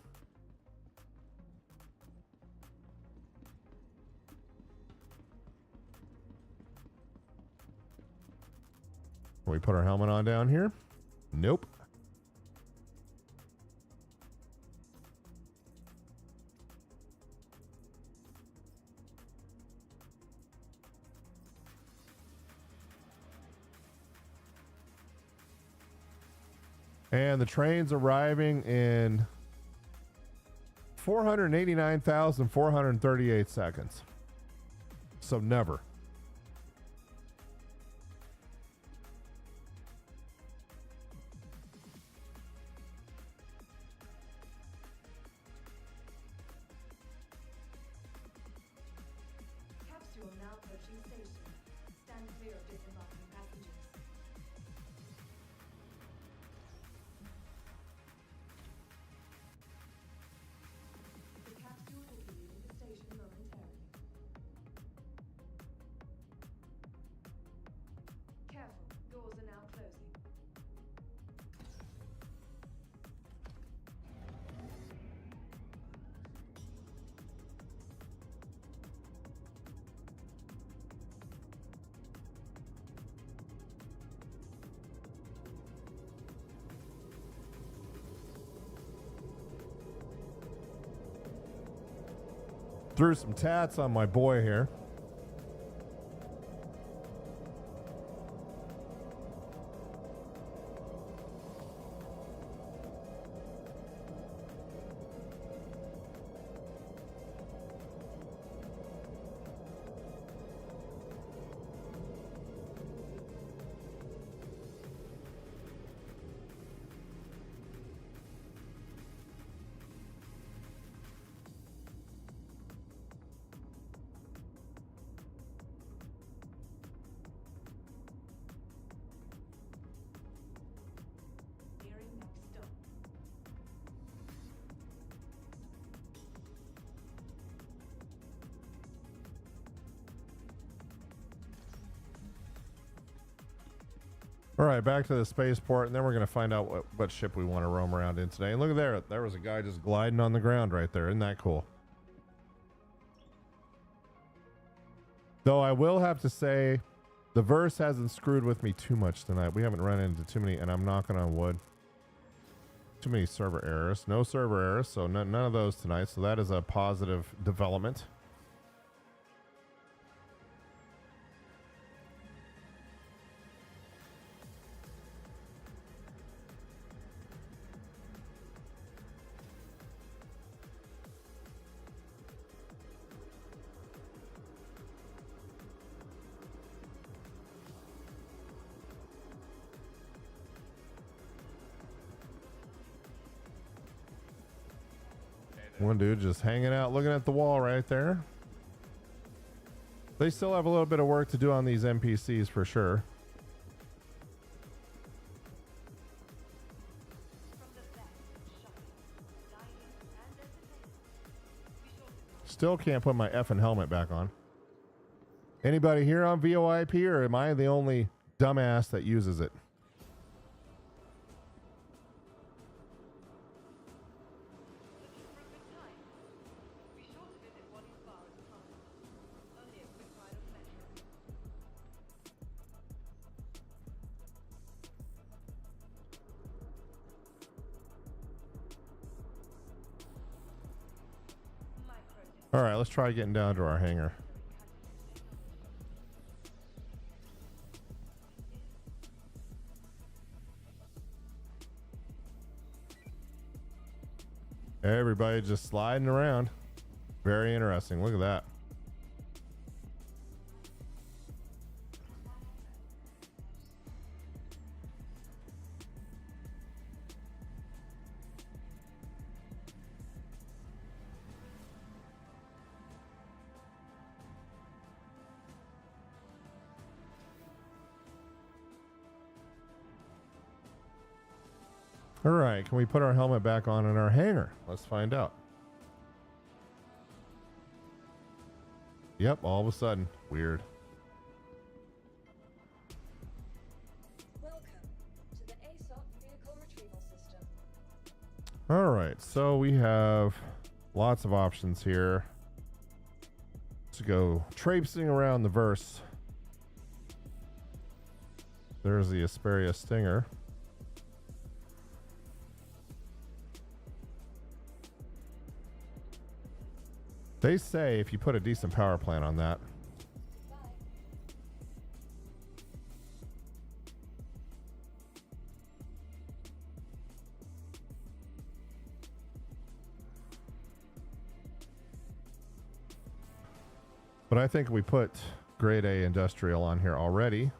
Can we put our helmet on down here? Nope. And the train's arriving in 489,438 seconds. So never. Capsule now approaching station. Stand clear of disembarking passengers. The capsule will be leaving the station momentarily. Careful, doors are now closing. Threw some tats on my boy here. Nearing next stop. All right, back to the spaceport, and then we're going to find out what ship we want to roam around in today. And look at there. There was a guy just gliding on the ground right there. Isn't that cool? Though I will have to say, the verse hasn't screwed with me too much tonight. We haven't run into too many, and I'm knocking on wood, too many server errors. No server errors, so none of those tonight. So that is a positive development. One dude just hanging out looking at the wall right there. They still have a little bit of work to do on these NPCs for sure. Still can't put my effing helmet back on. Anybody here on VoIP, or am I the only dumbass that uses it? All right, let's try getting down to our hangar. Everybody just sliding around. Very interesting. Look at that. All right, can we put our helmet back on in our hangar? Let's find out. Yep, all of a sudden. Weird. Welcome to the ASOP vehicle retrieval system. All right, so we have lots of options here to go traipsing around the verse. There's the Asperia Stinger. They say if you put a decent power plant on that. Bye. But I think we put grade A industrial on here already.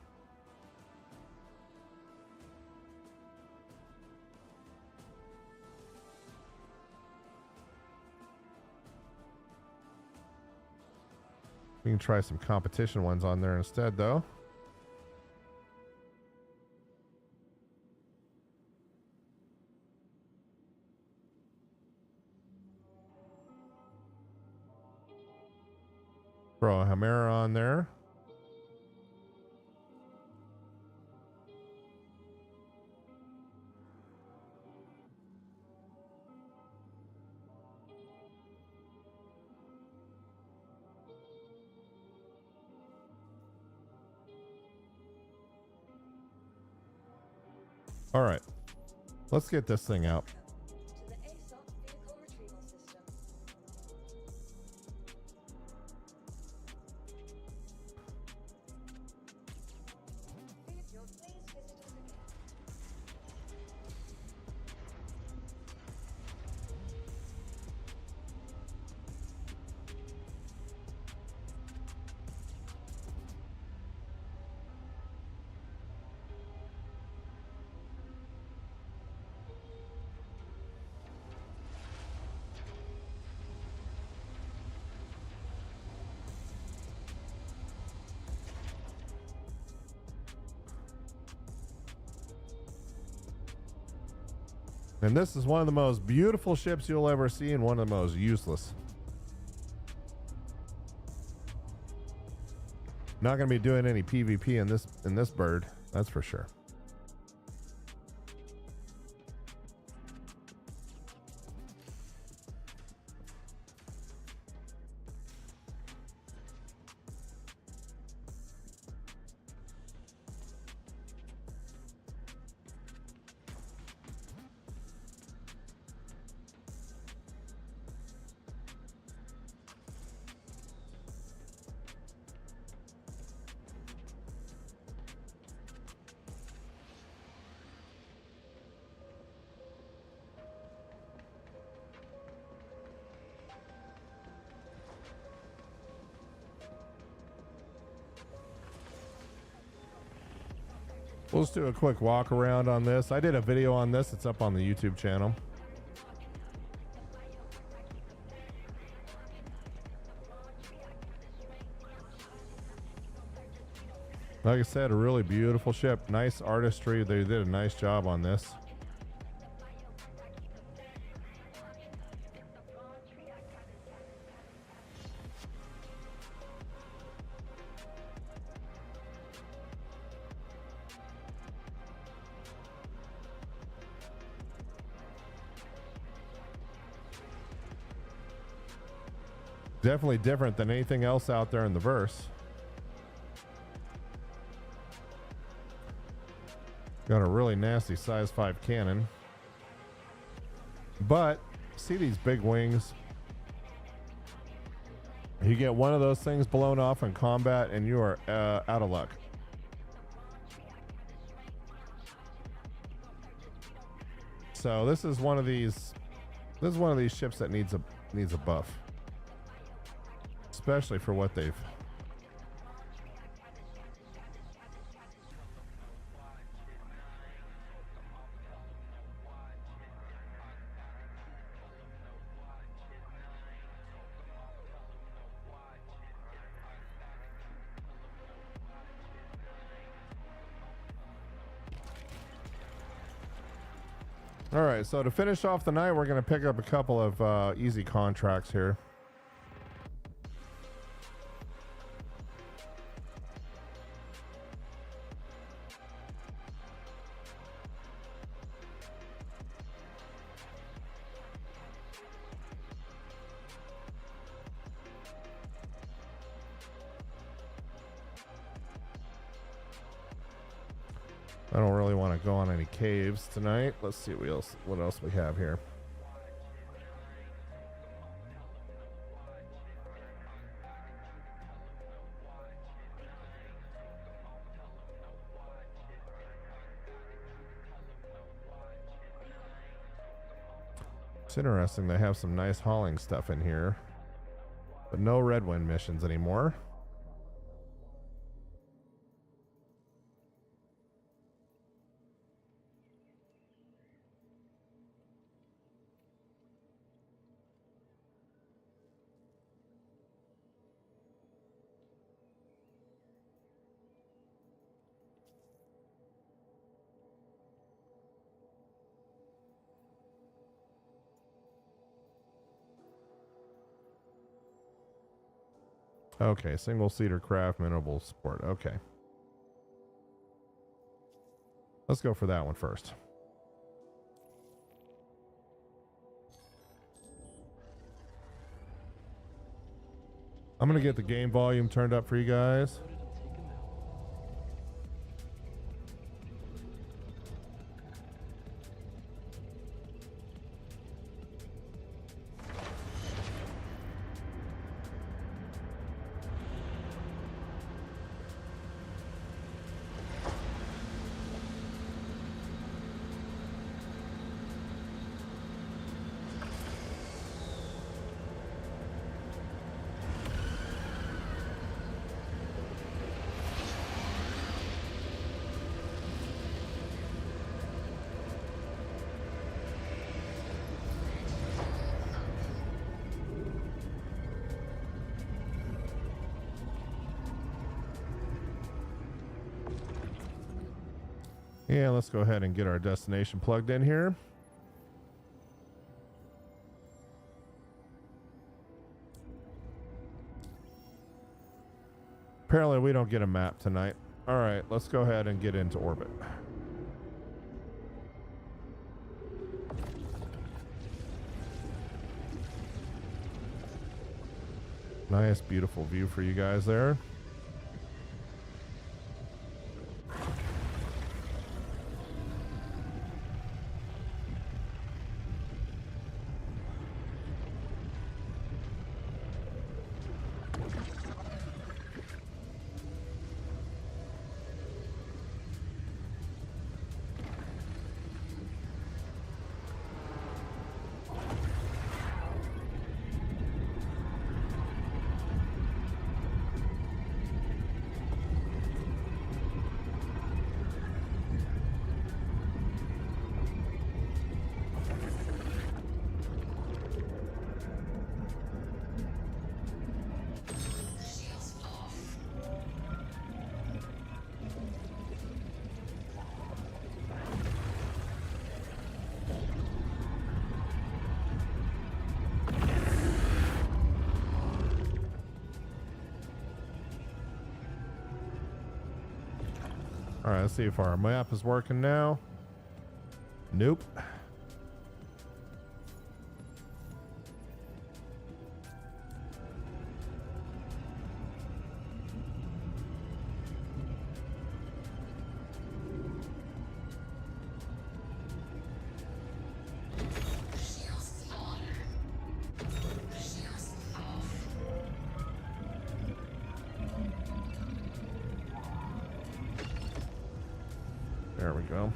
We can try some competition ones on there instead, though. Throw a Chimera on there. All right, let's get this thing out. To the ASOP vehicle retrieval system. Vehicle, please visit us again. And this is one of the most beautiful ships you'll ever see, and one of the most useless. Not going to be doing any PvP in this bird, that's for sure. We'll just do a quick walk around on this. I did a video on this. It's up on the YouTube channel. Like I said, a really beautiful ship. Nice artistry. They did a nice job on this. Definitely different than anything else out there in the verse. Got a really nasty size 5 cannon. But see these big wings? You get one of those things blown off in combat and you are out of luck. So this is one of these ships that needs a buff. Especially for what they've. All right, so to finish off the night, we're going to pick up a couple of easy contracts here. I don't really want to go on any caves tonight. Let's see what else we have here. It's interesting. They have some nice hauling stuff in here, but no Red Wind missions anymore. Okay, single seater craft mineral support. Okay. Let's go for that one first. I'm going to get the game volume turned up for you guys. Yeah, let's go ahead and get our destination plugged in here. Apparently we don't get a map tonight. All right, let's go ahead and get into orbit. Nice, beautiful view for you guys there. All right, let's see if our map is working now. Nope. There we go.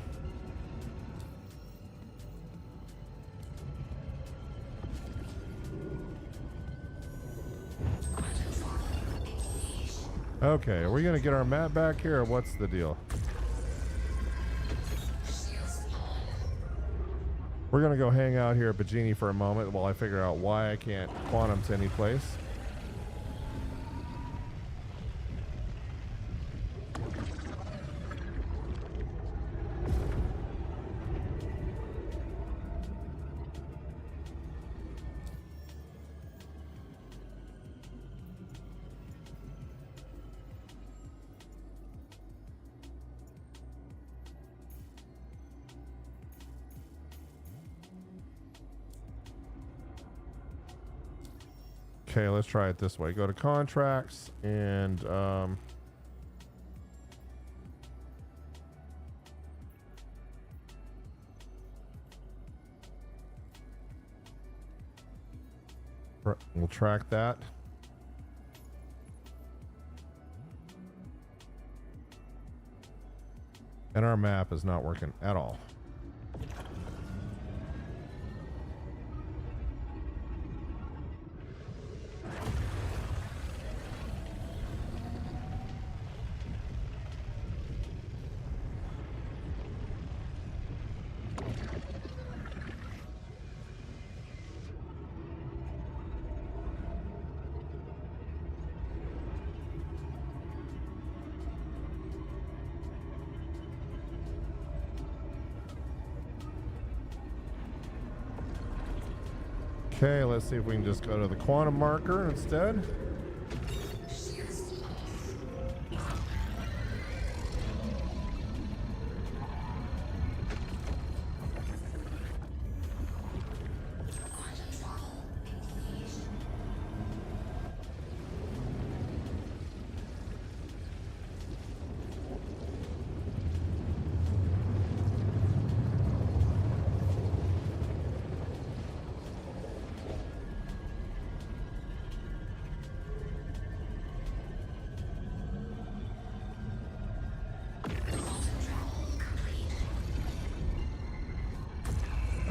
Okay, are we gonna get our map back here, or what's the deal? We're gonna go hang out here at Bajini for a moment while I figure out why I can't quantum to any place. Okay, let's try it this way. Go to contracts and we'll track that. And our map is not working at all. Okay, let's see if we can just go to the quantum marker instead.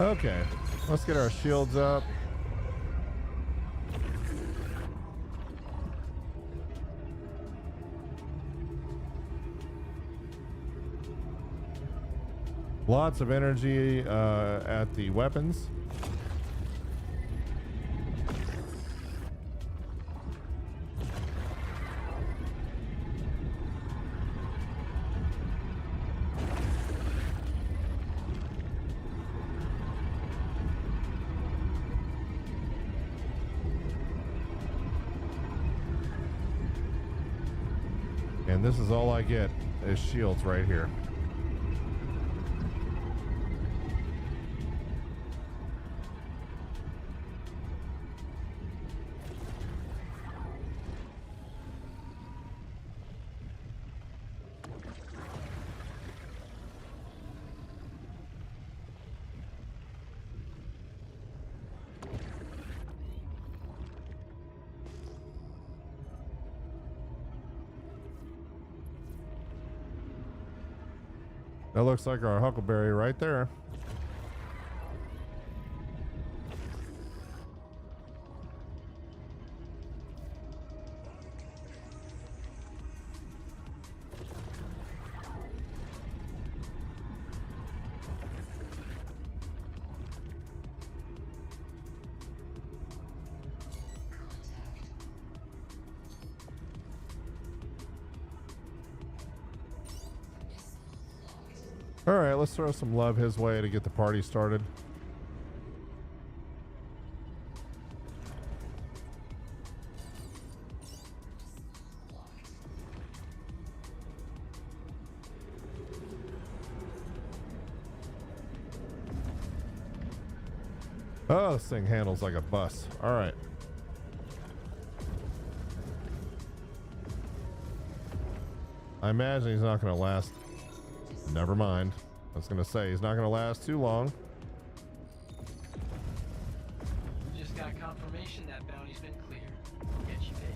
Okay, let's get our shields up. Lots of energy at the weapons. And this is all I get is shields right here. That looks like our huckleberry right there. All right, let's throw some love his way to get the party started. Oh, this thing handles like a bus. All right. I imagine he's not going to last. Never mind. I was going to say he's not going to last too long. Just got confirmation that bounty's been cleared. We'll get you paid.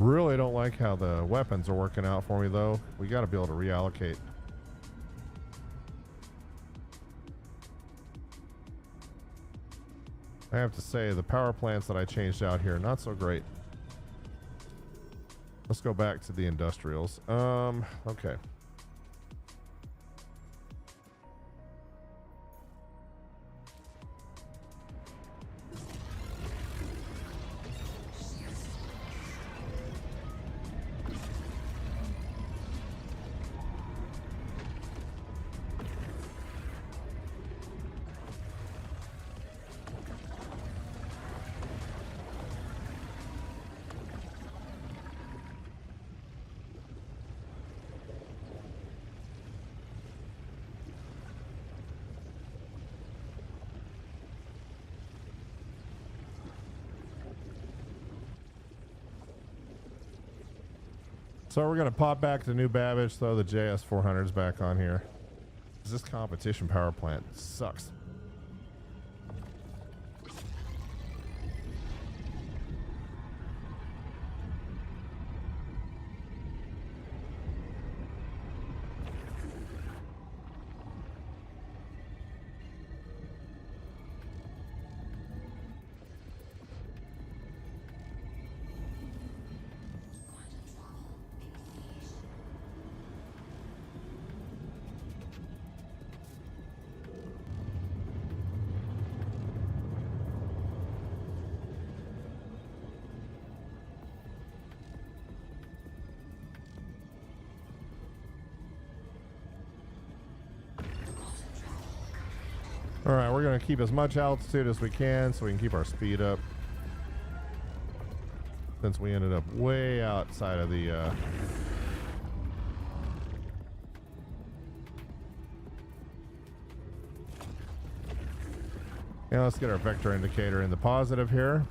Really don't like how the weapons are working out for me though. We got to be able to reallocate. I have to say the power plants that I changed out here, not so great. Let's go back to the industrials. Okay. So we're going to pop back to New Babbage, throw the JS400s back on here. This competition power plant sucks. All right, we're going to keep as much altitude as we can so we can keep our speed up. Since we ended up way outside of the yeah, let's get our vector indicator in the positive here.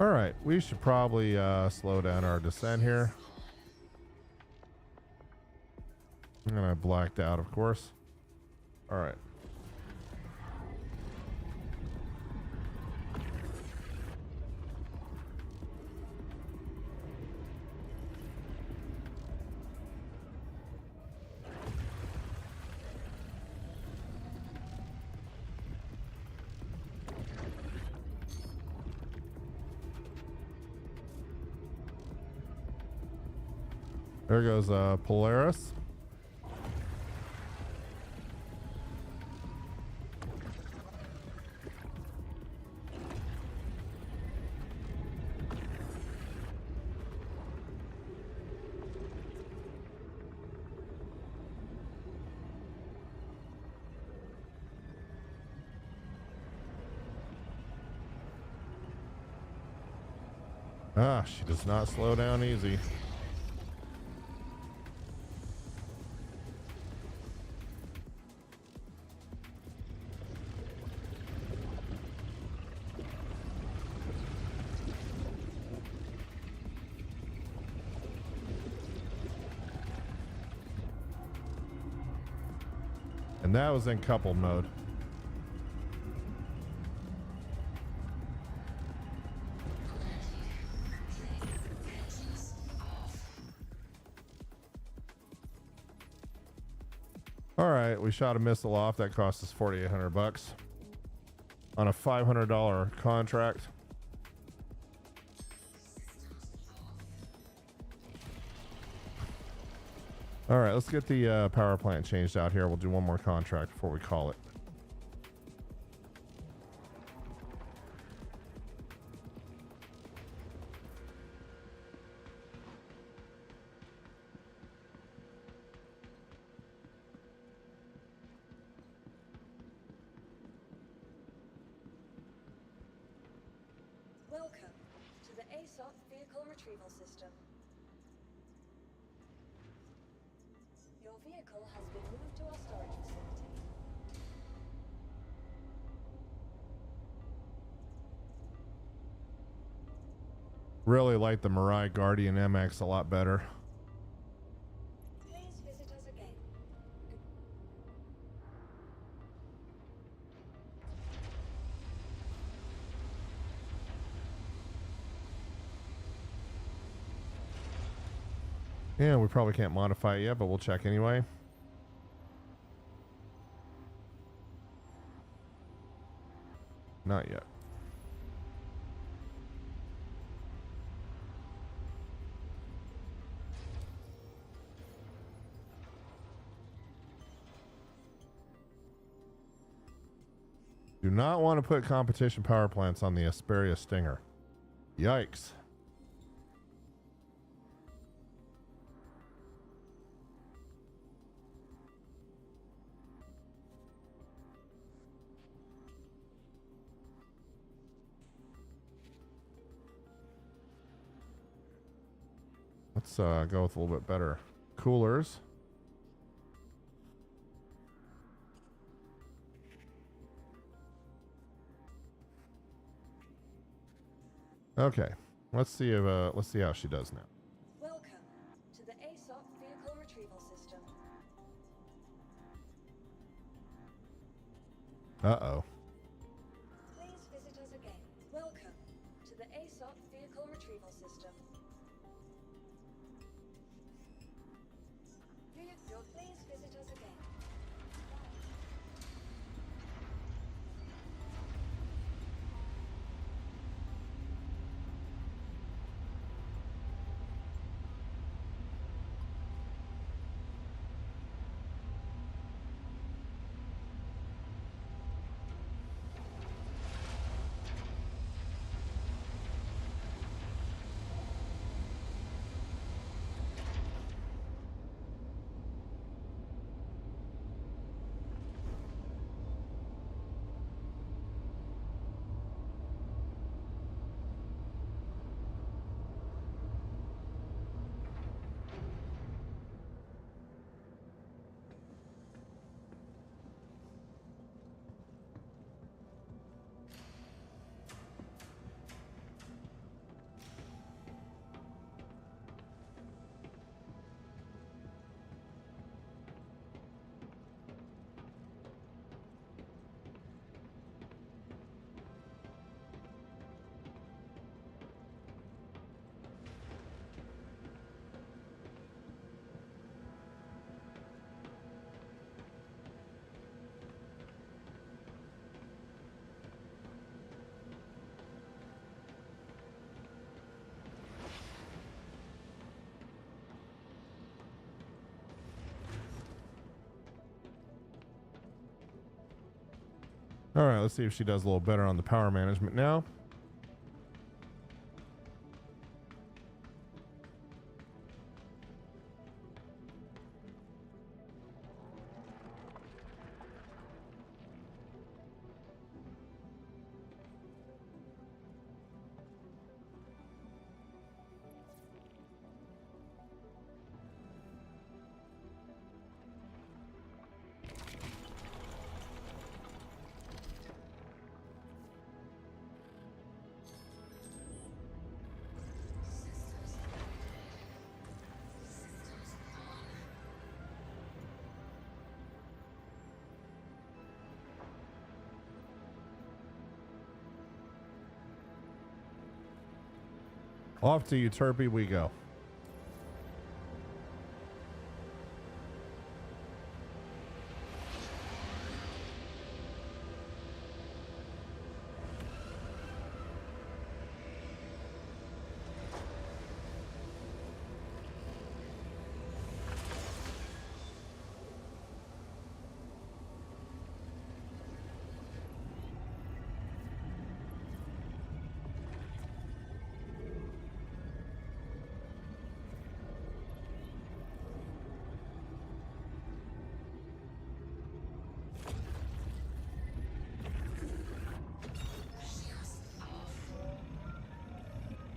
All right, we should probably slow down our descent here. And I blacked out, of course. All right. There goes Polaris. Ah, she does not slow down easy. And that was in couple mode. All right, we shot a missile off. That cost us $4,800 on a $500 contract. All right, let's get the power plant changed out here. We'll do one more contract before we call it. Welcome to the ASOC Vehicle Retrieval System. Your vehicle has been moved to our storage facility. Really like the Mirai Guardian MX a lot better. Please visit us again. Yeah, we probably can't modify it yet, but we'll check anyway. Not yet. Do not want to put competition power plants on the Asperia Stinger. Yikes. Let's go with a little bit better coolers. Okay, let's see if let's see how she does now. Welcome to the ASOC Vehicle Retrieval System. Uh-oh. Please visit us again. Welcome to the ASOC Vehicle Retrieval System. Please visit us again. All right, let's see if she does a little better on the power management now. Off to Euterpe we go.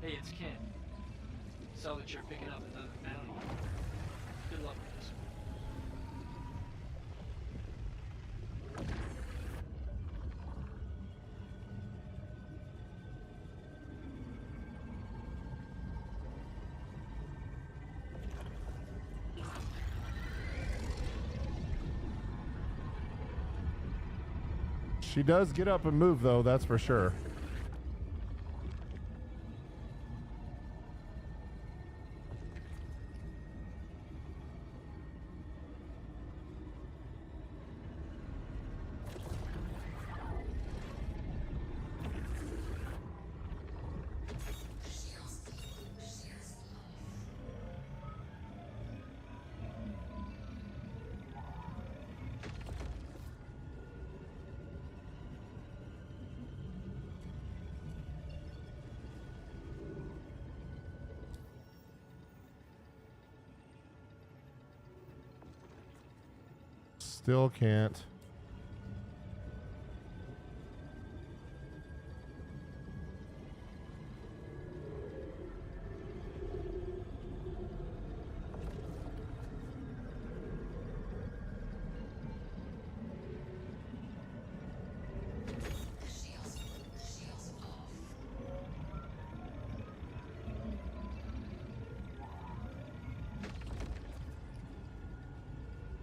Hey, it's Ken. Saw that you're picking up another bounty. Good luck with this one. She does get up and move though, that's for sure. Still can't.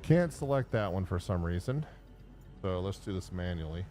Can't select that one for some reason. So let's do this manually.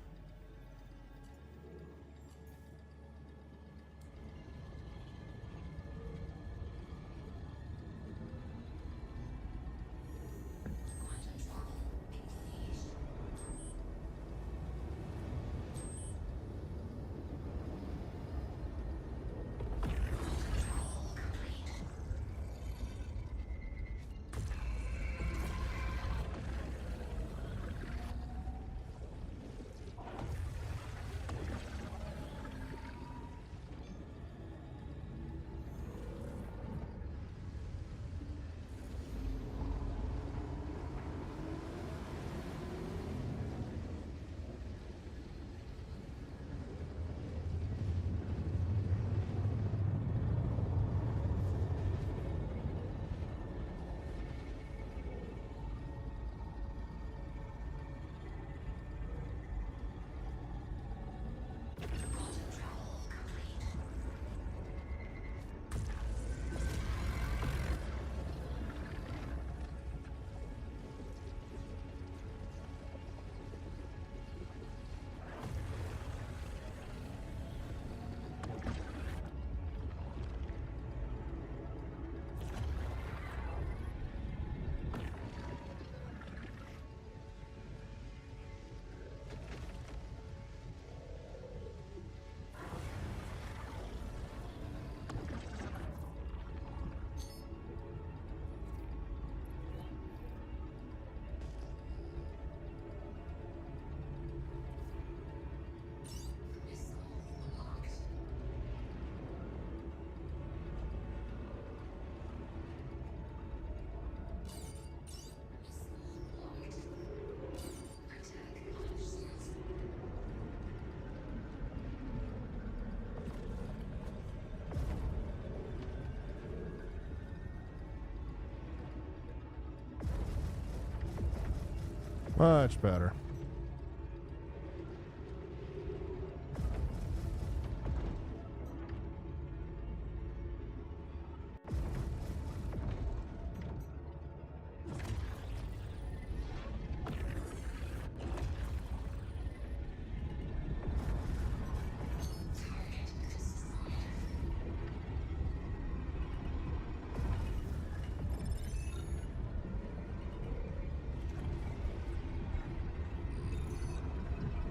Much better.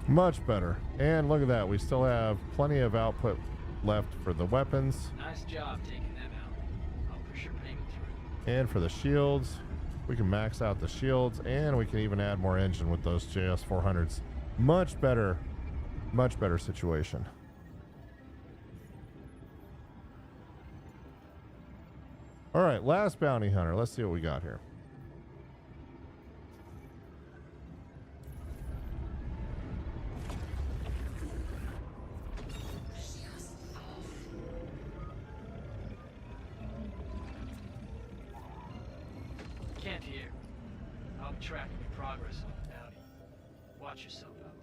Much better. And look at that. We still have plenty of output left for the weapons. Nice job taking them out. I'll push your payment through. And for the shields. We can max out the shields. And we can even add more engine with those JS400s. Much better situation. All right, last bounty hunter. Let's see what we got here. Can't hear. I'll be tracking your progress on the bounty. Watch yourself out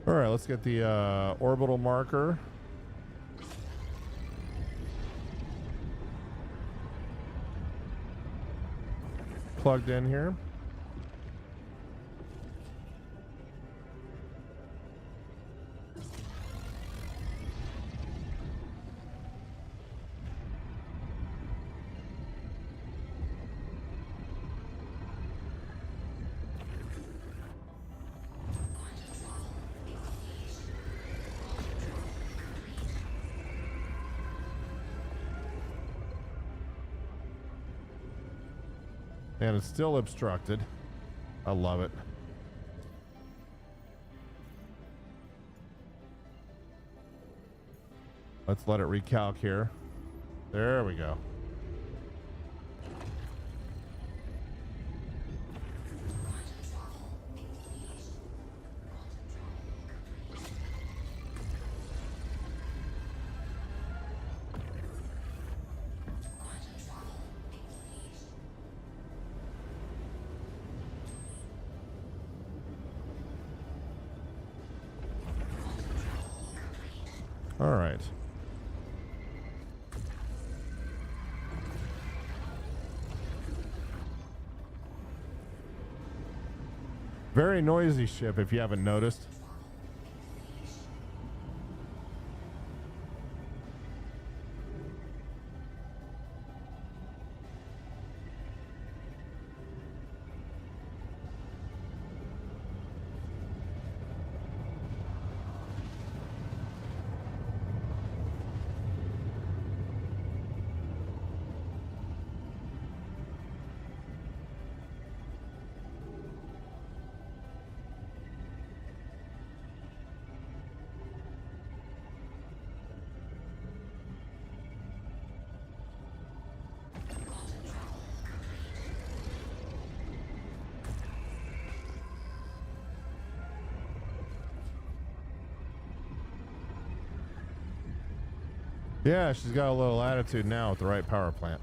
there. All right, let's get the orbital marker. Plugged in here. And it's still obstructed. I love it. Let's let it recalc here. There we go. All right. Very noisy ship, if you haven't noticed. Yeah, she's got a little attitude now with the right power plant.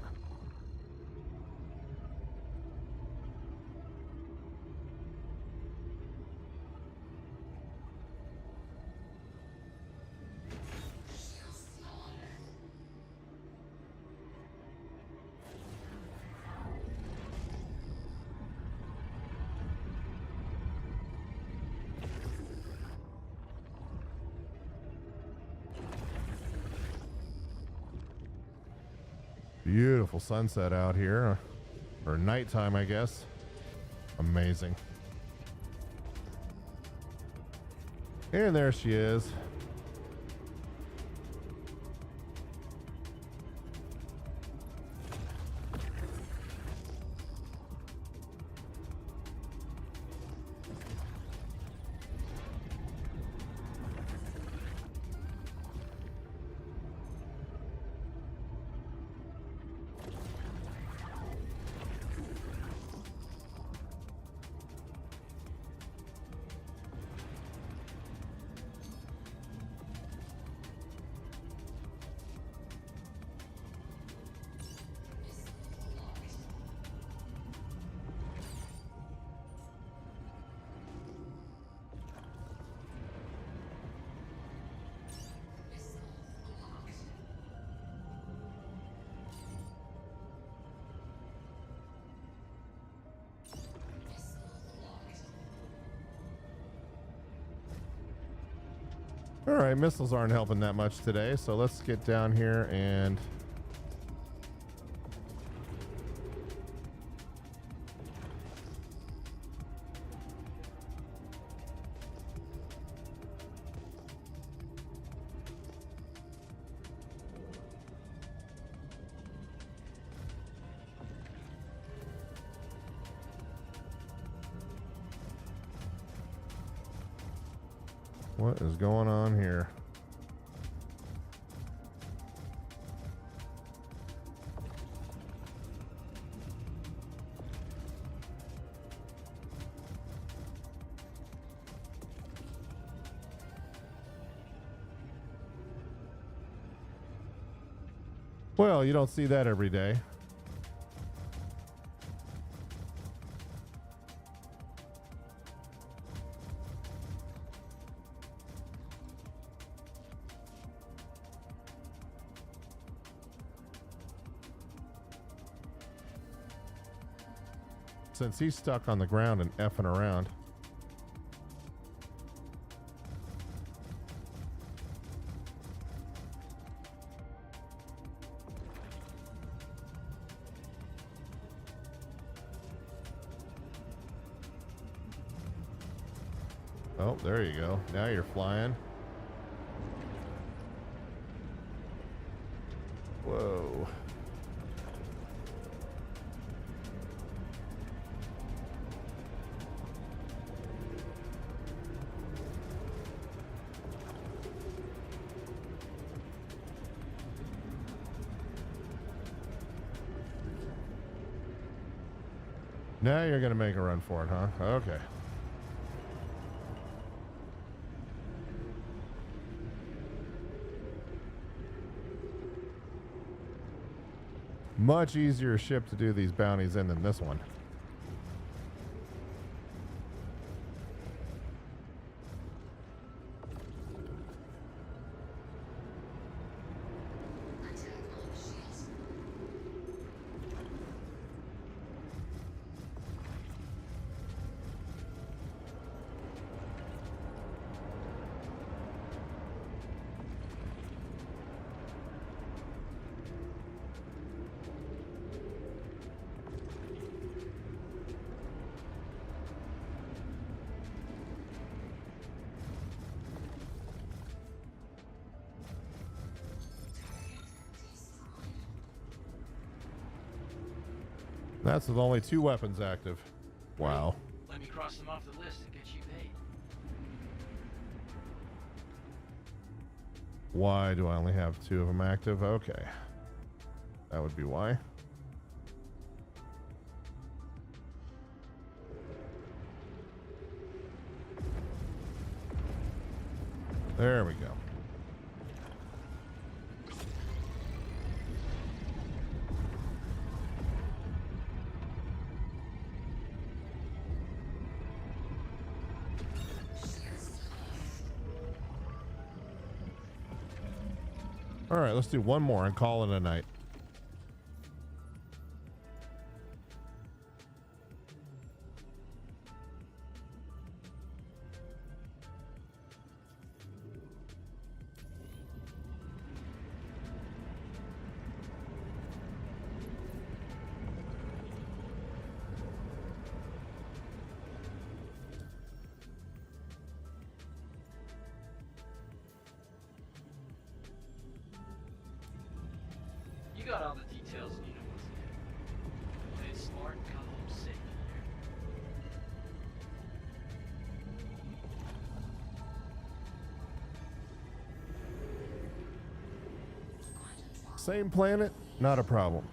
Beautiful sunset out here, or nighttime, I guess. Amazing. And there she is. All right, missiles aren't helping that much today, so let's get down here and what is going on here? Well, you don't see that every day. Since he's stuck on the ground and effing around. Oh, there you go. Now you're flying. Whoa. Now you're going to make a run for it, huh? Okay. Much easier ship to do these bounties in than this one. That's with only 2 weapons active. Wow. Let me cross them off the list and get you paid. Why do I only have 2 of them active? Okay. That would be why. There we go. All right, let's do one more and call it a night. You got all the details you know what to do. Play it smart and come home safe. Same planet, not a problem.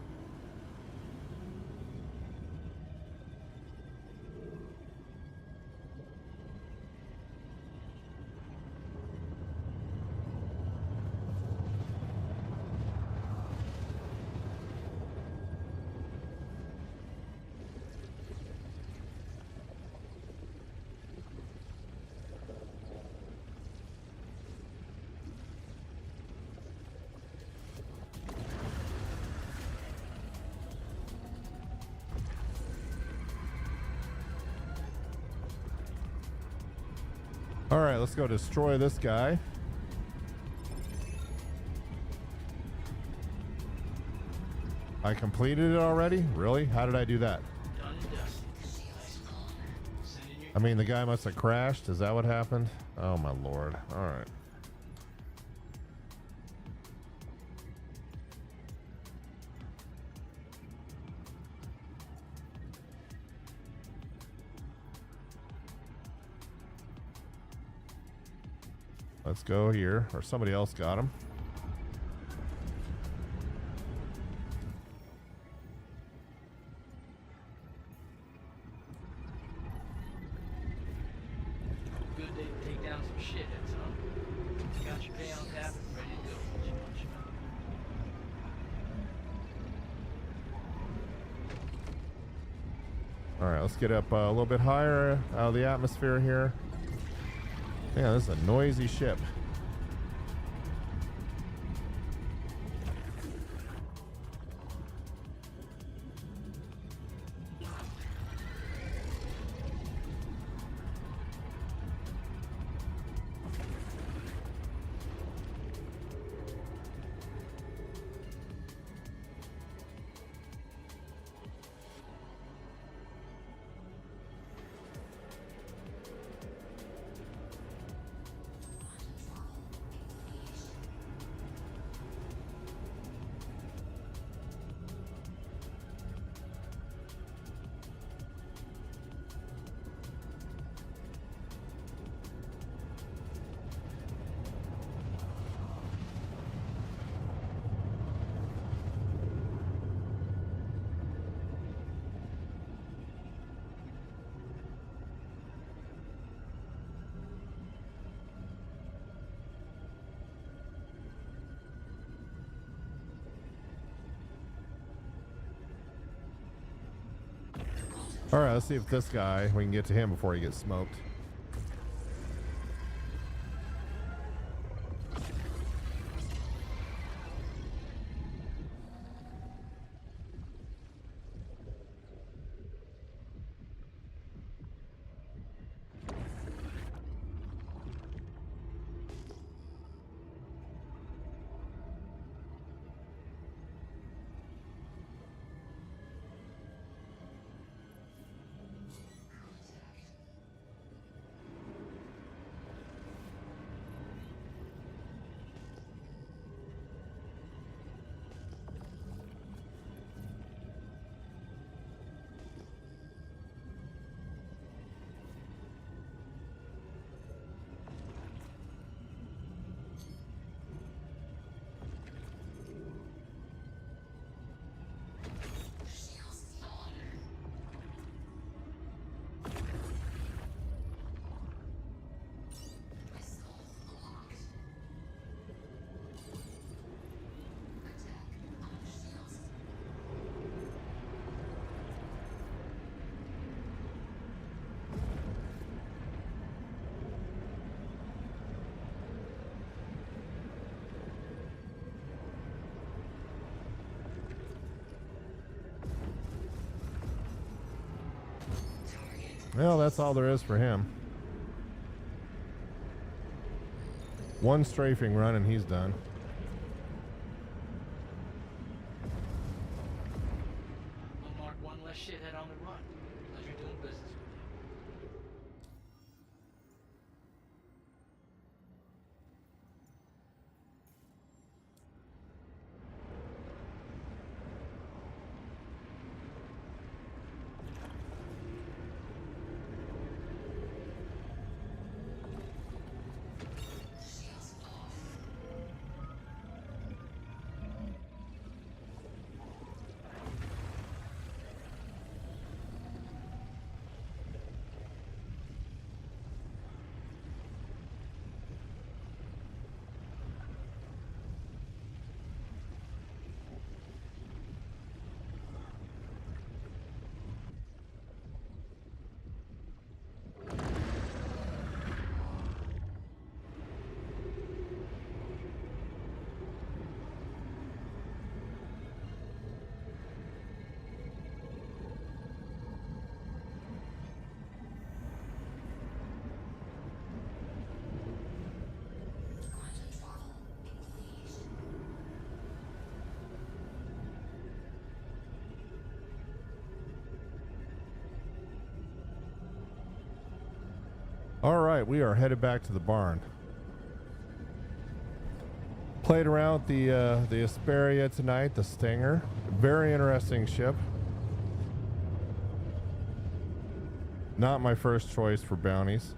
All right, let's go destroy this guy. I completed it already? Really? How did I do that? Done and dusted. Nice and cool. Send in your I mean, the guy must have crashed. Is that what happened? Oh my lord. All right. Let's go here, or somebody else got him. good day to take down some shitheads, huh? Got your pay on tap and ready to go. What you want? All right, let's get up a little bit higher out of the atmosphere here. Yeah, this is a noisy ship. All right, let's see if this guy, we can get to him before he gets smoked. Well, that's all there is for him. One strafing run and he's done. We'll mark one less shithead on the run. Pleasure doing business with you. All right, we are headed back to the barn. Played around with the Asperia tonight, the Stinger. Very interesting ship. Not my first choice for bounties.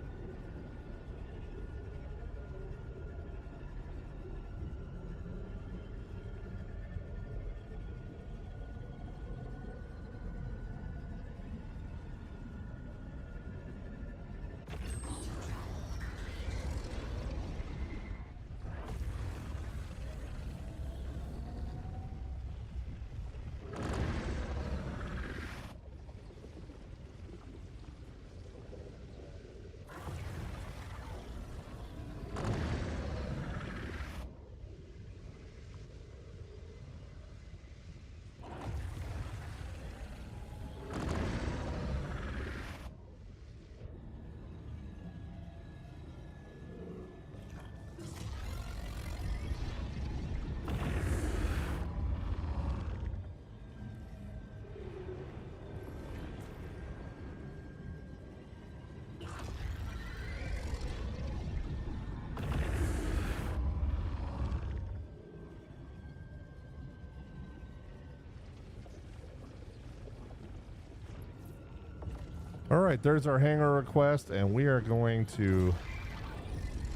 All right, there's our hangar request, and we are going to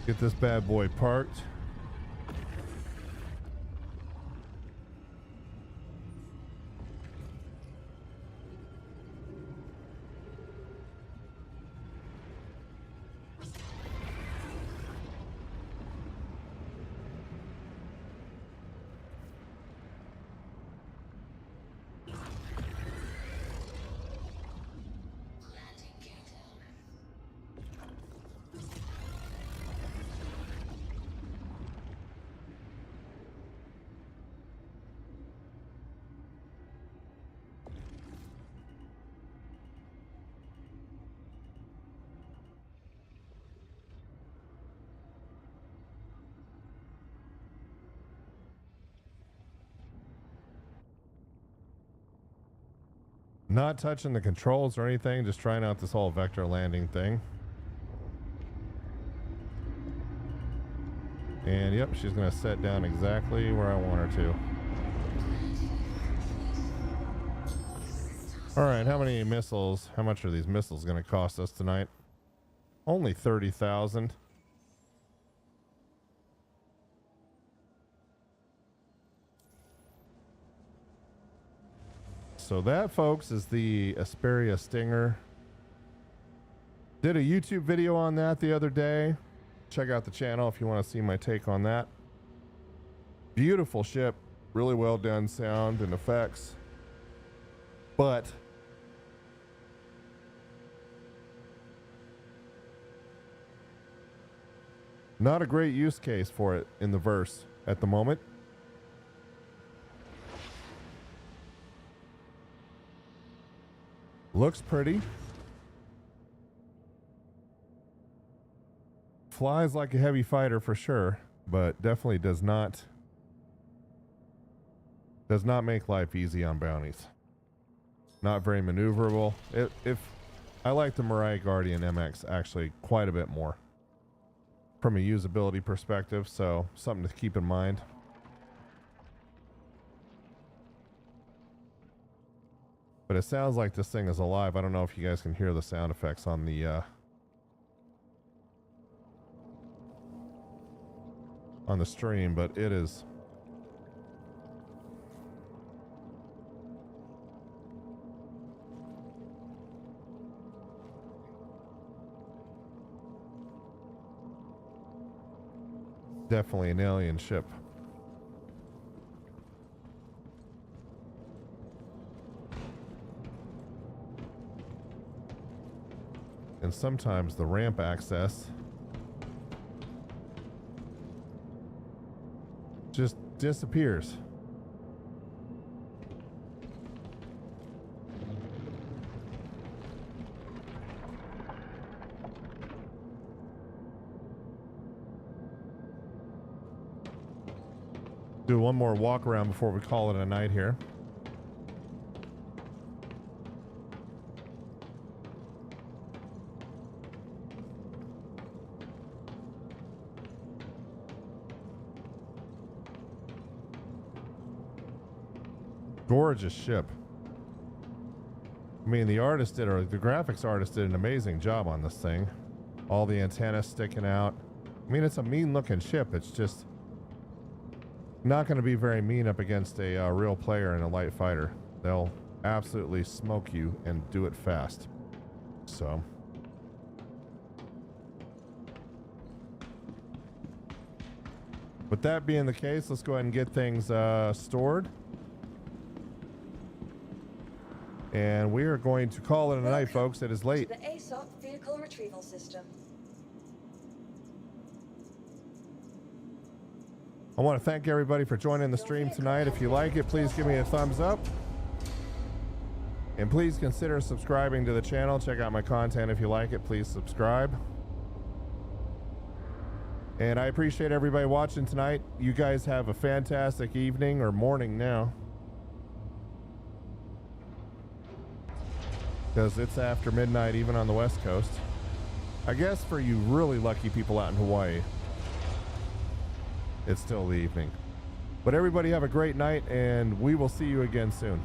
get this bad boy parked. Not touching the controls or anything, just trying out this whole vector landing thing. And yep, she's gonna set down exactly where I want her to. All right, how many missiles? How much are these missiles gonna cost us tonight? Only 30,000. So that, folks, is the Asperia Stinger. Did a YouTube video on that the other day. Check out the channel if you want to see my take on that. Beautiful ship, really well done sound and effects. But not a great use case for it in the verse at the moment. Looks pretty. Flies like a heavy fighter for sure, but definitely does not make life easy on bounties. Not very maneuverable. If I like the Mirai Guardian MX actually quite a bit more from a usability perspective, so something to keep in mind. But it sounds like this thing is alive. I don't know if you guys can hear the sound effects on the stream, but it is definitely an alien ship. And sometimes the ramp access just disappears. Do one more walk around before we call it a night here. Gorgeous ship. I mean, the graphics artist did an amazing job on this thing. All the antennas sticking out. I mean, it's a mean looking ship. It's just not going to be very mean up against a real player in a light fighter. They'll absolutely smoke you and do it fast. So with that being the case, let's go ahead and get things stored. And we are going to call it a night, folks. It is late. To the ASOP vehicle retrieval system. I want to thank everybody for joining the stream tonight. If you like it, please give me a thumbs up. And please consider subscribing to the channel. Check out my content if you like it. Please subscribe. And I appreciate everybody watching tonight. You guys have a fantastic evening or morning now, because it's after midnight even on the West Coast. I guess for you really lucky people out in Hawaii, it's still the evening. But everybody have a great night, and we will see you again soon.